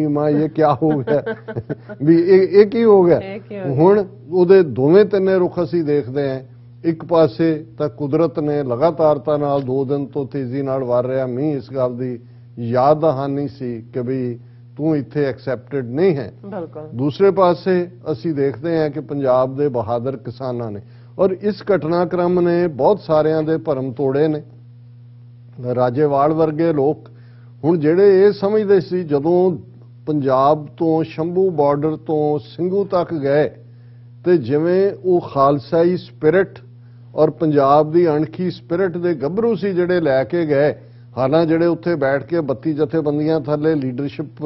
ਮਾਂ ਇਹ ਕਿਆ ਹੋ ਗਿਆ ਵੀ ਇਹ ਕੀ ਹੋ ਗਿਆ। ਹੁਣ ਉਹਦੇ ਦੋਵੇਂ ਤਿੰਨੇ ਰੁਖ ਅਸੀਂ ਦੇਖਦੇ ਹਾਂ। ਇੱਕ ਪਾਸੇ ਤਾਂ ਕੁਦਰਤ ਨੇ ਲਗਾਤਾਰਤਾ ਨਾਲ 2 ਦਿਨ ਤੋਂ ਤੇਜ਼ੀ ਨਾਲ ਵਰ ਰਿਹਾ ਮੀਂਹ, ਇਸ ਗੱਲ ਦੀ ਯਾਦ ਦਹਾਨੀ ਸੀ ਕਿ ਵੀ ਤੂੰ ਇੱਥੇ ਐਕਸੈਪਟਡ ਨਹੀਂ ਹੈ। ਬਿਲਕੁਲ। ਦੂਸਰੇ ਪਾਸੇ ਅਸੀਂ ਦੇਖਦੇ ਹਾਂ ਕਿ ਪੰਜਾਬ ਦੇ ਬਹਾਦਰ ਕਿਸਾਨਾਂ ਨੇ ਔਰ ਇਸ ਘਟਨਾਕ੍ਰਮ ਨੇ ਬਹੁਤ ਸਾਰਿਆਂ ਦੇ ਭਰਮ ਤੋੜੇ ਨੇ। ਰਾਜੇਵਾਲ ਵਰਗੇ ਲੋਕ ਹੁਣ ਜਿਹੜੇ ਇਹ ਸਮਝਦੇ ਸੀ ਜਦੋਂ ਪੰਜਾਬ ਤੋਂ ਸ਼ੰਭੂ ਬਾਰਡਰ ਤੋਂ ਸਿੰਘੂ ਤੱਕ ਗਏ ਤੇ ਜਿਵੇਂ ਉਹ ਖਾਲਸਾਈ ਸਪਿਰਿਟ ਔਰ ਪੰਜਾਬ ਦੀ ਅਣਖੀ ਸਪਿਰਿਟ ਦੇ ਗੱਭਰੂ ਸੀ ਜਿਹੜੇ ਲੈ ਕੇ ਗਏ, ਹਾਲਾਂ ਜਿਹੜੇ ਉੱਥੇ ਬੈਠ ਕੇ 32 ਜਥੇਬੰਦੀਆਂ ਥੱਲੇ ਲੀਡਰਸ਼ਿਪ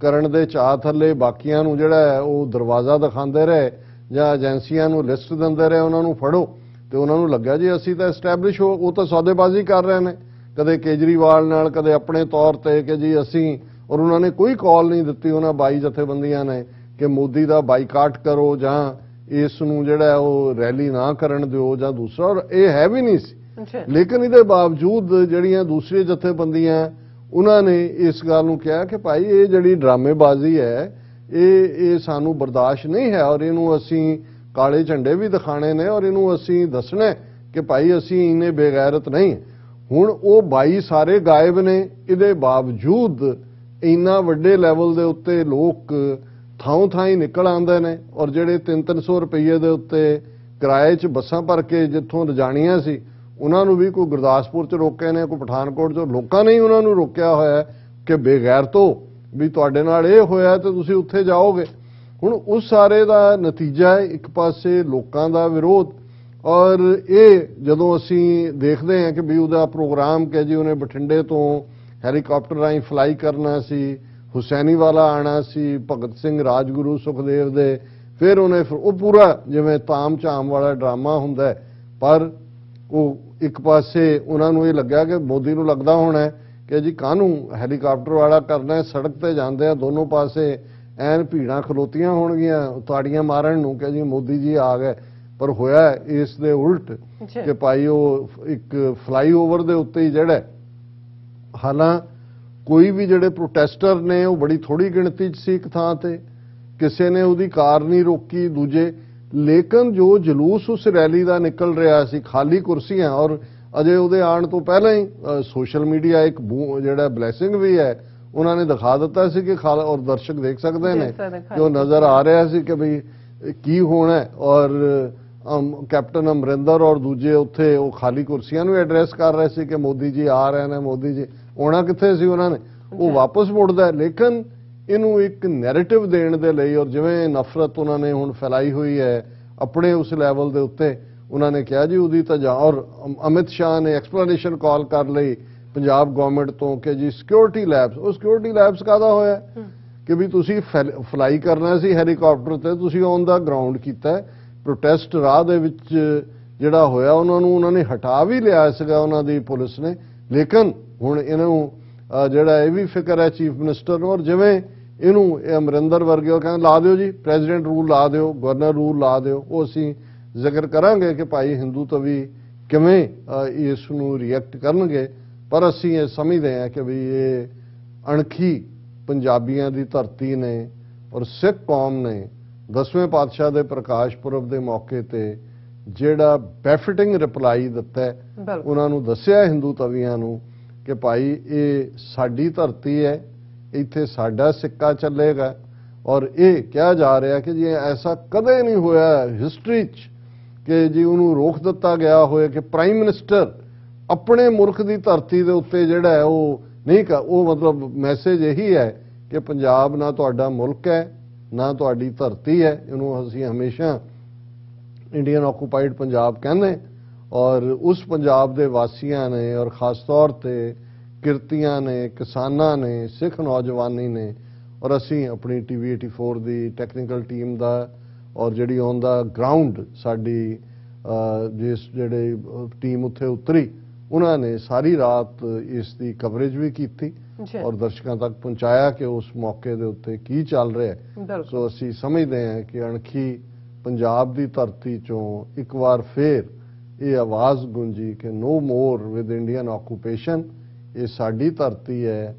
ਕਰਨ ਦੇ ਚਾਹ ਥੱਲੇ ਬਾਕੀਆਂ ਨੂੰ ਜਿਹੜਾ ਉਹ ਦਰਵਾਜ਼ਾ ਦਿਖਾਉਂਦੇ ਰਹੇ ਜਾਂ ਏਜੰਸੀਆਂ ਨੂੰ ਲਿਸਟ ਦਿੰਦੇ ਰਹੇ ਉਹਨਾਂ ਨੂੰ ਫੜੋ, ਤੇ ਉਹਨਾਂ ਨੂੰ ਲੱਗਾ ਜੀ ਅਸੀਂ ਤਾਂ ਐਸਟੈਬਲਿਸ਼ ਹੋ, ਉਹ ਤਾਂ ਸੌਦੇਬਾਜ਼ੀ ਕਰ ਰਹੇ ਨੇ ਕਦੇ ਕੇਜਰੀਵਾਲ ਨਾਲ ਕਦੇ ਆਪਣੇ ਤੌਰ ਤੇ ਕਿ ਜੀ ਅਸੀਂ, ਔਰ ਉਹਨਾਂ ਨੇ ਕੋਈ ਕਾਲ ਨਹੀਂ ਦਿੱਤੀ ਉਹਨਾਂ 22 ਜਥੇਬੰਦੀਆਂ ਨੇ ਕਿ ਮੋਦੀ ਦਾ ਬਾਈਕਾਟ ਕਰੋ ਜਾਂ ਇਸ ਨੂੰ ਜਿਹੜਾ ਉਹ ਰੈਲੀ ਨਾ ਕਰਨ ਦਿਓ ਜਾਂ ਦੂਸਰਾ, ਔਰ ਇਹ ਹੈ ਵੀ ਨਹੀਂ ਸੀ। ਲੇਕਿਨ ਇਹਦੇ ਬਾਵਜੂਦ ਜਿਹੜੀਆਂ ਦੂਸਰੀਆਂ ਜਥੇਬੰਦੀਆਂ ਉਹਨਾਂ ਨੇ ਇਸ ਗੱਲ ਨੂੰ ਕਿਹਾ ਕਿ ਭਾਈ ਇਹ ਜਿਹੜੀ ਡਰਾਮੇਬਾਜ਼ੀ ਹੈ ਇਹ ਸਾਨੂੰ ਬਰਦਾਸ਼ਤ ਨਹੀਂ ਹੈ ਔਰ ਇਹਨੂੰ ਅਸੀਂ ਕਾਲੇ ਝੰਡੇ ਵੀ ਦਿਖਾਣੇ ਨੇ ਔਰ ਇਹਨੂੰ ਅਸੀਂ ਦੱਸਣਾ ਕਿ ਭਾਈ ਅਸੀਂ ਇੰਨੇ ਬੇਗੈਰਤ ਨਹੀਂ। ਹੁਣ ਉਹ 22 ਸਾਰੇ ਗਾਇਬ ਨੇ, ਇਹਦੇ ਬਾਵਜੂਦ ਇੰਨਾ ਵੱਡੇ ਲੈਵਲ ਦੇ ਉੱਤੇ ਲੋਕ ਥਾਂ ਹੀ ਨਿਕਲ ਆਉਂਦੇ ਨੇ ਔਰ ਜਿਹੜੇ 300 ਰੁਪਏ ਦੇ ਉੱਤੇ ਕਿਰਾਏ 'ਚ ਬੱਸਾਂ ਭਰ ਕੇ ਜਿੱਥੋਂ ਰਜਾਣੀਆਂ ਸੀ ਉਹਨਾਂ ਨੂੰ ਵੀ ਕੋਈ ਗੁਰਦਾਸਪੁਰ 'ਚ ਰੋਕੇ ਨੇ, ਕੋਈ ਪਠਾਨਕੋਟ 'ਚ, ਲੋਕਾਂ ਨੇ ਹੀ ਉਹਨਾਂ ਨੂੰ ਰੋਕਿਆ ਹੋਇਆ ਕਿ ਬੇਗੈਰਤੋ ਵੀ ਤੁਹਾਡੇ ਨਾਲ ਇਹ ਹੋਇਆ ਤੇ ਤੁਸੀਂ ਉੱਥੇ ਜਾਓਗੇ। ਹੁਣ ਉਸ ਸਾਰੇ ਦਾ ਨਤੀਜਾ ਹੈ ਇੱਕ ਪਾਸੇ ਲੋਕਾਂ ਦਾ ਵਿਰੋਧ ਔਰ ਇਹ ਜਦੋਂ ਅਸੀਂ ਦੇਖਦੇ ਹਾਂ ਕਿ ਵੀ ਉਹਦਾ ਪ੍ਰੋਗਰਾਮ ਕਿ ਜੀ ਉਹਨੇ ਬਠਿੰਡੇ ਤੋਂ ਹੈਲੀਕਾਪਟਰ ਰਾਹੀਂ ਫਲਾਈ ਕਰਨਾ ਸੀ, ਹੁਸੈਨੀਵਾਲਾ ਆਣਾ ਸੀ, ਭਗਤ ਸਿੰਘ ਰਾਜਗੁਰੂ ਸੁਖਦੇਵ ਦੇ, ਫਿਰ ਉਹਨੇ ਉਹ ਪੂਰਾ ਜਿਵੇਂ ਤਾਮ ਝਾਮ ਵਾਲਾ ਡਰਾਮਾ ਹੁੰਦਾ ਹੈ। ਪਰ ਉਹ ਇੱਕ ਪਾਸੇ ਉਹਨਾਂ ਨੂੰ ਇਹ ਲੱਗਿਆ ਕਿ ਮੋਦੀ ਨੂੰ ਲੱਗਦਾ ਹੋਣਾ ਕਿ ਜੀ ਕਾਹਨੂੰ ਹੈਲੀਕਾਪਟਰ ਵਾਲਾ ਕਰਨਾ ਹੈ, ਸੜਕ ਤੇ ਜਾਂਦੇ ਆ ਦੋਨੋਂ ਪਾਸੇ ਐਨ ਭੀੜਾਂ ਖਲੋਤੀਆਂ ਹੋਣਗੀਆਂ ਤਾੜੀਆਂ ਮਾਰਨ ਨੂੰ ਕਿ ਜੀ ਮੋਦੀ ਜੀ ਆ ਗਏ। ਪਰ ਹੋਇਆ ਇਸ ਦੇ ਉਲਟ ਕਿ ਭਾਈ ਉਹ ਇੱਕ ਫਲਾਈਓਵਰ ਦੇ ਉੱਤੇ ਹੀ ਜਿਹੜਾ, ਹਾਲਾਂ ਕੋਈ ਵੀ ਜਿਹੜੇ ਪ੍ਰੋਟੈਸਟਰ ਨੇ ਉਹ ਬੜੀ ਥੋੜੀ ਗਿਣਤੀ 'ਚ ਸੀ ਇੱਕ ਥਾਂ ਤੇ, ਕਿਸੇ ਨੇ ਉਹਦੀ ਕਾਰ ਨਹੀਂ ਰੋਕੀ ਦੂਜੇ, ਲੇਕਿਨ ਜੋ ਜਲੂਸ ਉਸ ਰੈਲੀ ਦਾ ਨਿਕਲ ਰਿਹਾ ਸੀ ਖਾਲੀ ਕੁਰਸੀਆਂ ਔਰ ਅਜੇ ਉਹਦੇ ਆਉਣ ਤੋਂ ਪਹਿਲਾਂ ਹੀ ਸੋਸ਼ਲ ਮੀਡੀਆ ਇੱਕ ਜਿਹੜਾ ਬਲੈਸਿੰਗ ਵੀ ਹੈ ਉਹਨਾਂ ਨੇ ਦਿਖਾ ਦਿੱਤਾ ਸੀ ਕਿ ਔਰ ਦਰਸ਼ਕ ਦੇਖ ਸਕਦੇ ਨੇ ਜੋ ਨਜ਼ਰ ਆ ਰਿਹਾ ਸੀ ਕਿ ਭਈ ਕੀ ਹੋਣਾ ਔਰ ਕੈਪਟਨ ਅਮਰਿੰਦਰ ਔਰ ਦੂਜੇ ਉੱਥੇ ਉਹ ਖਾਲੀ ਕੁਰਸੀਆਂ ਨੂੰ ਐਡਰੈਸ ਕਰ ਰਹੇ ਸੀ ਕਿ ਮੋਦੀ ਜੀ ਆ ਰਹੇ ਨੇ, ਮੋਦੀ ਜੀ ਆਉਣਾ ਕਿੱਥੇ ਸੀ ਉਹਨਾਂ ਨੇ, ਉਹ ਵਾਪਸ ਮੁੜਦਾ। ਲੇਕਿਨ ਇਹਨੂੰ ਇੱਕ ਨੈਰੇਟਿਵ ਦੇਣ ਦੇ ਲਈ ਔਰ ਜਿਵੇਂ ਨਫ਼ਰਤ ਉਹਨਾਂ ਨੇ ਹੁਣ ਫੈਲਾਈ ਹੋਈ ਹੈ ਆਪਣੇ ਉਸ ਲੈਵਲ ਦੇ ਉੱਤੇ, ਉਹਨਾਂ ਨੇ ਕਿਹਾ ਜੀ ਉਹਦੀ ਤਾਂ ਔਰ ਅਮਿਤ ਸ਼ਾਹ ਨੇ ਐਕਸਪਲੇਨੇਸ਼ਨ ਕਾਲ ਕਰ ਲਈ ਪੰਜਾਬ ਗਵਰਨਮੈਂਟ ਤੋਂ ਕਿ ਜੀ ਸਿਕਿਉਰਿਟੀ ਲੈਬਸ, ਉਹ ਸਿਕਿਉਰਿਟੀ ਲੈਬਸ ਕਾਹਦਾ ਹੋਇਆ ਕਿ ਵੀ ਤੁਸੀਂ ਫਲਾਈ ਕਰਨਾ ਸੀ ਹੈਲੀਕਾਪਟਰ ਤੇ, ਤੁਸੀਂ ਔਨ ਦਾ ਗਰਾਊਂਡ ਕੀਤਾ। ਪ੍ਰੋਟੈਸਟ ਰਾਹ ਦੇ ਵਿੱਚ ਜਿਹੜਾ ਹੋਇਆ ਉਹਨਾਂ ਨੇ ਹਟਾ ਵੀ ਲਿਆ ਸੀਗਾ ਉਹਨਾਂ ਦੀ ਪੁਲਿਸ ਨੇ, ਲੇਕਿਨ ਹੁਣ ਇਹਨੂੰ ਜਿਹੜਾ ਇਹ ਵੀ ਫਿਕਰ ਹੈ ਚੀਫ ਮਿਨਿਸਟਰ ਨੂੰ ਔਰ ਜਿਵੇਂ ਇਹਨੂੰ ਇਹ ਅਮਰਿੰਦਰ ਵਰਗੇ ਉਹ ਕਹਿੰਦੇ ਲਾ ਦਿਓ ਜੀ ਪ੍ਰੈਜ਼ੀਡੈਂਟ ਰੂਲ ਲਾ ਦਿਓ, ਗਵਰਨਰ ਰੂਲ ਲਾ ਦਿਓ, ਉਹ ਅਸੀਂ ਜ਼ਿਕਰ ਕਰਾਂਗੇ ਕਿ ਭਾਈ ਹਿੰਦੂ ਤਵੀ ਕਿਵੇਂ ਇਸ ਨੂੰ ਰਿਐਕਟ ਕਰਨਗੇ। ਪਰ ਅਸੀਂ ਇਹ ਸਮਝਦੇ ਹਾਂ ਕਿ ਵੀ ਇਹ ਅਣਖੀ ਪੰਜਾਬੀਆਂ ਦੀ ਧਰਤੀ ਨੇ ਔਰ ਸਿੱਖ ਕੌਮ ਨੇ 10ਵੇਂ ਪਾਤਸ਼ਾਹ ਦੇ ਪ੍ਰਕਾਸ਼ ਪੁਰਬ ਦੇ ਮੌਕੇ ਤੇ ਜਿਹੜਾ ਬੈਫਿਟਿੰਗ ਰਿਪਲਾਈ ਦਿੱਤਾ ਉਹਨਾਂ ਨੂੰ ਦੱਸਿਆ ਹਿੰਦੂ ਤਵੀਆਂ ਨੂੰ ਕਿ ਭਾਈ ਇਹ ਸਾਡੀ ਧਰਤੀ ਹੈ, ਇੱਥੇ ਸਾਡਾ ਸਿੱਕਾ ਚੱਲੇਗਾ ਔਰ ਇਹ ਕਿਹਾ ਜਾ ਰਿਹਾ ਕਿ ਜੀ ਐਸਾ ਕਦੇ ਨਹੀਂ ਹੋਇਆ ਹਿਸਟਰੀ 'ਚ ਕਿ ਜੀ ਉਹਨੂੰ ਰੋਕ ਦਿੱਤਾ ਗਿਆ ਹੋਇਆ ਕਿ ਪ੍ਰਾਈਮ ਮਿਨਿਸਟਰ ਆਪਣੇ ਮੁਲਕ ਦੀ ਧਰਤੀ ਦੇ ਉੱਤੇ ਜਿਹੜਾ ਹੈ ਉਹ ਨਹੀਂ ਉਹ ਮਤਲਬ ਮੈਸੇਜ ਇਹੀ ਹੈ ਕਿ ਪੰਜਾਬ ਨਾ ਤੁਹਾਡਾ ਮੁਲਕ ਹੈ ਨਾ ਤੁਹਾਡੀ ਧਰਤੀ ਹੈ, ਇਹਨੂੰ ਅਸੀਂ ਹਮੇਸ਼ਾ ਇੰਡੀਅਨ ਆਕੂਪਾਈਡ ਪੰਜਾਬ ਕਹਿੰਦੇ ਔਰ ਉਸ ਪੰਜਾਬ ਦੇ ਵਾਸੀਆਂ ਨੇ ਔਰ ਖਾਸ ਤੌਰ ਤੇ ਕਿਰਤੀਆਂ ਨੇ, ਕਿਸਾਨਾਂ ਨੇ, ਸਿੱਖ ਨੌਜਵਾਨੀ ਨੇ ਔਰ ਅਸੀਂ ਆਪਣੀ TV 84 ਦੀ ਟੈਕਨੀਕਲ ਟੀਮ ਦਾ ਔਰ ਜਿਹੜੀ ਔਨ ਦਾ ਗਰਾਊਂਡ ਸਾਡੀ ਜਿਹੜੇ ਟੀਮ ਉੱਥੇ ਉਤਰੀ ਉਹਨਾਂ ਨੇ ਸਾਰੀ ਰਾਤ ਇਸ ਦੀ ਕਵਰੇਜ ਵੀ ਕੀਤੀ ਔਰ ਦਰਸ਼ਕਾਂ ਤੱਕ ਪਹੁੰਚਾਇਆ ਕਿ ਉਸ ਮੌਕੇ ਦੇ ਉੱਤੇ ਕੀ ਚੱਲ ਰਿਹਾ ਹੈ। ਸੋ ਅਸੀਂ ਸਮਝਦੇ ਹਾਂ ਕਿ ਅਣਖੀ ਪੰਜਾਬ ਦੀ ਧਰਤੀ ਚੋਂ ਇੱਕ ਵਾਰ ਫੇਰ ਇਹ ਆਵਾਜ਼ ਗੂੰਜੀ ਕਿ ਨੋ ਮੋਰ ਵਿਦ ਇੰਡੀਅਨ ਆਕੂਪੇਸ਼ਨ, ਇਹ ਸਾਡੀ ਧਰਤੀ ਹੈ,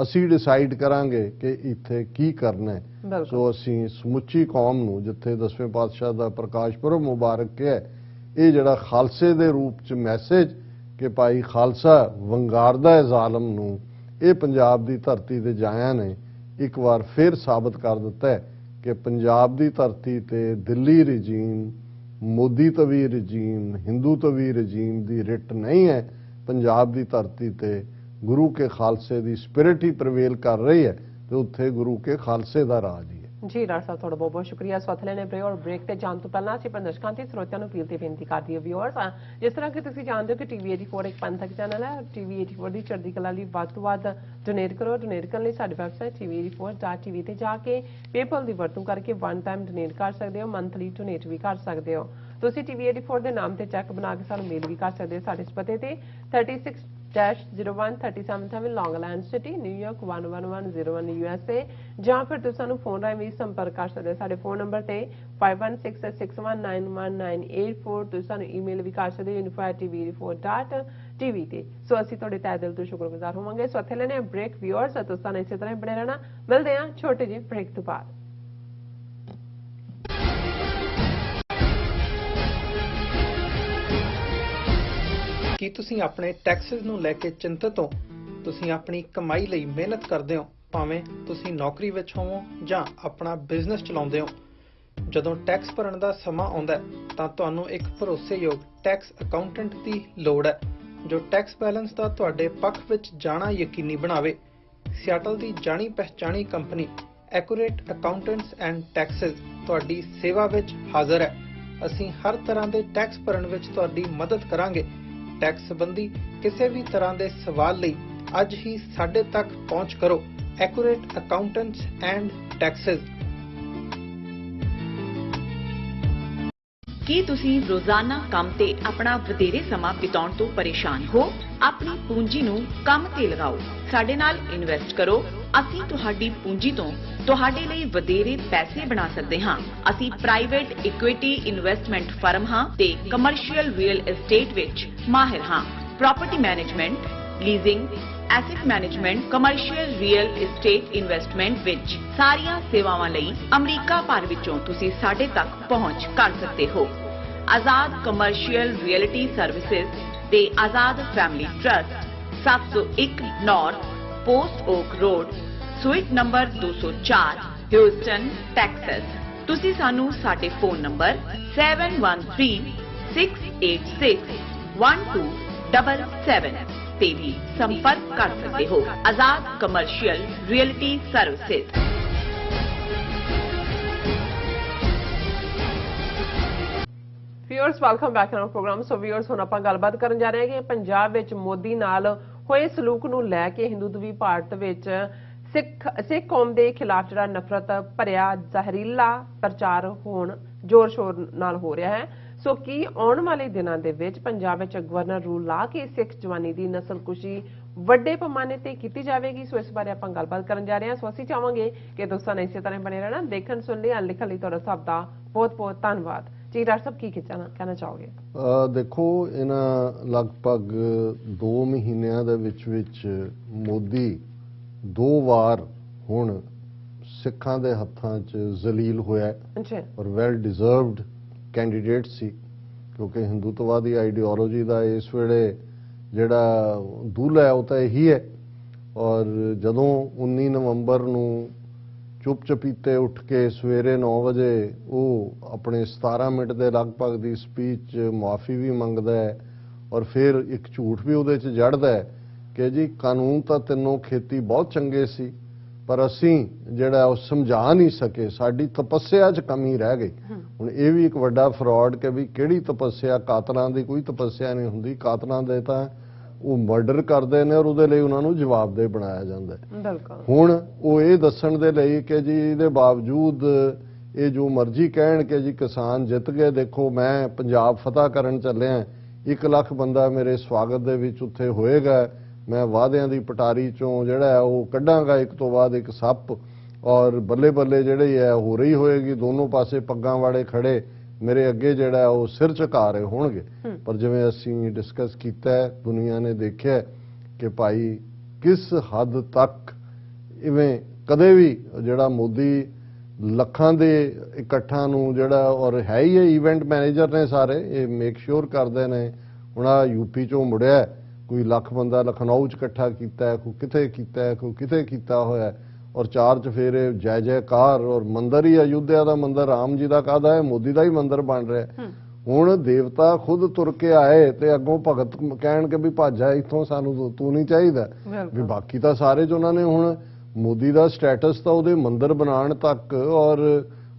ਅਸੀਂ ਡਿਸਾਈਡ ਕਰਾਂਗੇ ਕਿ ਇੱਥੇ ਕੀ ਕਰਨਾ ਹੈ। ਸੋ ਅਸੀਂ ਸਮੁੱਚੀ ਕੌਮ ਨੂੰ ਜਿੱਥੇ 10ਵੇਂ ਪਾਤਸ਼ਾਹ ਦਾ ਪ੍ਰਕਾਸ਼ ਪੁਰਬ ਮੁਬਾਰਕ ਹੈ, ਇਹ ਜਿਹੜਾ ਖਾਲਸੇ ਦੇ ਰੂਪ 'ਚ ਮੈਸੇਜ ਕਿ ਭਾਈ ਖਾਲਸਾ ਵੰਗਾਰਦਾ ਹੈ ਜ਼ਾਲਮ ਨੂੰ, ਇਹ ਪੰਜਾਬ ਦੀ ਧਰਤੀ ਦੇ ਜਾਇਆਂ ਨੇ ਇੱਕ ਵਾਰ ਫਿਰ ਸਾਬਤ ਕਰ ਦਿੱਤਾ ਹੈ ਕਿ ਪੰਜਾਬ ਦੀ ਧਰਤੀ ਤੇ ਦਿੱਲੀ ਰਜੀਮ, ਮੋਦੀ ਤਵੀ ਰਜੀਮ, ਹਿੰਦੂ ਤਵੀ ਰਜੀਮ ਦੀ ਰਿਟ ਨਹੀਂ ਹੈ। ਪੰਜਾਬ ਦੀ ਧਰਤੀ ਤੇ ਗੁਰੂ ਕੇ ਖਾਲਸੇ ਦੀ ਸਪਿਰਿਟ ਹੀ ਪ੍ਰਵੇਲ ਕਰ ਰਹੀ ਹੈ ਤੇ ਉੱਥੇ ਗੁਰੂ ਕੇ ਖਾਲਸੇ ਦਾ ਰਾਜ ਹੀ ਹੈ। ਜੀ ਡਾਕਟਰ ਸਾਹਿਬ ਤੁਹਾਡਾ ਬਹੁਤ ਬਹੁਤ ਸ਼ੁਕਰੀਆ। ਸਵਾਲ ਲੈਣੇ ਬ੍ਰੇਕ ਔਰ ਬ੍ਰੇਕ ਤੇ ਜਾਣ ਤੋਂ ਪਹਿਲਾਂ ਅਸੀਂ ਦਰਸ਼ਕਾਂ ਤੇ ਸਰੋਤਿਆਂ ਨੂੰ ਅਪੀਲ ਤੇ ਬੇਨਤੀ ਕਰਦੀ ਹਾਂ ਵਿਊਅਰਸ, ਜਿਸ ਤਰ੍ਹਾਂ ਕਿ ਤੁਸੀਂ ਜਾਣਦੇ ਹੋ ਕਿ ਟੀਵੀ 84 ਇੱਕ ਪੰਥਕ ਚੈਨਲ ਹੈ। ਟੀਵੀ 84 ਦੀ ਚੜ੍ਹਦੀ ਕਲਾ ਲਈ ਵੱਧ ਤੋਂ ਵੱਧ ਡੋਨੇਟ ਕਰੋ। ਡੋਨੇਟ ਕਰਨ ਲਈ ਸਾਡੀ ਵੈਬਸਾਈਟ tv84.tv ਤੇ ਜਾ ਕੇ ਪੇਪਲ ਦੀ ਵਰਤੋਂ ਕਰਕੇ ਵਨ ਟਾਈਮ ਡੋਨੇਟ ਕਰ ਸਕਦੇ ਹੋ, ਮੰਥਲੀ ਡੋਨੇਟ ਵੀ ਕਰ ਸਕਦੇ ਹੋ। ਤੁਸੀਂ ਟੀਵੀ 84 ਦੇ ਨਾਮ ਤੇ ਚੈੱਕ ਬਣਾ ਕੇ ਸਾਨੂੰ ਮੇਲ ਵੀ ਕਰ ਸਕਦੇ ਹੋ ਸਾਡੇ ਇਸ ਪਤੇ ਤੇ 36-01-377 ਲੌਂਗ ਆਈਲੈਂਡ ਸਿਟੀ, ਨਿਊਯਾਰਕ 11101 USA, ਜਾਂ ਫਿਰ ਤੁਸੀਂ ਸਾਨੂੰ ਫੋਨ ਰਾਹੀਂ ਵੀ ਸੰਪਰਕ ਕਰ ਸਕਦੇ ਹੋ ਸਾਡੇ ਫੋਨ ਨੰਬਰ ਤੇ 5166191984। ਤੁਸੀਂ ਸਾਨੂੰ ਈਮੇਲ ਵੀ ਕਰ ਸਕਦੇ ਹੋ info@tv84.tv ਤੇ। ਸੋ ਅਸੀਂ ਤੁਹਾਡੇ ਤਹਿ ਦਿਲ ਤੋਂ ਸ਼ੁਕਰਗੁਜ਼ਾਰ ਹੋਵਾਂਗੇ। ਸੋ ਇੱਥੇ ਲੈਣੇ ਬ੍ਰੇਕ ਵਿਊਅਰਸ, ਤੁਸੀਂ ਸਾਨੂੰ ਇਸੇ ਤਰ੍ਹਾਂ ਬਣੇ ਰਹਿਣਾ। ਮਿਲਦੇ ਹਾਂ ਛੋਟੇ ਜਿਹੇ ਬ੍ਰੇਕ ਤੋਂ ਬਾਅਦ। ਕੀ ਤੁਸੀਂ ਆਪਣੇ ਟੈਕਸਿਸ ਨੂੰ ਲੈ ਕੇ ਚਿੰਤਤ ਹੋ? ਤੁਸੀਂ ਆਪਣੀ ਕਮਾਈ ਲਈ ਮਿਹਨਤ ਕਰਦੇ ਹੋ, ਭਾਵੇਂ ਤੁਸੀਂ ਨੌਕਰੀ ਵਿੱਚ ਹੋਵੋ ਜਾਂ ਆਪਣਾ ਬਿਜ਼ਨਸ ਚਲਾਉਂਦੇ ਹੋ। ਜਦੋਂ ਟੈਕਸ ਭਰਨ ਦਾ ਸਮਾਂ ਆਉਂਦਾ ਹੈ ਤਾਂ ਤੁਹਾਨੂੰ ਇੱਕ ਭਰੋਸੇਯੋਗ ਟੈਕਸ ਅਕਾਊਂਟੈਂਟ ਦੀ ਲੋੜ ਹੈ ਜੋ ਟੈਕਸ ਬੈਲੈਂਸ ਦਾ ਤੁਹਾਡੇ ਪੱਖ ਵਿੱਚ ਜਾਣਾ ਯਕੀਨੀ ਬਣਾਵੇ। ਸਿਆਟਲ ਦੀ ਜਾਣੀ ਪਛਾਣੀ company Accurate Accountants and Taxes ਤੁਹਾਡੀ ਸੇਵਾ ਵਿੱਚ ਹਾਜ਼ਰ ਹੈ। ਅਸੀਂ ਹਰ ਤਰ੍ਹਾਂ ਦੇ ਟੈਕਸ ਭਰਨ ਵਿੱਚ ਤੁਹਾਡੀ ਮਦਦ ਕਰਾਂਗੇ। ਟੈਕਸ ਸੰਬੰਧੀ ਕਿਸੇ ਵੀ ਤਰ੍ਹਾਂ ਦੇ ਸਵਾਲ ਲਈ ਅੱਜ ਹੀ ਸਾਡੇ ਤੱਕ ਪਹੁੰਚ ਕਰੋ। Accurate Accountants and Taxes. ਕੀ ਤੁਸੀਂ ਰੋਜ਼ਾਨਾ ਕੰਮ ਤੇ ਆਪਣਾ ਵਧੇਰੇ ਸਮਾਂ ਬਿਤਾਉਣ ਤੋਂ ਪਰੇਸ਼ਾਨ ਹੋ? ਆਪਣੀ ਪੂੰਜੀ ਨੂੰ ਕੰਮ ਤੇ ਲਗਾਓ, ਸਾਡੇ ਨਾਲ ਇਨਵੈਸਟ ਕਰੋ। ਅਸੀਂ ਤੁਹਾਡੀ ਪੂੰਜੀ ਤੋਂ ਤੁਹਾਡੇ ਲਈ ਵਧੇਰੇ ਪੈਸੇ ਬਣਾ ਸਕਦੇ ਹਾਂ। ਅਸੀਂ ਪ੍ਰਾਈਵੇਟ ਇਕੁਇਟੀ ਇਨਵੈਸਟਮੈਂਟ ਫਰਮ ਹਾਂ ਤੇ ਕਮਰਸ਼ੀਅਲ ਰੀਅਲ ਏਸਟੇਟ ਵਿੱਚ ਮਾਹਿਰ ਹਾਂ। Property management, leasing, asset management, commercial real estate investment ਵਿੱਚ ਸਾਰੀਆਂ ਸੇਵਾਵਾਂ ਲਈ ਅਮਰੀਕਾ ਭਰ ਵਿੱਚੋਂ ਤੁਸੀਂ ਸਾਡੇ ਤੱਕ ਪਹੁੰਚ ਕਰ ਸਕਦੇ ਹੋ। ਆਜ਼ਾਦ ਕਮਰਸ਼ੀਅਲ ਰੀਅਲਟੀ ਸਰਵਿਸਿਜ਼ ਤੇ Azad Family Trust, 701 North Post Oak Road, suite number 204, Houston, Texas. ਤੁਸੀਂ ਸਾਨੂੰ ਸਾਡੇ ਫੋਨ ਨੰਬਰ 7136861277 ਤੇ ਵੀ ਸੰਪਰਕ ਕਰ ਸਕਦੇ ਹੋ। Azad Commercial Realty Services. Viewers welcome back to our programme. So viewers ਹੁਣ ਆਪਾਂ ਗੱਲਬਾਤ ਕਰਨ ਜਾ ਰਹੇ ਹਾਂ ਕਿ ਪੰਜਾਬ ਵਿੱਚ ਮੋਦੀ ਨਾਲ ਹੋਏ ਸਲੂਕ ਨੂੰ ਲੈ ਕੇ ਹਿੰਦੂਤਵੀ ਭਾਰਤ ਵਿੱਚ ਸਿੱਖ ਕੌਮ ਦੇ ਖਿਲਾਫ ਜਿਹੜਾ ਨਫ਼ਰਤ ਭਰਿਆ ਜ਼ਹਿਰੀਲਾ ਪ੍ਰਚਾਰ ਹੁਣ ਜ਼ੋਰ ਸ਼ੋਰ ਨਾਲ ਹੋ ਰਿਹਾ ਹੈ। ਸੋ ਕੀ ਆਉਣ ਵਾਲੇ ਦਿਨਾਂ ਦੇ ਵਿੱਚ ਪੰਜਾਬ ਵਿੱਚ ਗਵਰਨਰ ਰੂਲ ਲਾ ਕੇ ਸਿੱਖ ਜਵਾਨੀ ਦੀ ਨਸਲਕੁਸ਼ੀ ਵੱਡੇ ਪੈਮਾਨੇ ਤੇ ਕੀਤੀ ਜਾਵੇਗੀ? ਸੋ ਇਸ ਬਾਰੇ ਆਪਾਂ ਗੱਲਬਾਤ ਕਰਨ ਜਾ ਰਹੇ ਹਾਂ। ਸੋ ਅਸੀਂ ਚਾਹਾਂਗੇ ਕਿ ਦੋਸਤਾਂ ਨੇ ਇਸੇ ਤਰ੍ਹਾਂ ਬਣੇ ਰਹਿਣਾ। ਦੇਖਣ ਸੁਣ ਲਈ ਲਿਖਣ ਲਈ ਤੁਹਾਡਾ ਸਭ ਦਾ ਬਹੁਤ ਬਹੁਤ ਧੰਨਵਾਦ ਜੀ। ਡਾਕਟਰ ਸਾਹਿਬ ਕੀ ਕਹਿਣਾ ਚਾਹੋਗੇ? ਦੇਖੋ, ਇਹਨਾਂ ਲਗਭਗ 2 ਮਹੀਨਿਆਂ ਦੇ ਵਿੱਚ ਮੋਦੀ 2 ਵਾਰ ਹੁਣ ਸਿੱਖਾਂ ਦੇ ਹੱਥਾਂ 'ਚ ਜ਼ਲੀਲ ਹੋਇਆ ਔਰ ਵੈਲ ਡਿਜ਼ਰਵਡ ਕੈਂਡੀਡੇਟ ਸੀ, ਕਿਉਂਕਿ ਹਿੰਦੂਤਵਾਦੀ ਆਈਡੀਓਲੋਜੀ ਦਾ ਇਸ ਵੇਲੇ ਜਿਹੜਾ ਦੂਲ ਹੈ ਉਹ ਤਾਂ ਇਹੀ ਹੈ। ਔਰ ਜਦੋਂ 19 ਨਵੰਬਰ ਨੂੰ ਚੁੱਪ ਚਪੀਤੇ ਉੱਠ ਕੇ ਸਵੇਰੇ 9 ਵਜੇ ਉਹ ਆਪਣੇ 17 ਮਿੰਟ ਦੇ ਲਗਭਗ ਦੀ ਸਪੀਚ ਮੁਆਫੀ ਵੀ ਮੰਗਦਾ ਹੈ ਔਰ ਫਿਰ ਇੱਕ ਝੂਠ ਵੀ ਉਹਦੇ 'ਚ ਜੜਦਾ ਹੈ ਕਿ ਜੀ ਕਾਨੂੰਨ ਤਾਂ ਤਿੰਨੋਂ ਖੇਤੀ ਬਹੁਤ ਚੰਗੇ ਸੀ, ਪਰ ਅਸੀਂ ਜਿਹੜਾ ਉਹ ਸਮਝਾ ਨਹੀਂ ਸਕੇ, ਸਾਡੀ ਤਪੱਸਿਆ 'ਚ ਕਮੀ ਰਹਿ ਗਈ। ਹੁਣ ਇਹ ਵੀ ਇੱਕ ਵੱਡਾ ਫਰਾਡ ਕਿ ਵੀ ਕਿਹੜੀ ਤਪੱਸਿਆ? ਕਾਤਲਾਂ ਦੀ ਕੋਈ ਤਪੱਸਿਆ ਨਹੀਂ ਹੁੰਦੀ। ਕਾਤਲਾਂ ਦੇ ਤਾਂ ਉਹ ਮਰਡਰ ਕਰਦੇ ਨੇ ਔਰ ਉਹਦੇ ਲਈ ਉਹਨਾਂ ਨੂੰ ਜਵਾਬਦੇਹ ਬਣਾਇਆ ਜਾਂਦਾ ਹੈ। ਹੁਣ ਉਹ ਇਹ ਦੱਸਣ ਦੇ ਲਈ ਕਿ ਜੀ ਇਹਦੇ ਬਾਵਜੂਦ ਇਹ ਜੋ ਮਰਜ਼ੀ ਕਹਿਣ ਕਿ ਜੀ ਕਿਸਾਨ ਜਿੱਤ ਗਏ, ਦੇਖੋ ਮੈਂ ਪੰਜਾਬ ਫਤਿਹ ਕਰਨ ਚੱਲਿਆ, 1 ਲੱਖ ਬੰਦਾ ਮੇਰੇ ਸਵਾਗਤ ਦੇ ਵਿੱਚ ਉੱਥੇ ਹੋਏਗਾ, ਮੈਂ ਵਾਅਦਿਆਂ ਦੀ ਪਟਾਰੀ ਚੋਂ ਜਿਹੜਾ ਉਹ ਕੱਢਾਂਗਾ ਇੱਕ ਤੋਂ ਬਾਅਦ ਇੱਕ ਸੱਪ, ਔਰ ਬੱਲੇ ਬੱਲੇ ਜਿਹੜੀ ਹੈ ਹੋ ਰਹੀ ਹੋਏਗੀ। ਦੋਨੋਂ ਪਾਸੇ ਪੱਗਾਂ ਵਾਲੇ ਖੜੇ ਮੇਰੇ ਅੱਗੇ ਜਿਹੜਾ ਉਹ ਸਿਰ ਝੁਕਾ ਰਹੇ ਹੋਣਗੇ। ਪਰ ਜਿਵੇਂ ਅਸੀਂ ਡਿਸਕਸ ਕੀਤਾ ਹੈ, ਦੁਨੀਆ ਨੇ ਦੇਖਿਆ ਕਿ ਭਾਈ ਕਿਸ ਹੱਦ ਤੱਕ ਇਵੇਂ ਕਦੇ ਵੀ ਜਿਹੜਾ ਮੋਦੀ ਲੱਖਾਂ ਦੇ ਇਕੱਠਾਂ ਨੂੰ ਜਿਹੜਾ, ਔਰ ਹੈ ਹੀ ਇਹ ਇਵੈਂਟ ਮੈਨੇਜਰ ਨੇ ਸਾਰੇ, ਇਹ ਮੇਕ ਸ਼ੋਰ ਕਰਦੇ ਨੇ। ਹੁਣ ਆ ਯੂਪੀ ਚੋਂ ਮੁੜਿਆ, ਕੋਈ ਲੱਖ ਬੰਦਾ ਲਖਨਊ 'ਚ ਇਕੱਠਾ ਕੀਤਾ, ਕੋਈ ਕਿਤੇ ਕੀਤਾ, ਕੋਈ ਕਿਤੇ ਕੀਤਾ ਹੋਇਆ, और 4 चफेरे जय जयकार और मंदिर ही अयोध्या का मंदिर राम जी का काहदा है, मोदी का ही मंदिर बन रहा है। हुण देवता खुद तुर के आए ते अगों भगत कहणगे भी भाजा इत्थों सानू तू नहीं चाहिदा भी, बाकी तो सारे च उन्होंने हुण मोदी का स्टैटस तो उहदे मंदिर बनाने तक और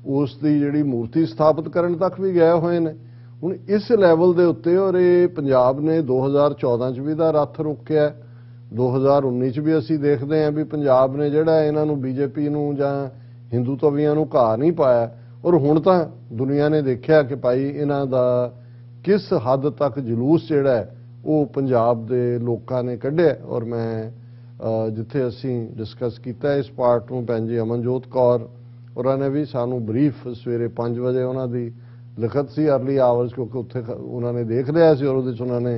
उस दी जिहड़ी मूर्ति स्थापित करने तक भी गए हुए ने। हुण इस लैवल दे उत्ते और ये पंजाब ने 2014 च भी दा रथ रोकिया, 2019 च भी असीं देखते हैं भी पंजाब ने जिहड़ा इन्हां नूं बीजेपी नूं जां हिंदूत्वियां नूं घा नहीं पाया, और हुण तां दुनिया ने देखिया कि भाई इन्हां दा किस हद तक जलूस जिहड़ा है वो पंजाब दे लोकां ने कढिया। और मैं जिथे असीं डिस्कस किया इस पार्ट नूं भैन जी अमनजोत कौर उन्होंने ने भी सानू ब्रीफ सवेरे 5 वजे उन्हों की लिखत सी अर्ली आवर्स, क्योंकि उत्थे उन्होंने देख लिया सी और उन्होंने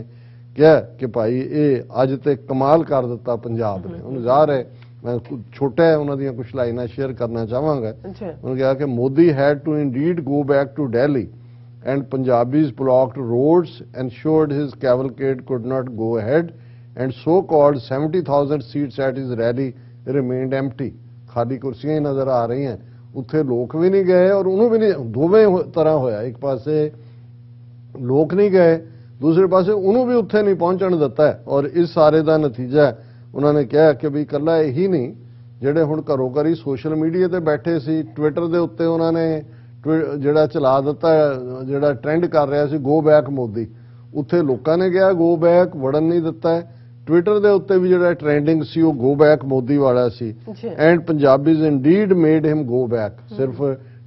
कहा कि भाई ये अज तो कमाल कर दिता पंजाब ने। उन्हें ज़ाहिर है मैं छोटा है उन्होंने कुछ लाइनां शेयर करना चाहवागा। उन्होंने कहा कि Modi had to indeed go back to Delhi and Punjabis blocked roads ensured his cavalcade could not go ahead and so called 70,000 seats at his rally remained empty. खाली कुर्सियां ही नजर आ रही हैं, उत्थे लोग भी नहीं गए और उन्होंने भी नहीं, दोवें तरह होया। एक पासे लोग नहीं गए, दूसरे पासे उन्होंने भी उत्थे नहीं पहुंचण दिता है। और इस सारे का नतीजा उन्होंने कहा कि भी कला यही नहीं जिहड़े हुण घरों घरी सोशल मीडिया ते बैठे सी, ट्विटर दे उत्ते उन्होंने जिहड़ा चला दिता जिहड़ा ट्रेंड कर रहा सी गो बैक मोदी, उत्थे लोकां ने कहा गो बैक वड़न नहीं दिता है। ट्विटर दे उत्ते भी जिहड़ा ट्रेंडिंग सी वो गो बैक मोदी वाला see and Punjabis indeed made him go back. सिर्फ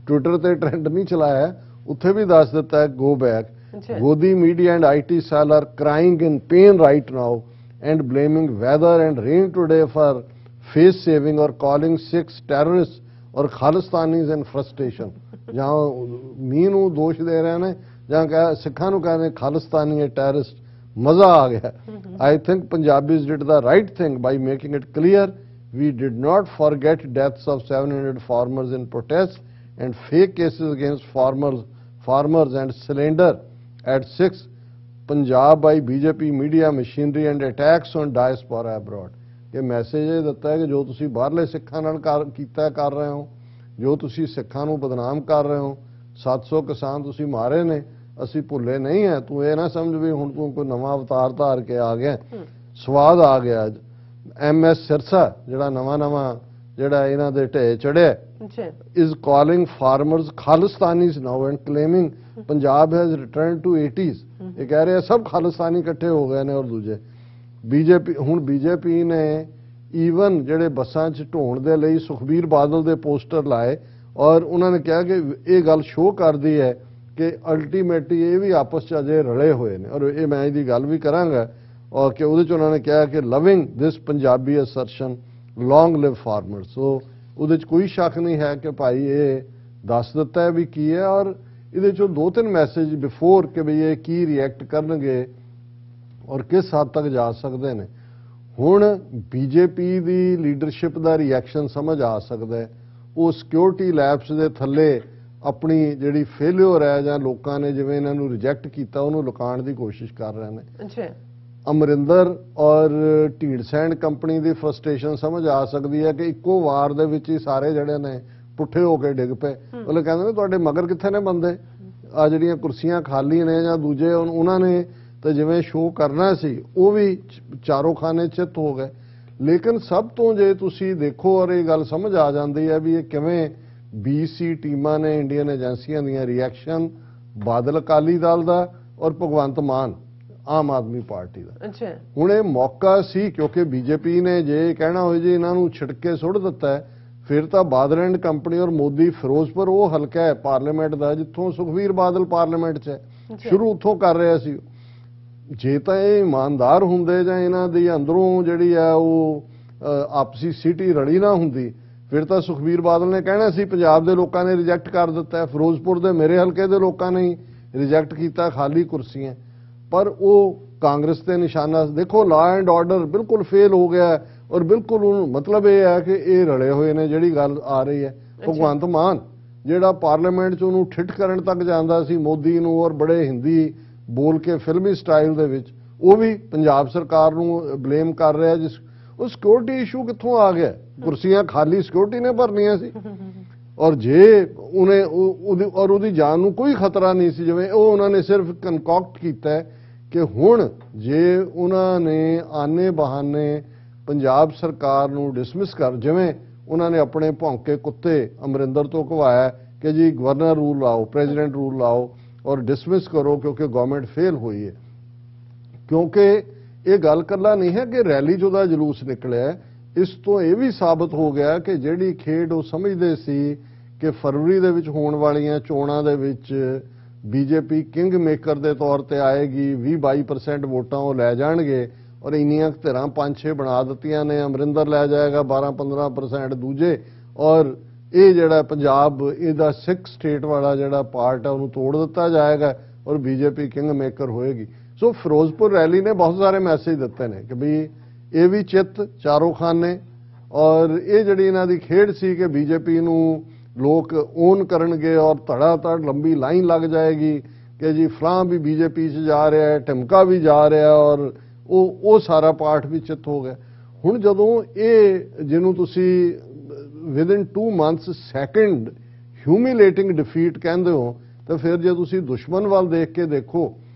ट्विटर ते ट्रेंड नहीं चलाया, उत्थे भी दस दिता है go back. Godi media and IT cell are crying in pain right now and blaming weather and rain today for face saving और कॉलिंग 6 टेररिस्ट और खालिस्तानीज इन फ्रस्ट्रेशन। जहां मीह नूं दोष दे रहे हैं, जहां कह सिखां नूं कहने खालिस्तानी है टेररिस्ट, मजा आ गया। I think Punjabis did the right thing by making it clear we did not forget deaths of 700 farmers in protest and fake cases against farmers and cylinder at 6 Punjab by BJP media machinery and attacks on diaspora abroad. ये message ये दिता है कि जो तुसी बाहरले सिखां नाल कर रहे हो, जो तुसी सिखां नूं बदनाम कर रहे हो, 700 किसान तुसी मारे ने, असी भुले नहीं है। तू ये ना समझ भी हुण तू कोई नवा अवतार धार के आ गया, स्वाद आ गया। अज MS सिरसा जिहड़ा नवा जिहड़ा इन्हां दे ढे चढ़िया is calling farmers Khalistanis now and claiming Punjab has return to 80s। ये कह रहे हैं सब खालिस्तानी इकट्ठे हो गए ने। और दूजे बीजेपी ने ईवन जिहड़े बसां च ढोण दे लई सुखबीर बादल दे पोस्टर लाए और उन्होंने कहा कि ये गल शो करदी है कि अल्टीमेटली ये भी आपस च अजे रले हुए ने। और ये मैं इसकी गल भी करांगा और कि उहदे च उन्होंने कहा कि loving this Punjabi assertion long live farmers. So उहदे च कोई शक नहीं है कि भाई ये दस दिता है भी की है। और इहदे चों 2-3 मैसेज बिफोर कि भी ये की रिएक्ट करनगे और किस हद तक जा सकते हैं। हुण बीजेपी दी लीडरशिप दा रिएक्शन समझ आ सकता है, वो सिक्योरिटी लैब्स दे थल्ले अपनी जिहड़ी फेलियर है जां लोकां ने जिवें इन्हां नूं रिजैक्ट कीता उहनूं लुकाउण दी कोशिश कर रहे हैं। अमरिंदर और ढींडसैंड कंपनी की फ्रस्ट्रेशन समझ आ सकती है कि इक्को वार दे विच ही सारे जड़े ने पुट्ठे होकर डिग पे। बोले कहते ने तुहाडे मगर कित्थे ने बंदे, आ जिहड़ियां कुर्सियां खाली ने जां दूजे उन्होंने तो जिवें शो करना सी वो भी चारों खाने चित हो गए। लेकिन सब तो जे तुसी देखो और ये गल समझ आ जाती है भी ये किवें BC टीमां ने इंडियन एजेंसियां दियां रिएक्शन बादल अकाली दल दा और भगवंत मान आम आदमी पार्टी का। हुण ये मौका सी क्योंकि बीजेपी ने जे कहना हो जी इन्हों छिड़के सुट दिता है, फिर तो बादल एंड कंपनी और मोदी फिरोजपुर वो हल्का है पार्लीमेंट का जिथों सुखबीर बादल पार्लीमेंट च है, शुरू उतों कर रहा सी। जे तो ये ईमानदार होंदे जां इन्हां दी अंदरों जिहड़ी है वो आपसी सीटी रली ना हुंदी, फिर तो सुखबीर बादल ने कहना सी पंजाब दे लोकां ने रिजैक्ट कर दिता है, फिरोजपुर दे मेरे हल्के दे लोकां ने रिजैक्ट किया खाली कुर्सियां। पर वो कांग्रेस के निशाना देखो लॉ एंड ऑर्डर बिल्कुल फेल हो गया है और बिल्कुल मतलब ये है कि ये रले हुए ने। जिहड़ी गल आ रही है भगवंत मान जिहड़ा पार्लीमेंट च उहनूं ठिठ करन तक जांदा सी मोदी नूं और बड़े हिंदी बोल के फिल्मी स्टाइल दे विच, वो भी पंजाब सरकार नूं ब्लेम कर रहा है। जिस वो सिक्योरिटी इशू कित्थों आ गया, ਕੁਰਸੀਆਂ ਖਾਲੀ ਸਿਕਿਉਰਿਟੀ ਨੇ ਭਰਨੀਆਂ ਸੀ। ਔਰ ਜੇ ਉਹਦੀ ਜਾਨ ਨੂੰ ਕੋਈ ਖਤਰਾ ਨਹੀਂ ਸੀ, ਜਿਵੇਂ ਉਹ ਉਹਨਾਂ ਨੇ ਸਿਰਫ ਕਨਕੌਕਟ ਕੀਤਾ ਕਿ ਹੁਣ ਜੇ ਉਹਨਾਂ ਨੇ ਆਨੇ ਬਹਾਨੇ ਪੰਜਾਬ ਸਰਕਾਰ ਨੂੰ ਡਿਸਮਿਸ ਕਰ, ਜਿਵੇਂ ਉਹਨਾਂ ਨੇ ਆਪਣੇ ਭੌਂਕੇ ਕੁੱਤੇ ਅਮਰਿੰਦਰ ਤੋਂ ਕਹਾਇਆ ਕਿ ਜੀ ਗਵਰਨਰ ਰੂਲ ਲਾਓ, ਪ੍ਰੈਜ਼ੀਡੈਂਟ ਰੂਲ ਲਾਓ ਔਰ ਡਿਸਮਿਸ ਕਰੋ ਕਿਉਂਕਿ ਗਵਰਨਮੈਂਟ ਫੇਲ ਹੋਈ ਹੈ। ਕਿਉਂਕਿ ਇਹ ਗੱਲ ਕੱਲਾ ਨਹੀਂ ਹੈ ਕਿ ਰੈਲੀ 'ਚ ਉਹਦਾ ਜਲੂਸ ਨਿਕਲਿਆ, ਇਸ ਤੋਂ ਇਹ ਵੀ ਸਾਬਤ ਹੋ ਗਿਆ ਕਿ ਜਿਹੜੀ ਖੇਡ ਉਹ ਸਮਝਦੇ ਸੀ ਕਿ ਫਰਵਰੀ ਦੇ ਵਿੱਚ ਹੋਣ ਵਾਲੀਆਂ ਚੋਣਾਂ ਦੇ ਵਿੱਚ ਬੀਜੇਪੀ ਕਿੰਗ ਮੇਕਰ ਦੇ ਤੌਰ ਤੇ ਆਏਗੀ, 20-22% ਵੋਟਾਂ ਉਹ ਲੈ ਜਾਣਗੇ ਔਰ ਇੰਨੀਆਂ ਧਿਰਾਂ 5-6 ਬਣਾ ਦਿੱਤੀਆਂ ਨੇ, ਅਮਰਿੰਦਰ ਲੈ ਜਾਏਗਾ 12-15% ਦੂਜੇ, ਔਰ ਇਹ ਜਿਹੜਾ ਪੰਜਾਬ ਇਹਦਾ ਸਿੱਖ ਸਟੇਟ ਵਾਲਾ ਜਿਹੜਾ ਪਾਰਟ ਹੈ ਉਹਨੂੰ ਤੋੜ ਦਿੱਤਾ ਜਾਏਗਾ ਔਰ ਬੀਜੇਪੀ ਕਿੰਗ ਮੇਕਰ ਹੋਏਗੀ। ਸੋ ਫਿਰੋਜ਼ਪੁਰ ਰੈਲੀ ਨੇ ਬਹੁਤ ਸਾਰੇ ਮੈਸੇਜ ਦਿੱਤੇ ਨੇ ਕਿ ਵੀ ਇਹ ਵੀ ਚਿੱਤ ਚਾਰੋਂ ਖਾਨੇ, ਔਰ ਇਹ ਜਿਹੜੀ ਇਹਨਾਂ ਦੀ ਖੇਡ ਸੀ ਕਿ ਬੀਜੇਪੀ ਨੂੰ ਲੋਕ ਓਨ ਕਰਨਗੇ ਔਰ ਧੜਾ ਧੜ ਲੰਬੀ ਲਾਈਨ ਲੱਗ ਜਾਏਗੀ ਕਿ ਜੀ ਫਲਾਂ ਵੀ ਬੀਜੇਪੀ 'ਚ ਜਾ ਰਿਹਾ ਹੈ, ਟਿਮਕਾ ਵੀ ਜਾ ਰਿਹਾ, ਔਰ ਉਹ ਸਾਰਾ ਪਾਰਟ ਵੀ ਚਿੱਤ ਹੋ ਗਿਆ। ਹੁਣ ਜਦੋਂ ਇਹ ਜਿਹਨੂੰ ਤੁਸੀਂ ਵਿਦਿਨ 2 ਮੰਥਸ ਸੈਕਿੰਡ ਹਿਊਮਿਲੇਟਿੰਗ ਡਿਫੀਟ ਕਹਿੰਦੇ ਹੋ, ਤਾਂ ਫਿਰ ਜੇ ਤੁਸੀਂ ਦੁਸ਼ਮਣ ਵੱਲ ਦੇਖ ਕੇ ਦੇਖੋ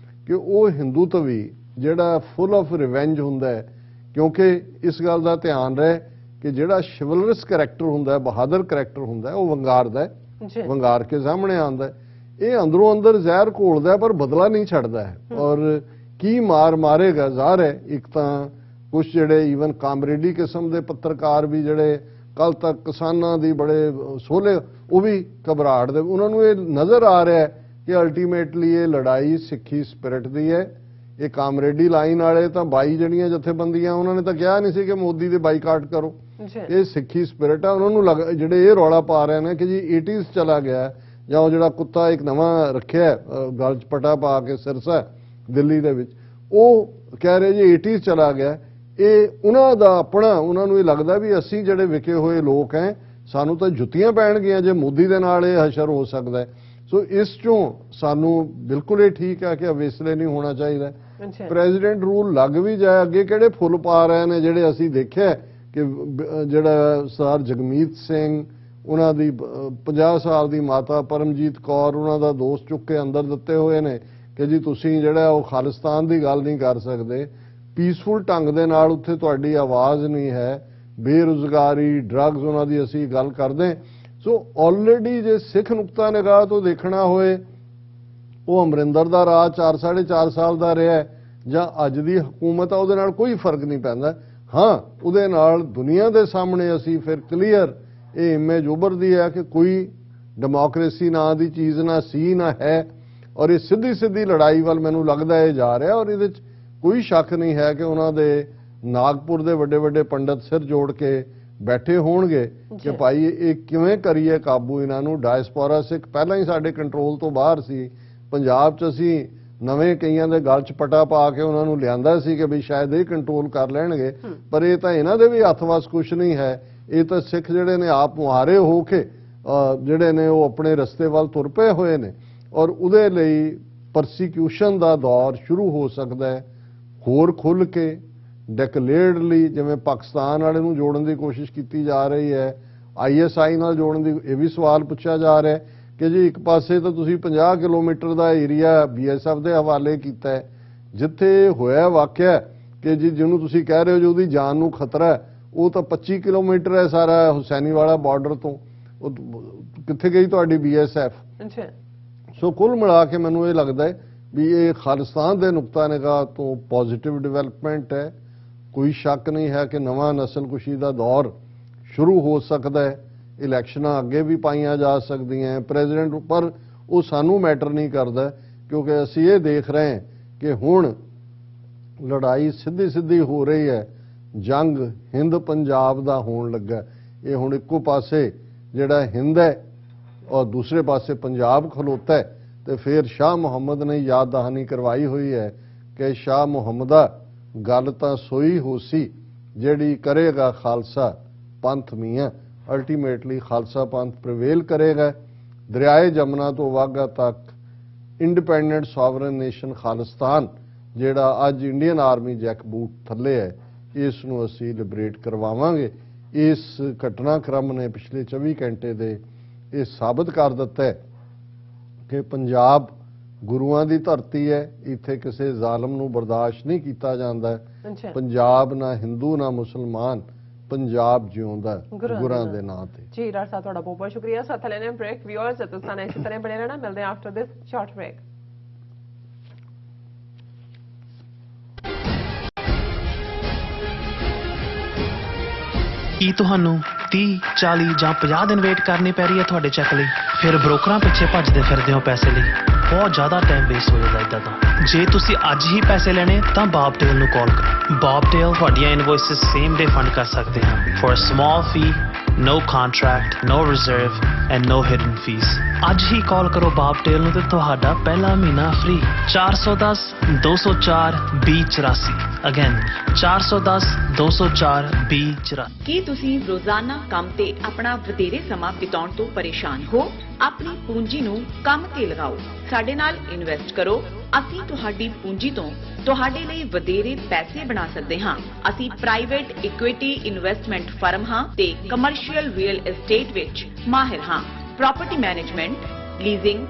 ਕਿ ਉਹ ਹਿੰਦੂਤਵੀ ਜਿਹੜਾ ਫੁੱਲ ਆਫ ਰਿਵੈਂਜ ਹੁੰਦਾ ਹੈ, ਕਿਉਂਕਿ ਇਸ ਗੱਲ ਦਾ ਧਿਆਨ ਰਹੇ ਕਿ ਜਿਹੜਾ ਸ਼ਿਵਲਰਸ ਕਰੈਕਟਰ ਹੁੰਦਾ ਹੈ, ਬਹਾਦਰ ਕਰੈਕਟਰ ਹੁੰਦਾ ਹੈ, ਉਹ ਵੰਗਾਰਦਾ ਹੈ, ਵੰਗਾਰ ਕੇ ਸਾਹਮਣੇ ਆਉਂਦਾ ਹੈ। ਇਹ ਅੰਦਰੋਂ ਅੰਦਰ ਜ਼ਹਿਰ ਘੋਲਦਾ ਪਰ ਬਦਲਾ ਨਹੀਂ ਛੱਡਦਾ ਹੈ, ਔਰ ਕੀ ਮਾਰੇਗਾ ਜ਼ਾਹਰ ਹੈ। ਇੱਕ ਤਾਂ ਕੁਝ ਜਿਹੜੇ ਈਵਨ ਕਾਮਰੇਡੀ ਕਿਸਮ ਦੇ ਪੱਤਰਕਾਰ ਵੀ ਜਿਹੜੇ ਕੱਲ ਤੱਕ ਕਿਸਾਨਾਂ ਦੀ ਬੜੇ ਸੋਲੇ, ਉਹ ਵੀ ਘਬਰਾਹਟ ਦੇ, ਉਹਨਾਂ ਨੂੰ ਇਹ ਨਜ਼ਰ ਆ ਰਿਹਾ ਹੈ ਕਿ ਅਲਟੀਮੇਟਲੀ ਇਹ ਲੜਾਈ ਸਿੱਖੀ ਸਪਿਰਿਟ ਦੀ ਹੈ। ਇਹ ਕਾਮਰੇਡੀ ਲਾਈਨ ਵਾਲੇ ਤਾਂ 22 ਜਿਹੜੀਆਂ ਜਥੇਬੰਦੀਆਂ, ਉਹਨਾਂ ਨੇ ਤਾਂ ਕਿਹਾ ਨਹੀਂ ਸੀ ਕਿ ਮੋਦੀ ਦੇ ਬਾਈਕਾਟ ਕਰੋ, ਇਹ ਸਿੱਖੀ ਸਪਿਰਿਟ ਆ। ਉਹਨਾਂ ਨੂੰ ਜਿਹੜੇ ਇਹ ਰੌਲਾ ਪਾ ਰਹੇ ਨੇ ਕਿ ਜੀ 80s ਚਲਾ ਗਿਆ, ਜਾਂ ਉਹ ਜਿਹੜਾ ਕੁੱਤਾ ਇੱਕ ਨਵਾਂ ਰੱਖਿਆ ਗਲ 'ਚ ਪਟਾ ਪਾ ਕੇ ਸਿਰਸਾ ਦਿੱਲੀ ਦੇ ਵਿੱਚ, ਉਹ ਕਹਿ ਰਹੇ ਜੀ 80s ਚਲਾ ਗਿਆ। ਇਹ ਉਹਨਾਂ ਦਾ ਆਪਣਾ, ਉਹਨਾਂ ਨੂੰ ਇਹ ਲੱਗਦਾ ਵੀ ਅਸੀਂ ਜਿਹੜੇ ਵਿਕੇ ਹੋਏ ਲੋਕ ਹੈ, ਸਾਨੂੰ ਤਾਂ ਜੁੱਤੀਆਂ ਪੈਣਗੀਆਂ ਜੇ ਮੋਦੀ ਦੇ ਨਾਲ ਇਹ ਹਸ਼ਰ ਹੋ ਸਕਦਾ ਹੈ। ਸੋ ਇਸ ਚੋਂ ਸਾਨੂੰ ਬਿਲਕੁਲ ਇਹ ਠੀਕ ਹੈ ਕਿ ਅਵੇਸਲੇ ਨਹੀਂ ਹੋਣਾ ਚਾਹੀਦਾ। ਪ੍ਰੈਜ਼ੀਡੈਂਟ ਰੂਲ ਲੱਗ ਵੀ ਜਾਏ, ਅੱਗੇ ਕਿਹੜੇ ਫੁੱਲ ਪਾ ਰਹੇ ਨੇ ਜਿਹੜੇ ਅਸੀਂ ਦੇਖਿਆ ਕਿ ਜਿਹੜਾ ਸਰ ਜਗਮੀਤ ਸਿੰਘ, ਉਹਨਾਂ ਦੀ 50 ਸਾਲ ਦੀ ਮਾਤਾ ਪਰਮਜੀਤ ਕੌਰ, ਉਹਨਾਂ ਦਾ ਦੋਸਤ ਚੁੱਕ ਕੇ ਅੰਦਰ ਦਿੱਤੇ ਹੋਏ ਨੇ ਕਿ ਜੀ ਤੁਸੀਂ ਜਿਹੜਾ ਉਹ ਖਾਲਿਸਤਾਨ ਦੀ ਗੱਲ ਨਹੀਂ ਕਰ ਸਕਦੇ, ਪੀਸਫੁਲ ਢੰਗ ਦੇ ਨਾਲ ਉੱਥੇ ਤੁਹਾਡੀ ਆਵਾਜ਼ ਨਹੀਂ ਹੈ, ਬੇਰੁਜ਼ਗਾਰੀ, ਡਰੱਗਸ, ਉਹਨਾਂ ਦੀ ਅਸੀਂ ਗੱਲ ਕਰਦੇ। ਸੋ ਆਲਰੇਡੀ ਜੇ ਸਿੱਖ ਨੁਕਤਾ ਨਿਗਾਹ ਤੋਂ ਦੇਖਣਾ ਹੋਏ, ਉਹ ਅਮਰਿੰਦਰ ਦਾ ਰਾਜ 4-4.5 ਸਾਲ ਦਾ ਰਿਹਾ ਜਾਂ ਅੱਜ ਦੀ ਹਕੂਮਤ ਆ, ਉਹਦੇ ਨਾਲ ਕੋਈ ਫਰਕ ਨਹੀਂ ਪੈਂਦਾ। ਹਾਂ, ਉਹਦੇ ਨਾਲ ਦੁਨੀਆ ਦੇ ਸਾਹਮਣੇ ਅਸੀਂ ਫਿਰ ਕਲੀਅਰ ਇਹ ਇਮੇਜ ਉਭਰਦੀ ਹੈ ਕਿ ਕੋਈ ਡੈਮੋਕ੍ਰੇਸੀ ਨਾਂ ਦੀ ਚੀਜ਼ ਨਾ ਸੀ ਨਾ ਹੈ, ਔਰ ਇਹ ਸਿੱਧੀ ਲੜਾਈ ਵੱਲ ਮੈਨੂੰ ਲੱਗਦਾ ਇਹ ਜਾ ਰਿਹਾ। ਔਰ ਇਹਦੇ 'ਚ ਕੋਈ ਸ਼ੱਕ ਨਹੀਂ ਹੈ ਕਿ ਉਹਨਾਂ ਦੇ ਨਾਗਪੁਰ ਦੇ ਵੱਡੇ ਪੰਡਤ ਸਿਰ ਜੋੜ ਕੇ ਬੈਠੇ ਹੋਣਗੇ ਕਿ ਭਾਈ ਇਹ ਕਿਵੇਂ ਕਰੀਏ ਕਾਬੂ ਇਹਨਾਂ ਨੂੰ। ਡਾਇਸਪੋਰਾ ਸਿੱਖ ਪਹਿਲਾਂ ਹੀ ਸਾਡੇ ਕੰਟਰੋਲ ਤੋਂ ਬਾਹਰ ਸੀ। ਪੰਜਾਬ 'ਚ ਅਸੀਂ ਨਵੇਂ ਕਈਆਂ ਦੇ ਗਲ 'ਚ ਪਟਾ ਪਾ ਕੇ ਉਹਨਾਂ ਨੂੰ ਲਿਆਂਦਾ ਸੀ ਕਿ ਵੀ ਸ਼ਾਇਦ ਇਹ ਕੰਟਰੋਲ ਕਰ ਲੈਣਗੇ, ਪਰ ਇਹ ਤਾਂ ਇਹਨਾਂ ਦੇ ਵੀ ਹੱਥ ਵੱਸ ਕੁਛ ਨਹੀਂ ਹੈ। ਇਹ ਤਾਂ ਸਿੱਖ ਜਿਹੜੇ ਨੇ ਆਪ ਮੁਹਾਰੇ ਹੋ ਕੇ ਜਿਹੜੇ ਨੇ ਉਹ ਆਪਣੇ ਰਸਤੇ ਵੱਲ ਤੁਰ ਪਏ ਹੋਏ ਨੇ, ਔਰ ਉਹਦੇ ਲਈ ਪਰਸੀਕਿਊਸ਼ਨ ਦਾ ਦੌਰ ਸ਼ੁਰੂ ਹੋ ਸਕਦਾ ਹੈ ਹੋਰ ਖੁੱਲ੍ਹ ਕੇ ਡਿਕਲੇਅਰਡਲੀ। ਜਿਵੇਂ ਪਾਕਿਸਤਾਨ ਵਾਲੇ ਨੂੰ ਜੋੜਨ ਦੀ ਕੋਸ਼ਿਸ਼ ਕੀਤੀ ਜਾ ਰਹੀ ਹੈ, ISI ਨਾਲ ਜੋੜਨ ਦੀ, ਇਹ ਵੀ ਸਵਾਲ ਪੁੱਛਿਆ ਜਾ ਰਿਹਾ ਕਿ ਜੀ ਇੱਕ ਪਾਸੇ ਤਾਂ ਤੁਸੀਂ 50 ਕਿਲੋਮੀਟਰ ਦਾ ਏਰੀਆ BSF ਦੇ ਹਵਾਲੇ ਕੀਤਾ ਹੈ, ਜਿੱਥੇ ਹੋਇਆ ਵਾਕਿਆ ਕਿ ਜੀ ਜਿਹਨੂੰ ਤੁਸੀਂ ਕਹਿ ਰਹੇ ਹੋ ਜੋ ਉਹਦੀ ਜਾਨ ਨੂੰ ਖਤਰਾ ਹੈ, ਉਹ ਤਾਂ 25 ਕਿਲੋਮੀਟਰ ਹੈ ਸਾਰਾ ਹੁਸੈਨੀ ਵਾਲਾ ਬਾਰਡਰ ਤੋਂ। ਉਹ ਕਿੱਥੇ ਗਈ ਤੁਹਾਡੀ BSF? ਸੋ ਕੁੱਲ ਮਿਲਾ ਕੇ ਮੈਨੂੰ ਇਹ ਲੱਗਦਾ ਹੈ ਵੀ ਇਹ ਖਾਲਿਸਤਾਨ ਦੇ ਨੁਕਤਾ ਨਿਗਾਹ ਤੋਂ ਪੋਜ਼ਿਟਿਵ ਡਿਵੈਲਪਮੈਂਟ ਹੈ। ਕੋਈ ਸ਼ੱਕ ਨਹੀਂ ਹੈ ਕਿ ਨਵਾਂ ਨਸਲਕੁਸ਼ੀ ਦਾ ਦੌਰ ਸ਼ੁਰੂ ਹੋ ਸਕਦਾ ਹੈ। ਇਲੈਕਸ਼ਨਾਂ ਅੱਗੇ ਵੀ ਪਾਈਆਂ ਜਾ ਸਕਦੀਆਂ, ਪ੍ਰੈਜ਼ੀਡੈਂਟ ਉੱਪਰ ਉਹ ਸਾਨੂੰ ਮੈਟਰ ਨਹੀਂ ਕਰਦਾ, ਕਿਉਂਕਿ ਅਸੀਂ ਇਹ ਦੇਖ ਰਹੇ ਹਾਂ ਕਿ ਹੁਣ ਲੜਾਈ ਸਿੱਧੀ ਹੋ ਰਹੀ ਹੈ। ਜੰਗ ਹਿੰਦ ਪੰਜਾਬ ਦਾ ਹੋਣ ਲੱਗਾ। ਇਹ ਹੁਣ ਇੱਕੋ ਪਾਸੇ ਜਿਹੜਾ ਹਿੰਦ ਹੈ ਔਰ ਦੂਸਰੇ ਪਾਸੇ ਪੰਜਾਬ ਖਲੋਤਾ ਹੈ, ਤੇ ਫਿਰ ਸ਼ਾਹ ਮੁਹੰਮਦ ਨੇ ਯਾਦ ਦਹਾਨੀ ਕਰਵਾਈ ਹੋਈ ਹੈ ਕਿ ਸ਼ਾਹ ਮੁਹੰਮਦਾ ਗੱਲ ਤਾਂ ਸੋਈ ਹੋਸੀ ਜਿਹੜੀ ਕਰੇਗਾ ਖਾਲਸਾ ਪੰਥ ਮੀਆਂ। ਅਲਟੀਮੇਟਲੀ ਖਾਲਸਾ ਪੰਥ ਪ੍ਰਵੇਲ ਕਰੇਗਾ। ਦਰਿਆਏ ਜਮਨਾ ਤੋਂ ਵਾਘਾ ਤੱਕ ਇੰਡੀਪੈਂਡੈਂਟ ਸੋਵਰਨ ਨੇਸ਼ਨ ਖਾਲਿਸਤਾਨ ਜਿਹੜਾ ਅੱਜ ਇੰਡੀਅਨ ਆਰਮੀ ਜੈਕ ਬੂਟ ਥੱਲੇ ਹੈ, ਇਸ ਨੂੰ ਅਸੀਂ ਲਿਬਰੇਟ ਕਰਵਾਵਾਂਗੇ। इस घटनाक्रम ने पिछले 24 घंटे दे ये साबित कर दिता है कि पंजाब गुरुआं दी धरती है, इत्थे किसी जालम नूं बर्दाश्त नहीं किया जाता है। पंजाब ना हिंदू ना मुसलमान, पंजाब जिउंदा गुरां दे नां ते। जी डॉक्टर साहब तुहाडा बहुत बहुत शुक्रिया। साथ लेने ब्रेक। व्यूअर्स तुसां ने इसी तरह बने रहना, मिलते हैं आफ्टर दिस शॉर्ट ब्रेक। ਕੀ ਤੁਹਾਨੂੰ 30, 40 ਜਾਂ 50 ਦਿਨ ਵੇਟ ਕਰਨੀ ਪੈ ਰਹੀ ਹੈ ਤੁਹਾਡੇ ਚੈੱਕ ਲਈ? ਫਿਰ ਬ੍ਰੋਕਰਾਂ ਪਿੱਛੇ ਭੱਜਦੇ ਫਿਰਦੇ ਹੋ ਪੈਸੇ ਲਈ, ਬਹੁਤ ਜ਼ਿਆਦਾ ਟਾਈਮ ਵੇਸਟ ਹੋ ਜਾਂਦਾ ਇਦਾਂ ਤਾਂ। ਜੇ ਤੁਸੀਂ ਅੱਜ ਹੀ ਪੈਸੇ ਲੈਣੇ ਤਾਂ ਬੌਬਟੇਲ ਨੂੰ ਕਾਲ ਕਰੋ। ਬੌਬਟੇਲ ਤੁਹਾਡੀਆਂ ਇਨਵੌਇਸਸ ਸੇਮ ਡੇ ਫੰਡ ਕਰ ਸਕਦੇ ਹਨ for a small fee, no contract, no reserve and no hidden fees। ਅੱਜ ਹੀ ਕਾਲ ਕਰੋ ਬੌਬਟੇਲ ਨੂੰ ਤੇ ਤੁਹਾਡਾ ਪਹਿਲਾ ਮਹੀਨਾ ਫ੍ਰੀ। 410 204 2084 ਅਗੇਨ 410 204 2084। ਕੀ ਤੁਸੀਂ ਰੋਜ਼ਾਨਾ ਕੰਮ ਤੇ ਆਪਣਾ ਵਧੇਰੇ ਸਮਾਂ ਬਿਤਾਉਣ ਤੋਂ ਪਰੇਸ਼ਾਨ ਹੋ? ਆਪਣੀ ਪੂੰਜੀ ਨੂੰ ਕੰਮ ਤੇ ਲਗਾਓ, ਸਾਡੇ ਨਾਲ ਇਨਵੈਸਟ ਕਰੋ। ਅਸੀਂ ਤੁਹਾਡੀ ਪੂੰਜੀ ਤੋਂ ਤੁਹਾਡੇ ਲਈ ਵਧੇਰੇ ਪੈਸੇ ਬਣਾ ਸਕਦੇ ਹਾਂ। ਅਸੀਂ ਪ੍ਰਾਈਵੇਟ ਇਕੁਇਟੀ ਇਨਵੈਸਟਮੈਂਟ ਫਰਮ ਹਾਂ ਤੇ ਕਮਰਸ਼ੀਅਲ ਰੀਅਲ ਏਸਟੇਟ ਵਿੱਚ ਮਾਹਿਰ ਹਾਂ। Property management, leasing,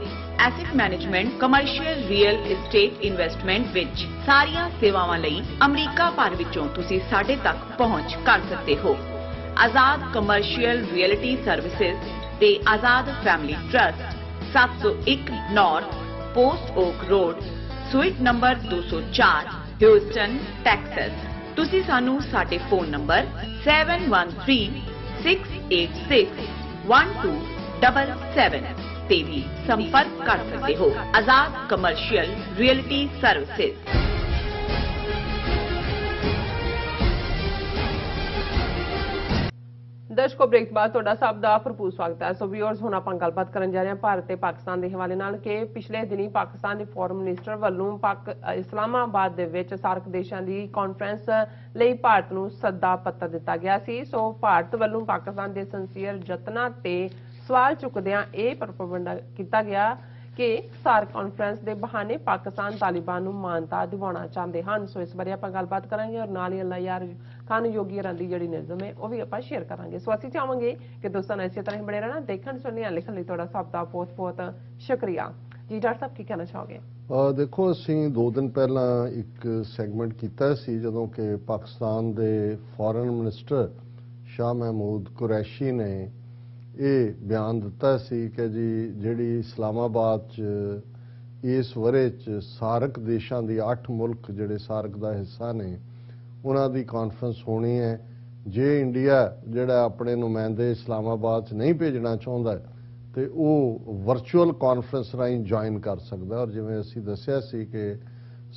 asset management, commercial real estate investment ਵਿੱਚ ਸਾਰੀਆਂ ਸੇਵਾਵਾਂ ਲਈ ਅਮਰੀਕਾ ਭਰ ਵਿੱਚੋਂ ਤੁਸੀਂ ਸਾਡੇ ਤੱਕ ਪਹੁੰਚ ਕਰ ਸਕਦੇ ਹੋ। ਆਜ਼ਾਦ ਕਮਰਸ਼ੀਅਲ ਰੀਅਲਟੀ ਸਰਵਿਸਿਜ਼ ਤੇ Azad Family Trust, 701 North Post Oak Road, suite number 204, Houston, Texas. ਤੁਸੀਂ ਸਾਨੂੰ ਸਾਡੇ ਫੋਨ ਨੰਬਰ 713 686 1277 ਤੇ ਵੀ ਸੰਪਰਕ ਕਰ ਸਕਦੇ ਹੋ। Azad Commercial Realty services. दर्शकों ब्रेक के बाद तुहाडा सब दा भरपूर स्वागत है। सो व्यूअर्स हुण आपां गलबात करन जा रहे हैं भारत ते पाकिस्तान दे हवाले नाल कि पिछले दिनी पाकिस्तान दे फॉरेन मिनिस्टर वल्लों इस्लामाबाद दे विच सार्क देशां दी कॉन्फ्रेंस लई भारत नूं सद्दा पत्र दिता गया सी। सो भारत वल्लों पाकिस्तान दे संसीयर यत्नां ते सवाल चुकदियां इह प्रपगंडा कीता गया कि सार्क कॉन्फ्रेंस के बहाने पाकिस्तान तालिबान नूं मानता दिवाना चाहते हैं। सो इस बारे आपां गलबात करांगे और नाल ही यार खान योगी होरां दी जिहड़ी निज़म है वह भी आपां शेयर करांगे। सो असीं चाहांगे कि दोस्तां नाल इसी तरह बने रहना। देखण सुणने लिखण लई तुहाडा सब दा बहुत बहुत शुक्रिया। जी डॉक्टर साहब की कहना चाहोगे? देखो असीं 2 दिन पहला एक सैगमेंट कीता सी जदों कि पाकिस्तान दे फॉरेन मिनिस्टर शाह महमूद कुरैशी ने ये बयान दिता सी कि जी जिहड़ी इस्लामाबाद च इस वरे च सार्क देशां दी 8 मुल्क जिहड़े सार्क दा हिस्सा ने उन्हां दी कॉन्फ्रेंस होनी है। जे इंडिया जिहड़ा अपने नुमाइंदे इस्लामाबाद च नहीं भेजना चाहुंदा ते वो वर्चुअल कॉन्फ्रेंस राहीं ज्वाइन कर सकदा। और जिवें असीं दस्सिया सी कि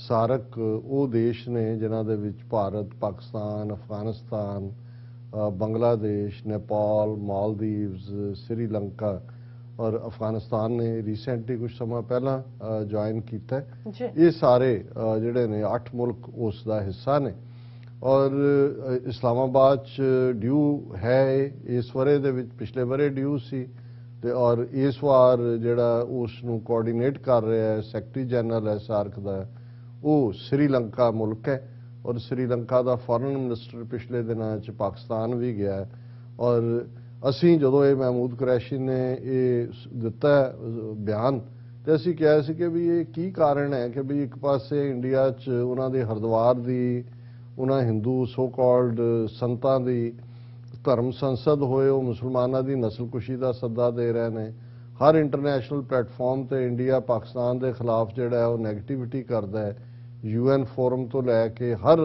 सार्क वो देश ने जिन्हां दे विच भारत, पाकिस्तान, अफगानिस्तान, बांग्लादेश, नेपाल, मालदीव्स, श्रीलंका और अफगानिस्तान ने रिसेंटली कुछ समय पहला ज्वाइन किया है। ये सारे जिहड़े ने 8 मुल्क उसका हिस्सा ने और इस्लामाबाद ड्यू है इस वरे दे विच, पिछले वरे ड्यू सी ते और इस वार जिहड़ा उसनूं कोआर्डीनेट कर रहा है सैकटरी जनरल है सार्क दा, वो श्रीलंका मुल्क है। और श्रीलंका का फॉरेन मिनिस्टर पिछले दिनों पाकिस्तान भी गया है। और असी जो ये महमूद कुरैशी ने ये दिता बयान तो असी कहा सी कि भी ये की कारण है कि भी एक पासे इंडिया उन्होंने हरिद्वार की उन्होंने हिंदू सो कॉल्ड संतां दी धर्म संसद होए वो मुसलमानों की नस्लकुशी का सद्दा दे रहे हैं। हर इंटरनेशनल प्लेटफॉर्म पर इंडिया पाकिस्तान के खिलाफ जोड़ा है वो नैगेटिविटी करता है। UN फोरम तो लैके हर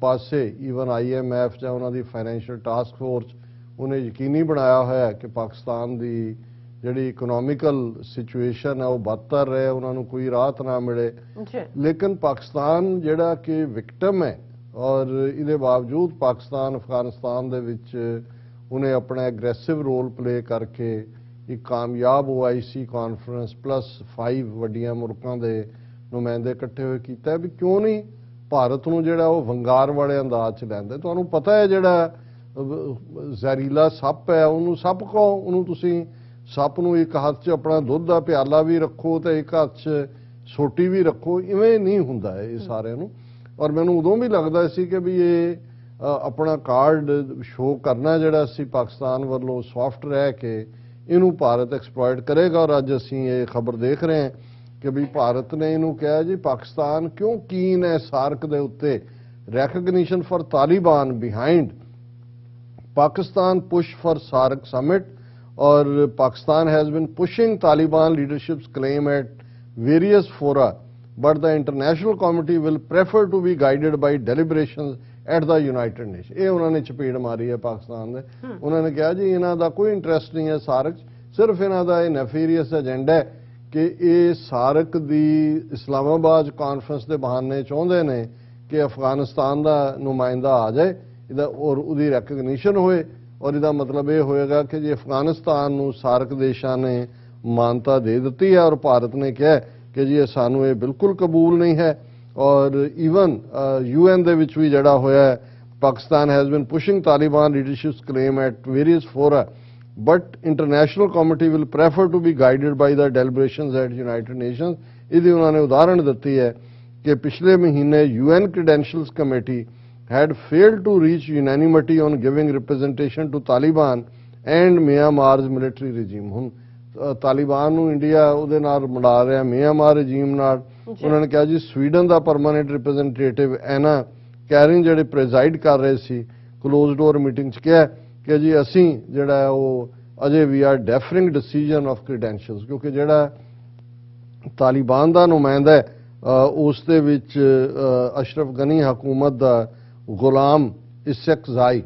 पासे ईवन IMF या उन्होंने फाइनैंशियल टास्क फोर्स उन्हें यकीनी बनाया हुआ है कि पाकिस्तान की जिहड़ी इकोनॉमिकल सिचुएशन है वो बदतर रहे, उन्होंने कोई राहत ना मिले। लेकिन पाकिस्तान जिहड़ा कि विक्टिम है और इहदे बावजूद पाकिस्तान अफगानिस्तान दे विच उन्हें अपना एग्रैसिव रोल प्ले करके एक कामयाब OIC कॉन्फ्रेंस +5 वड्डियां मुल्कां दे नुमाइंदे इकट्ठे हुए किया भी क्यों नहीं भारत नूं जिहड़ा वो वंगार वाले अंदाज च लैंदे। तुहानूं पता है जिहड़ा जहरीला सप है उन्होंने सप कहो, उन्होंने तुसीं सप नूं एक हाथ च अपना दुध का प्याला भी रखो तो एक हाथ च सोटी भी रखो, इवें नहीं हुंदा है ये सारे नूं। और मैनूं उदों भी लगदा सी कि भी ये ਆਪਣਾ ਕਾਰਡ ਸ਼ੋ ਕਰਨਾ ਜਿਹੜਾ ਅਸੀਂ ਪਾਕਿਸਤਾਨ ਵੱਲੋਂ ਸੌਫਟ ਰਹਿ ਕੇ ਇਹਨੂੰ ਭਾਰਤ ਐਕਸਪਲੋਇਟ ਕਰੇਗਾ। ਔਰ ਅੱਜ ਅਸੀਂ ਇਹ ਖਬਰ ਦੇਖ ਰਹੇ ਹਾਂ ਕਿ ਵੀ ਭਾਰਤ ਨੇ ਇਹਨੂੰ ਕਿਹਾ ਜੀ ਪਾਕਿਸਤਾਨ ਕਿਉਂ ਕੀਨ ਹੈ ਸਾਰਕ ਦੇ ਉੱਤੇ recognition for Taliban behind Pakistan push for SAARC summit, or Pakistan has been pushing Taliban leadership's claim at various fora, but the international community will prefer to be guided by deliberations at the United Nations. ਇਹ ਉਹਨਾਂ ਨੇ ਚਪੇੜ ਮਾਰੀ ਹੈ ਪਾਕਿਸਤਾਨ ਦੇ। ਉਹਨਾਂ ਨੇ ਕਿਹਾ ਜੀ ਇਹਨਾਂ ਦਾ ਕੋਈ ਇੰਟਰਸਟ ਨਹੀਂ ਹੈ ਸਾਰਕ, ਸਿਰਫ ਇਹਨਾਂ ਦਾ ਇਹ ਨੈਫੀਰੀਅਸ ਏਜੰਡਾ ਹੈ ਕਿ ਇਹ ਸਾਰਕ ਦੀ ਇਸਲਾਮਾਬਾਦ ਕਾਨਫਰੰਸ ਦੇ ਬਹਾਨੇ ਚਾਹੁੰਦੇ ਨੇ ਕਿ ਅਫਗਾਨਿਸਤਾਨ ਦਾ ਨੁਮਾਇੰਦਾ ਆ ਜਾਏ ਇਹਦਾ ਔਰ ਉਹਦੀ ਰੈਕਗਨੀਸ਼ਨ ਹੋਏ, ਔਰ ਇਹਦਾ ਮਤਲਬ ਇਹ ਹੋਏਗਾ ਕਿ ਜੇ ਅਫਗਾਨਿਸਤਾਨ ਨੂੰ ਸਾਰਕ ਦੇਸ਼ਾਂ ਨੇ ਮਾਨਤਾ ਦੇ ਦਿੱਤੀ ਹੈ ਔਰ ਭਾਰਤ ਨੇ ਕਿਹਾ ਕਿ ਜੀ ਸਾਨੂੰ ਇਹ ਬਿਲਕੁਲ ਕਬੂਲ ਨਹੀਂ ਹੈ। ਔਰ ਈਵਨ UN ਦੇ ਵਿੱਚ ਵੀ ਜਿਹੜਾ ਹੋਇਆ Pakistan has been pushing Taliban leaderships claim at various fora, but international committee will prefer to be guided by the deliberations at United Nations. ਇਹਦੀ ਉਹਨਾਂ ਨੇ ਉਦਾਹਰਣ ਦਿੱਤੀ ਹੈ कि पिछले महीने UN Credentials Committee had failed to reach unanimity on giving representation to Taliban and Myanmar's military regime। ਹੁਣ ਤਾਲਿਬਾਨ ਨੂੰ ਇੰਡੀਆ ਉਹਦੇ ਨਾਲ ਮਿਲਾ ਰਿਹਾ ਮਿਆਂਮਾਰ ਰਜੀਮ ਨਾਲ। ਉਹਨਾਂ ਨੇ ਕਿਹਾ ਜੀ ਸਵੀਡਨ ਦਾ ਪਰਮਾਨੈਂਟ ਰਿਪਰੈਜ਼ੈਂਟੇਟਿਵ ਐਨਾ ਕੈਰਿਨ ਜਿਹੜੇ ਪ੍ਰੈਜ਼ਾਈਡ ਕਰ ਰਹੇ ਸੀ ਕਲੋਜ਼ ਡੋਰ ਮੀਟਿੰਗ 'ਚ ਕਿਹਾ ਕਿ ਜੀ ਅਸੀਂ ਜਿਹੜਾ ਉਹ ਅਜੇ ਵੀ are deferring decision of credentials, ਕਿਉਂਕਿ ਜਿਹੜਾ ਤਾਲਿਬਾਨ ਦਾ ਨੁਮਾਇੰਦਾ ਹੈ ਉਸ ਦੇ ਵਿੱਚ ਅਸ਼ਰਫ ਗਨੀ ਹਕੂਮਤ ਦਾ ਗੁਲਾਮ ਇਸਕ ਜ਼ਾਈ।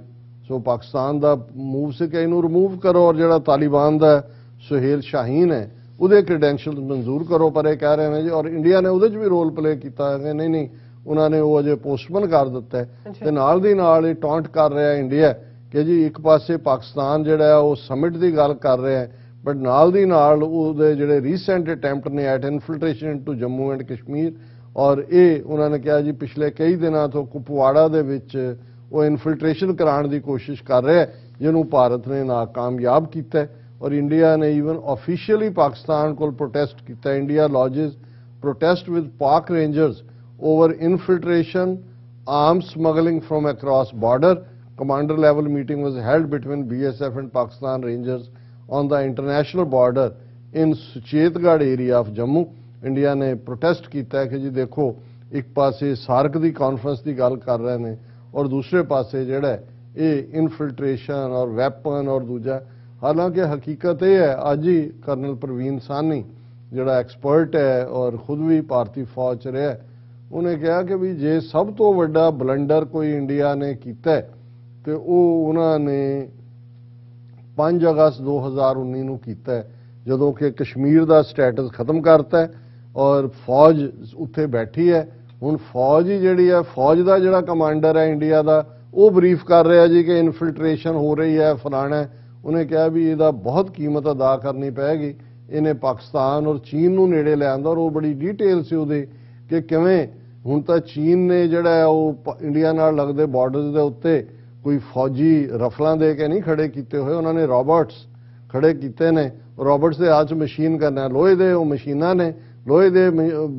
ਸੋ ਪਾਕਿਸਤਾਨ ਦਾ ਮੂਵ ਸੀ ਕਿ ਇਹਨੂੰ ਰਿਮੂਵ ਕਰੋ ਔਰ ਜਿਹੜਾ ਤਾਲਿਬਾਨ ਦਾ ਸੁਹੇਲ ਸ਼ਾਹੀਨ ਹੈ ਉਹਦੇ ਕ੍ਰੈਡੈਂਸ਼ੀਅਲਸ ਮਨਜ਼ੂਰ ਕਰੋ। ਪਰ ਇਹ ਕਹਿ ਰਹੇ ਨੇ ਜੀ, ਔਰ ਇੰਡੀਆ ਨੇ ਉਹਦੇ 'ਚ ਵੀ ਰੋਲ ਪਲੇ ਕੀਤਾ ਹੈ ਕਿ ਨਹੀਂ ਉਹਨਾਂ ਨੇ ਉਹ ਅਜੇ ਪੋਸਟਪੋਨ ਕਰ ਦਿੱਤਾ ਹੈ। ਤੇ ਨਾਲ ਦੀ ਨਾਲ ਇਹ ਟੌਂਟ ਕਰ ਰਿਹਾ ਇੰਡੀਆ ਕਿ ਜੀ ਇੱਕ ਪਾਸੇ ਪਾਕਿਸਤਾਨ ਜਿਹੜਾ ਉਹ ਸਮਿਟ ਦੀ ਗੱਲ ਕਰ ਰਿਹਾ ਹੈ, ਬਟ ਨਾਲ ਦੀ ਨਾਲ ਉਹਦੇ ਜਿਹੜੇ ਰੀਸੈਂਟ ਅਟੈਂਪਟ ਨੇ at infiltration into Jammu and Kashmir, ਔਰ ਇਹ ਉਹਨਾਂ ਨੇ ਕਿਹਾ ਜੀ ਪਿਛਲੇ ਕਈ ਦਿਨਾਂ ਤੋਂ ਕੁਪਵਾੜਾ ਦੇ ਵਿੱਚ ਉਹ ਇਨਫਿਲਟ੍ਰੇਸ਼ਨ ਕਰਾਉਣ ਦੀ ਕੋਸ਼ਿਸ਼ ਕਰ ਰਿਹਾ ਜਿਹਨੂੰ ਭਾਰਤ ਨੇ ਨਾਕਾਮਯਾਬ ਕੀਤਾ। ਔਰ ਇੰਡੀਆ ਨੇ ਈਵਨ ਆਫੀਸ਼ੀਅਲੀ ਪਾਕਿਸਤਾਨ ਕੋਲ ਪ੍ਰੋਟੈਸਟ ਕੀਤਾ। ਇੰਡੀਆ ਲੌਜਿਸ ਪ੍ਰੋਟੈਸਟ ਵਿਦ ਪਾਕ Rangers over infiltration arms smuggling from across border. Commander level meeting was held between BSF and Pakistan Rangers on the international border in Suchetgarh area of Jammu। India ਨੇ protest ਕੀਤਾ ਹੈ ਕਿ ਜੀ ਦੇਖੋ ਇੱਕ ਪਾਸੇ shark ਦੀ conference ਦੀ ਗੱਲ ਕਰ ਰਹੇ ਨੇ ਔਰ ਦੂਸਰੇ ਪਾਸੇ ਜਿਹੜਾ ਇਹ ਇਨਫਿਲਟ੍ਰੇਸ਼ਨ ਔਰ ਵੈਪਨ ਔਰ ਦੂਜਾ। ਹਾਲਾਂਕਿ ਹਕੀਕਤ ਇਹ ਹੈ ਅੱਜ ਹੀ ਕਰਨਲ ਪ੍ਰਵੀਨ ਸਾਨੀ ਜਿਹੜਾ ਐਕਸਪਰਟ ਹੈ ਔਰ ਖੁਦ ਵੀ ਭਾਰਤੀ ਫੌਜ 'ਚ ਰਿਹਾ, ਉਹਨੇ ਕਿਹਾ ਕਿ ਵੀ ਜੇ ਸਭ ਤੋਂ ਵੱਡਾ ਬਲੰਡਰ ਕੋਈ ਇੰਡੀਆ ਨੇ ਕੀਤਾ ਤੇ ਉਹ ਉਹਨਾਂ ਨੇ 5 ਅਗਸਤ 2019 ਨੂੰ ਕੀਤਾ ਜਦੋਂ ਕਿ ਕਸ਼ਮੀਰ ਦਾ ਸਟੇਟਸ ਖਤਮ ਕਰਤਾ ਔਰ ਫੌਜ ਉੱਥੇ ਬੈਠੀ ਹੈ। ਹੁਣ ਫੌਜ ਹੀ ਜਿਹੜੀ ਹੈ, ਫੌਜ ਦਾ ਜਿਹੜਾ ਕਮਾਂਡਰ ਹੈ ਇੰਡੀਆ ਦਾ ਉਹ ਬਰੀਫ ਕਰ ਰਿਹਾ ਜੀ ਕਿ ਇਨਫਿਲਟ੍ਰੇਸ਼ਨ ਹੋ ਰਹੀ ਹੈ ਫਲਾਣਾ। ਉਹਨੇ ਕਿਹਾ ਵੀ ਇਹਦਾ ਬਹੁਤ ਕੀਮਤ ਅਦਾ ਕਰਨੀ ਪਏਗੀ। ਇਹਨੇ ਪਾਕਿਸਤਾਨ ਔਰ ਚੀਨ ਨੂੰ ਨੇੜੇ ਲਿਆਂਦਾ ਔਰ ਉਹ ਬੜੀ ਡੀਟੇਲ ਸੀ ਉਹਦੇ ਕਿ ਕਿਵੇਂ ਹੁਣ ਤਾਂ ਚੀਨ ਨੇ ਜਿਹੜਾ ਉਹ ਇੰਡੀਆ ਨਾਲ ਲੱਗਦੇ ਬਾਰਡਰਸ ਦੇ ਉੱਤੇ ਕੋਈ ਫੌਜੀ ਰਫਲਾਂ ਦੇ ਕੇ ਨਹੀਂ ਖੜੇ ਕੀਤੇ ਹੋਏ, ਉਹਨਾਂ ਨੇ ਰੋਬੋਟਸ ਖੜੇ ਕੀਤੇ ਨੇ। ਰੋਬੋਟਸ ਦੇ ਹੱਥ 'ਚ ਮਸ਼ੀਨ ਕਰਨਾ, ਲੋਹੇ ਦੇ ਉਹ ਮਸ਼ੀਨਾਂ ਨੇ, ਲੋਹੇ ਦੇ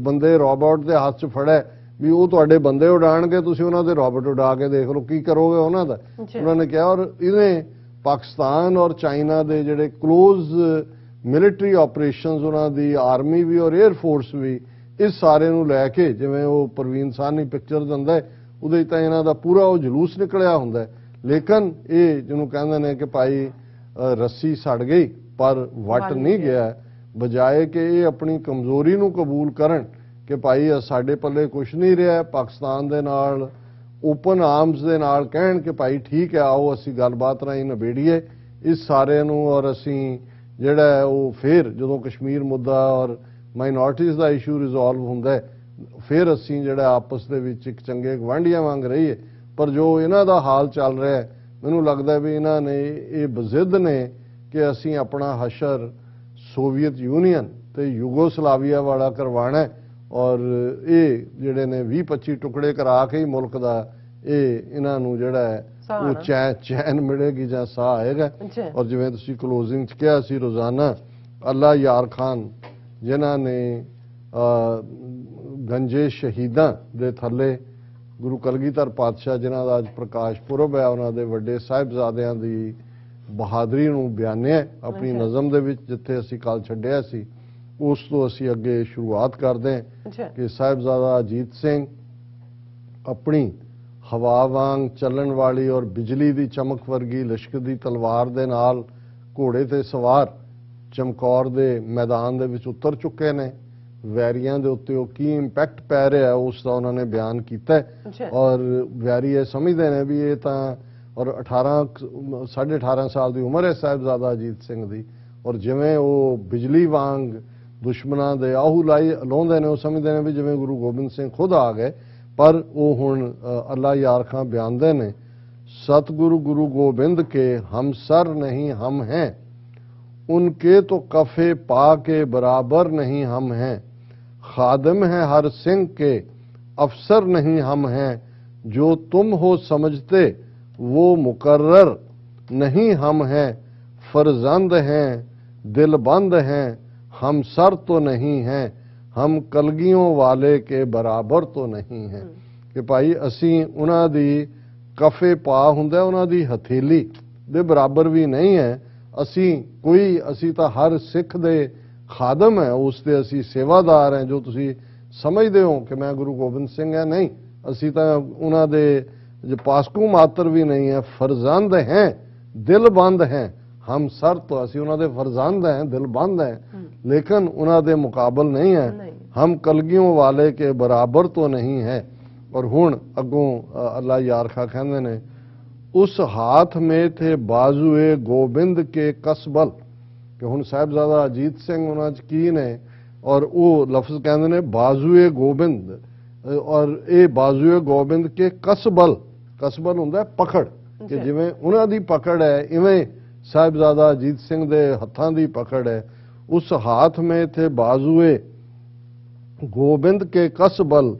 ਬੰਦੇ ਰੋਬੋਟ ਦੇ ਹੱਥ 'ਚ ਫੜਿਆ ਵੀ ਉਹ ਤੁਹਾਡੇ ਬੰਦੇ ਉਡਾਣਗੇ, ਤੁਸੀਂ ਉਹਨਾਂ ਦੇ ਰੋਬੋਟ ਉਡਾ ਕੇ ਦੇਖ ਲਓ ਕੀ ਕਰੋਗੇ ਉਹਨਾਂ ਦਾ। ਉਹਨਾਂ ਨੇ ਕਿਹਾ ਔਰ ਇਹਨੇ ਪਾਕਿਸਤਾਨ ਔਰ ਚਾਈਨਾ ਦੇ ਜਿਹੜੇ ਕਲੋਜ਼ ਮਿਲਟਰੀ ਆਪਰੇਸ਼ਨਸ ਉਹਨਾਂ ਦੀ ਆਰਮੀ ਵੀ ਔਰ 에ਅਰ ਫੋਰਸ ਵੀ ਇਸ ਸਾਰੇ ਨੂੰ ਲੈ ਕੇ ਜਿਵੇਂ ਉਹ ਪ੍ਰਵੀਨ ਸਾਨੀ ਪਿਕਚਰ ਦਿੰਦਾ ਉਹਦੇ ਤਾਂ ਇਹਨਾਂ ਦਾ ਪੂਰਾ ਉਹ ਜਲੂਸ ਨਿਕਲਿਆ ਹੁੰਦਾ। ਲੇਕਿਨ ਇਹ ਜਿਹਨੂੰ ਕਹਿੰਦੇ ਨੇ ਕਿ ਭਾਈ ਰੱਸੀ ਸੜ ਗਈ ਪਰ ਵੱਟ ਨਹੀਂ ਗਿਆ, ਬਜਾਏ ਕਿ ਇਹ ਆਪਣੀ ਕਮਜ਼ੋਰੀ ਨੂੰ ਕਬੂਲ ਕਰਨ ਕਿ ਭਾਈ ਸਾਡੇ ਪੱਲੇ ਕੁਝ ਨਹੀਂ ਰਿਹਾ, ਪਾਕਿਸਤਾਨ ਦੇ ਨਾਲ ਓਪਨ ਆਰਮਸ ਦੇ ਨਾਲ ਕਹਿਣ ਕਿ ਭਾਈ ਠੀਕ ਹੈ ਆਓ ਅਸੀਂ ਗੱਲਬਾਤ ਰਾਹੀਂ ਨਿਬੇੜੀਏ ਇਸ ਸਾਰੇ ਨੂੰ ਔਰ ਅਸੀਂ ਜਿਹੜਾ ਉਹ ਫਿਰ ਜਦੋਂ ਕਸ਼ਮੀਰ ਮੁੱਦਾ ਔਰ ਮਾਈਨੋਰਟੀਜ਼ ਦਾ ਇਸ਼ੂ ਰਿਜ਼ੋਲਵ ਹੁੰਦਾ ਫਿਰ ਅਸੀਂ ਜਿਹੜਾ ਆਪਸ ਦੇ ਵਿੱਚ ਇੱਕ ਚੰਗੇ ਗਵਾਂਢੀਆਂ ਵਾਂਗ ਰਹੀਏ। ਪਰ ਜੋ ਇਹਨਾਂ ਦਾ ਹਾਲ ਚੱਲ ਰਿਹਾ ਮੈਨੂੰ ਲੱਗਦਾ ਵੀ ਇਹਨਾਂ ਨੇ ਇਹ ਬਜ਼ਿੱਦ ਨੇ ਕਿ ਅਸੀਂ ਆਪਣਾ ਹਸ਼ਰ ਸੋਵੀਅਤ ਯੂਨੀਅਨ ਤੇ ਯੂਗੋਸਲਾਵੀਆ ਵਾਲਾ ਕਰਵਾਣਾ ਔਰ ਇਹ ਜਿਹੜੇ ਨੇ 20-25 ਟੁਕੜੇ ਕਰਾ ਕੇ ਹੀ ਮੁਲਕ ਦਾ ਇਹ ਇਹਨਾਂ ਨੂੰ ਜਿਹੜਾ ਉਹ ਚੈਨ ਮਿਲੇਗੀ ਜਾਂ ਸਾਹ ਆਏਗਾ। ਔਰ ਜਿਵੇਂ ਤੁਸੀਂ ਕਲੋਜ਼ਿੰਗ 'ਚ ਕਿਹਾ ਸੀ ਰੋਜ਼ਾਨਾ ਅੱਲਾ ਯਾਰ ਖਾਨ ਜਿਨ੍ਹਾਂ ਨੇ ਗੰਜੇ ਸ਼ਹੀਦਾਂ ਦੇ ਥੱਲੇ ਗੁਰੂ ਕਲਗੀਧਰ ਪਾਤਸ਼ਾਹ ਜਿਨ੍ਹਾਂ ਦਾ ਅੱਜ ਪ੍ਰਕਾਸ਼ ਪੁਰਬ ਹੈ, ਉਹਨਾਂ ਦੇ ਵੱਡੇ ਸਾਹਿਬਜ਼ਾਦਿਆਂ ਦੀ ਬਹਾਦਰੀ ਨੂੰ ਬਿਆਨਿਆ ਆਪਣੀ ਨਜ਼ਮ ਦੇ ਵਿੱਚ, ਜਿੱਥੇ ਅਸੀਂ ਕੱਲ ਛੱਡਿਆ ਸੀ ਉਸ ਤੋਂ ਅਸੀਂ ਅੱਗੇ ਸ਼ੁਰੂਆਤ ਕਰਦੇ ਹਾਂ ਕਿ ਸਾਹਿਬਜ਼ਾਦਾ ਅਜੀਤ ਸਿੰਘ ਆਪਣੀ ਹਵਾ ਵਾਂਗ ਚੱਲਣ ਵਾਲੀ ਔਰ ਬਿਜਲੀ ਦੀ ਚਮਕ ਵਰਗੀ ਲਿਸ਼ਕਦੀ ਤਲਵਾਰ ਦੇ ਨਾਲ ਘੋੜੇ ਤੇ ਸਵਾਰ ਚਮਕੌਰ ਦੇ ਮੈਦਾਨ ਦੇ ਵਿੱਚ ਉਤਰ ਚੁੱਕੇ ਨੇ। ਵੈਰੀਆਂ ਦੇ ਉੱਤੇ ਉਹ ਕੀ ਇੰਪੈਕਟ ਪੈ ਰਿਹਾ ਉਸ ਦਾ ਉਹਨਾਂ ਨੇ ਬਿਆਨ ਕੀਤਾ ਔਰ ਵੈਰੀ ਇਹ ਸਮਝਦੇ ਨੇ ਵੀ ਇਹ ਤਾਂ ਔਰ 18.5 ਸਾਲ ਦੀ ਉਮਰ ਹੈ ਸਾਹਿਬਜ਼ਾਦਾ ਅਜੀਤ ਸਿੰਘ ਦੀ, ਔਰ ਜਿਵੇਂ ਉਹ ਬਿਜਲੀ ਵਾਂਗ ਦੁਸ਼ਮਣਾਂ ਦੇ ਆਹੂ ਲਾਉਂਦੇ ਨੇ, ਉਹ ਸਮਝਦੇ ਨੇ ਵੀ ਜਿਵੇਂ ਗੁਰੂ ਗੋਬਿੰਦ ਸਿੰਘ ਖੁਦ ਆ ਗਏ। ਪਰ ਉਹ ਹੁਣ ਅੱਲਾ ਯਾਰ ਖਾਂ ਬਿਆਨਦੇ ਨੇ, सतगुरु गुरु गोबिंद के हम सर नहीं हम हैं, उनके तो कफे पा के बराबर नहीं हम हैं, खादिम हैं हर सिंह के अफसर नहीं हम हैं, जो तुम हो समझते वो मुकर्रर नहीं हम हैं, फर्जंद हैं दिलबंद हैं हम सर तो नहीं हैं, हम कलगियों वाले के बराबर तो नहीं हैं। कि भाई असी उन्हां दी कफे पा हुंदा उन्हां दी हथेली दे बराबर भी नहीं है, असी तो हर सिख दे खादम है, उसके असी सेवादार हैं। जो तुसी समझते हो कि मैं गुरु गोबिंद सिंह है, नहीं, असी तो उन्हां दे पासकू मात्र भी नहीं है, फरजंद हैं दिलबंद हैं हम सर तो, असी उन्हां दे फरजंद हैं दिलबंद हैं, लेकिन उन्हां दे मुकाबल नहीं है, हम कलगियों वाले के बराबर तो नहीं है। और हुण अगों अल्लाह यार खा कहंदे ने, उस हाथ में थे बाजुए गोबिंद के कसबल, कि हुण साहिबजादा अजीत सिंह उन्हां च की ने, और वो लफ्ज कहंदे ने बाजुए गोबिंद, और ये बाजुए गोबिंद के कसबल, कसबल हुंदा है पकड़, कि जिवें उन्हां दी पकड़ है इवें साहिबजादा अजीत सिंह दे हत्थां दी पकड़ है। उस हाथ में थे बाजुए गोबिंद के कसबल,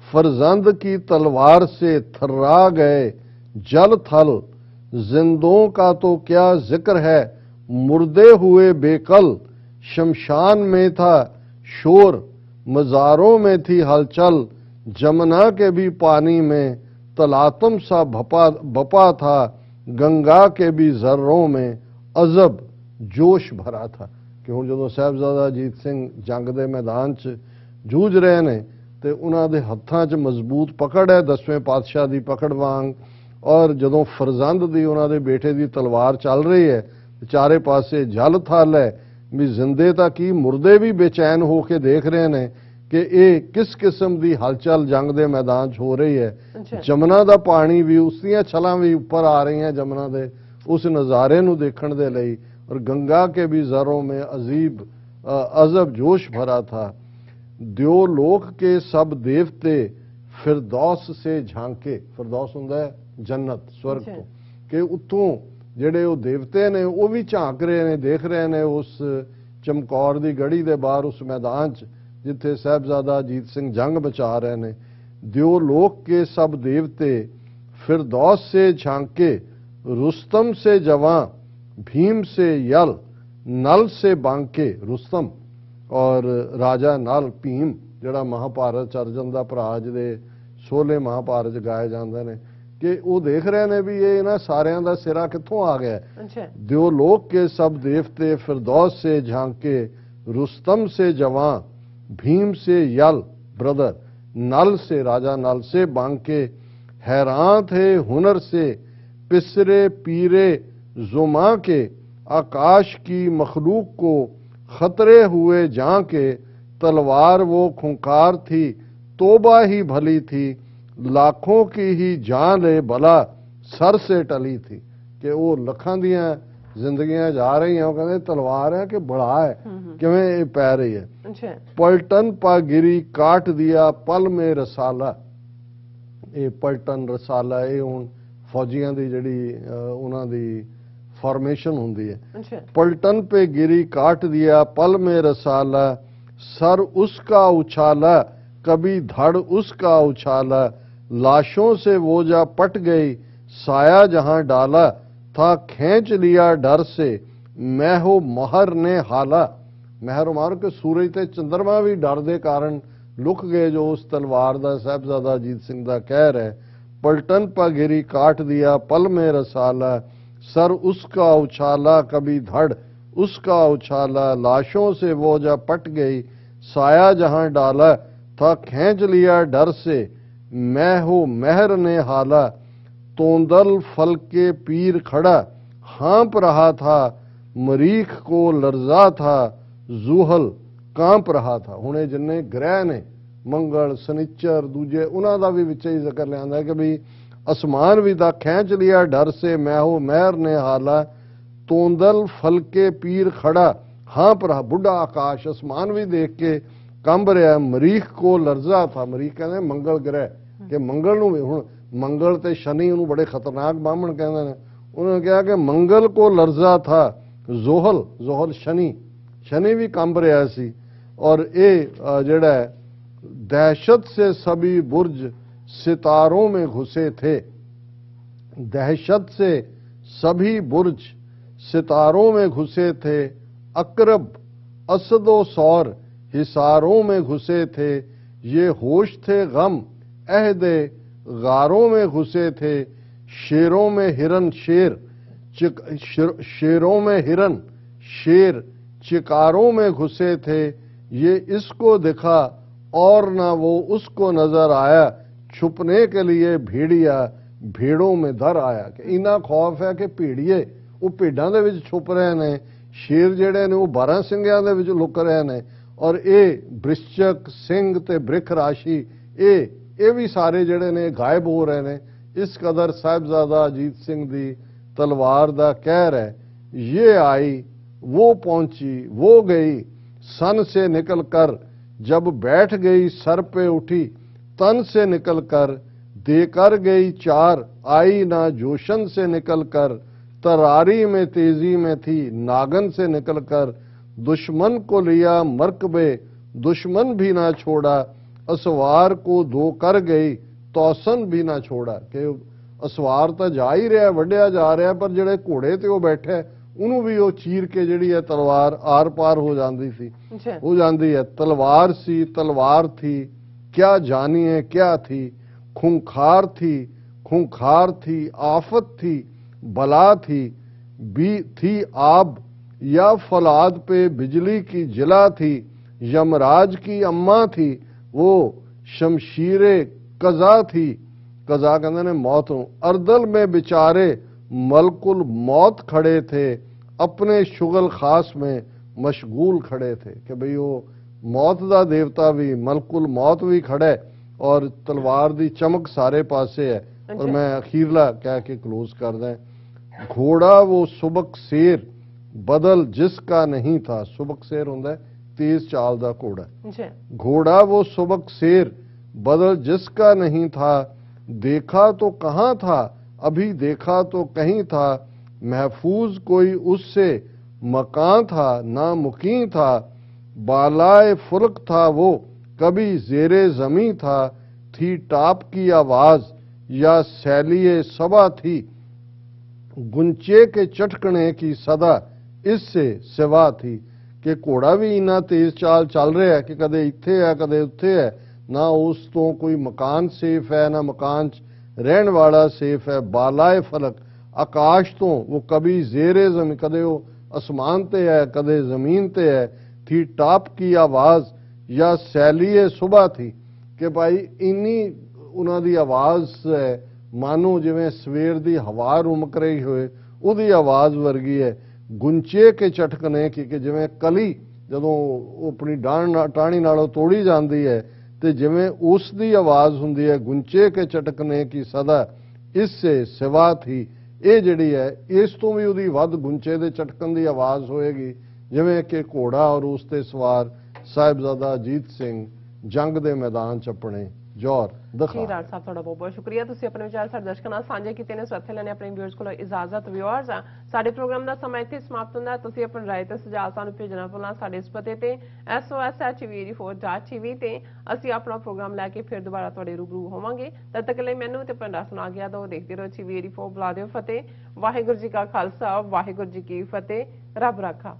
फरजंद की तलवार से थर्रा गए जल थल, जिंदों का तो क्या जिक्र है मुर्दे हुए बेकल, शमशान में था शोर मज़ारों में थी हलचल, जमुना के भी पानी में तलातम सा बपा था, गंगा के भी जर्रों में अजब जोश भरा था। कि हुण जदों साहिबजादा अजीत सिंह जंग दे मैदान च जूझ रहे ने ते उन्हां दे हत्थां च मजबूत पकड़ है 10वें पातशाह दी पकड़ वांग, और जदों फरजंद दी उन्हां दे बेटे दी तलवार चल रही है, चारे पासे जल थल है, भी जिंदे तां की मुर्दे भी बेचैन हो के देख रहे ने कि ये किस किस्म दी हलचल जंग दे मैदान च हो रही है। जमुना दा पानी भी, उसदियां छलां भी उपर आ रही हैं जमुना दे उस नज़ारे नूं देखण दे लई, और गंगा के भी जरों में अजीब अजब जोश भरा था। द्योलोक के सब देवते फिरदौस से झांके, फिरदौस हुंदा है जन्नत स्वर्ग तो, कि उत्थों ਜਿਹੜੇ ਉਹ देवते ने वो भी झांक रहे ने, देख रहे ने उस चमकौर दी गढ़ी दे बाहर उस मैदान च जिथे साहिबजादा अजीत सिंह जंग बचा रहे ने। द्योलोक के सब देवते फिरदौस से झांके, रुस्तम से जवां भीम से यल, नल से बांके, रुस्तम और राजा नल भीम जिहड़ा महाभारत अर्जन दा भरा जिहदे 16 महाभारत गाए जांदे ने, कि वो देख रहे ने भी ये ना सारियां दा सिरा कित्थों आ गया। द्योलोक के सब देवते फिरदौस से झांके, रुस्तम से जवां भीम से यल ब्रदर, नल से राजा नल से बांके, हैरान थे हुनर से पिसरे पीरे जुमा के, आकाश की मखलूक को खतरे हुए जां के, तलवार वो खुंकार थी तोबा ही भली थी, लाखों की ही जान ले भला सर से टली थी। कि वो लखां दियां जिंदगियां जा रही हैं, वो कहते तलवार है कि बड़ा है, किवें ये पै रही है। पलटन पा गिरी काट दिया पल में रसाला, ये पलटन रसाला ये हुण फौजियां दी जिहड़ी उन्हां दी फॉर्मेशन हुंदी है। पलटन पे गिरी काट दिया पल में रसाला, सर उसका उछाला कभी धड़ उसका उछाला, लाशों से वो जा पट गई साया जहां डाला था, खींच लिया डर से महो महर ने हाला। महर मार के सूरज ते चंद्रमा भी डर दे कारण लुक गए जो उस तलवार दा साहिबजादा अजीत सिंह दा कहर है। पलटन पर गिरी काट दिया पल में रसाला, सर उसका उछाला कभी धड़ उसका उछाला, लाशों से वो जा पट गई साया जहां डाला था, खींच लिया डर से मैं हो महर ने हाला, तोंदल फल के पीर खड़ा हाँप रहा था, मरीख को लर्जा था जूहल कांप रहा था। हुणे जिन्ने ग्रह ने मंगल शनिचर दूजे उन्हां दा भी विच ही जिक्र लिआंदा है कि भी आसमान भी दा खींच लिया डर से मैं हो महर ने हाला, तोंदल फल के पीर खड़ा हाँप रहा, बुढ़ा आकाश आसमान भी देख के कंब रहा, मरीख को लर्जा था, मरीख कहते मंगल ग्रह कि मंगल नूं हुण मंगल ते शनि उन्होंने बड़े खतरनाक बामण कहते हैं, उन्होंने कहा कि मंगल को लर्जा था जोहल, जोहल शनि, शनि भी कंब रहा सी। और ये जड़ा है दहशत से सभी बुर्ज सितारों में घुसे थे, दहशत से सभी बुर्ज सितारों में घुसे थे, अकरब असदो सौर हिसारों में घुसे थे, ये होश थे गम अहदे गारों में घुसे थे, शेरों में हिरन शेर शेरों में हिरन शेर चिकारों में घुसे थे, ये इसको दिखा और ना वो उसको नजर आया, छुपने के लिए भेड़िया भेड़ों में धर आया। कि इना खौफ है कि भेड़िए वो भेड़ां दे विच छुप रहे ने, शेर जेड़े ने वो 12 सिंघियां दे विच लुक रहे ने, और ये वृश्चक सिंह ते बृख राशि ये भी सारे जेड़े ने गायब हो रहे ने। इस कदर साहिबजादा अजीत सिंह दी तलवार दा कहर है। ये आई वो पहुंची वो गई सन से निकल कर, जब बैठ गई सर पे उठी तन से निकल कर, देकर गई चार आई ना जोशन से निकल कर, तरारी में तेजी में थी नागन से निकल कर, दुश्मन को लिया मरकबे दुश्मन भी ना छोड़ा, असवार को दो कर गई तौसन भी ना छोड़ा। कि असवार तो जा ही रहा वड्या जा रहा, पर जेड़े घोड़े ते वो बैठे उन्होंने भी वो चीर के जिहड़ी है तलवार आर पार हो जाती है। तलवार सी तलवार थी क्या जानिए क्या थी, खूंखार थी आफत थी बला थी, भी थी आब या फलाद पे बिजली की जिला थी, यमराज की अम्मा थी वो शमशीरे कजा थी, कजा कहते ने मौत हो। अर्दल में बेचारे मलकुल मौत खड़े थे, अपने शुगल खास में मशगूल खड़े थे। कि भाई वो मौत दा देवता भी मलकुल मौत भी खड़ा है और तलवार दी चमक सारे पासे है। और मैं अखीरला कह के क्लोज कर दें, घोड़ा वो सुबक शेर बदल जिसका नहीं था, सुबक शेर होंदा तेज चाल दा घोड़ा, घोड़ा वो सुबक शेर बदल जिसका नहीं था, देखा तो कहाँ था अभी देखा तो कहीं था, महफूज कोई उससे मकान था ना मुकीम था, बालाए फुल्क था वो कभी जेरे जमी था, थी टाप की आवाज या सैलिए सबा थी, गुंचे के चटकने की सदा इससे सिवा थी। कि घोड़ा भी इन्ना तेज चाल चल रहा है कि कदे इत्थे है कदे उत्थे है, ना उस तो कोई मकान सेफ है ना मकान रहन वाला सेफ है। बालाए फलक आकाश तो वो कभी जेरे जमीन, कदे वो आसमान ते है कदे जमीन ते है, थी टाप की आवाज या सैलिए सुबह थी। कि भाई इन्नी उन्हां दी आवाज है मानो जिवें सवेर दी हवा रुमक रही होए उहदी आवाज वर्गी है। गुंचे के चटकने कि जिवें कली जदों अपनी टाणी नालों तोड़ी जाती है तो जिवें उस दी आवाज हुंदी है, गुंचे के चटकने की सदा इससे सिवा थी। ये जिहड़ी है इस तो भी उहदी वध गुंचे दे चटकन दी आवाज होएगी, जिवें कि घोड़ा और उस ते सवार साहिबजादा अजीत सिंह जंग दे मैदान च अपने जोर दिखा। जी राज साहब तुहाडा बहुत बहुत शुक्रिया, तुसीं अपने विचार साडे दर्शਕਾਂ ਨਾਲ ਸਾਂਝੇ ਕੀਤੇ ਨੇ। ਸੋ ਲੈਣੇ ਆਪਣੇ ਵਿਊਅਰਸ ਕੋਲੋਂ ਇਜਾਜ਼ਤ। ਵਿਊਅਰਸ ਸਾਡੇ ਪ੍ਰੋਗਰਾਮ ਦਾ ਸਮਾਂ ਇੱਥੇ ਸਮਾਪਤ ਹੁੰਦਾ। ਤੁਸੀਂ ਆਪਣੀ ਰਾਏ ਤੇ ਸੁਝਾਅ ਸਾਨੂੰ ਭੇਜਣਾ ਭੁੱਲਣਾ ਸਾਡੇ ਇਸ ਪਤੇ ਤੇ sos@tv84.tv ਤੇ ਅਸੀਂ ਆਪਣਾ ਪ੍ਰੋਗਰਾਮ ਲੈ ਕੇ ਫਿਰ ਦੁਬਾਰਾ ਤੁਹਾਡੇ ਰੂਬਰੂ ਹੋਵਾਂਗੇ। ਤਦ ਤੱਕ ਲਈ ਮੈਨੂੰ ਤੇ ਪਿੰਡਾ ਸੁਣਾ ਗਿਆ ਦੋ ਦੇਖਦੇ ਰਹੋ TV84 ਬੁਲਾ ਦਿਓ ਫਤਿਹ। ਵਾਹਿਗੁਰੂ ਜੀ ਕਾ ਖਾਲਸਾ ਵਾਹਿਗੁਰੂ ਜੀ ਕੀ ਫਤਿਹ। ਰੱਬ ਰਾਖਾ।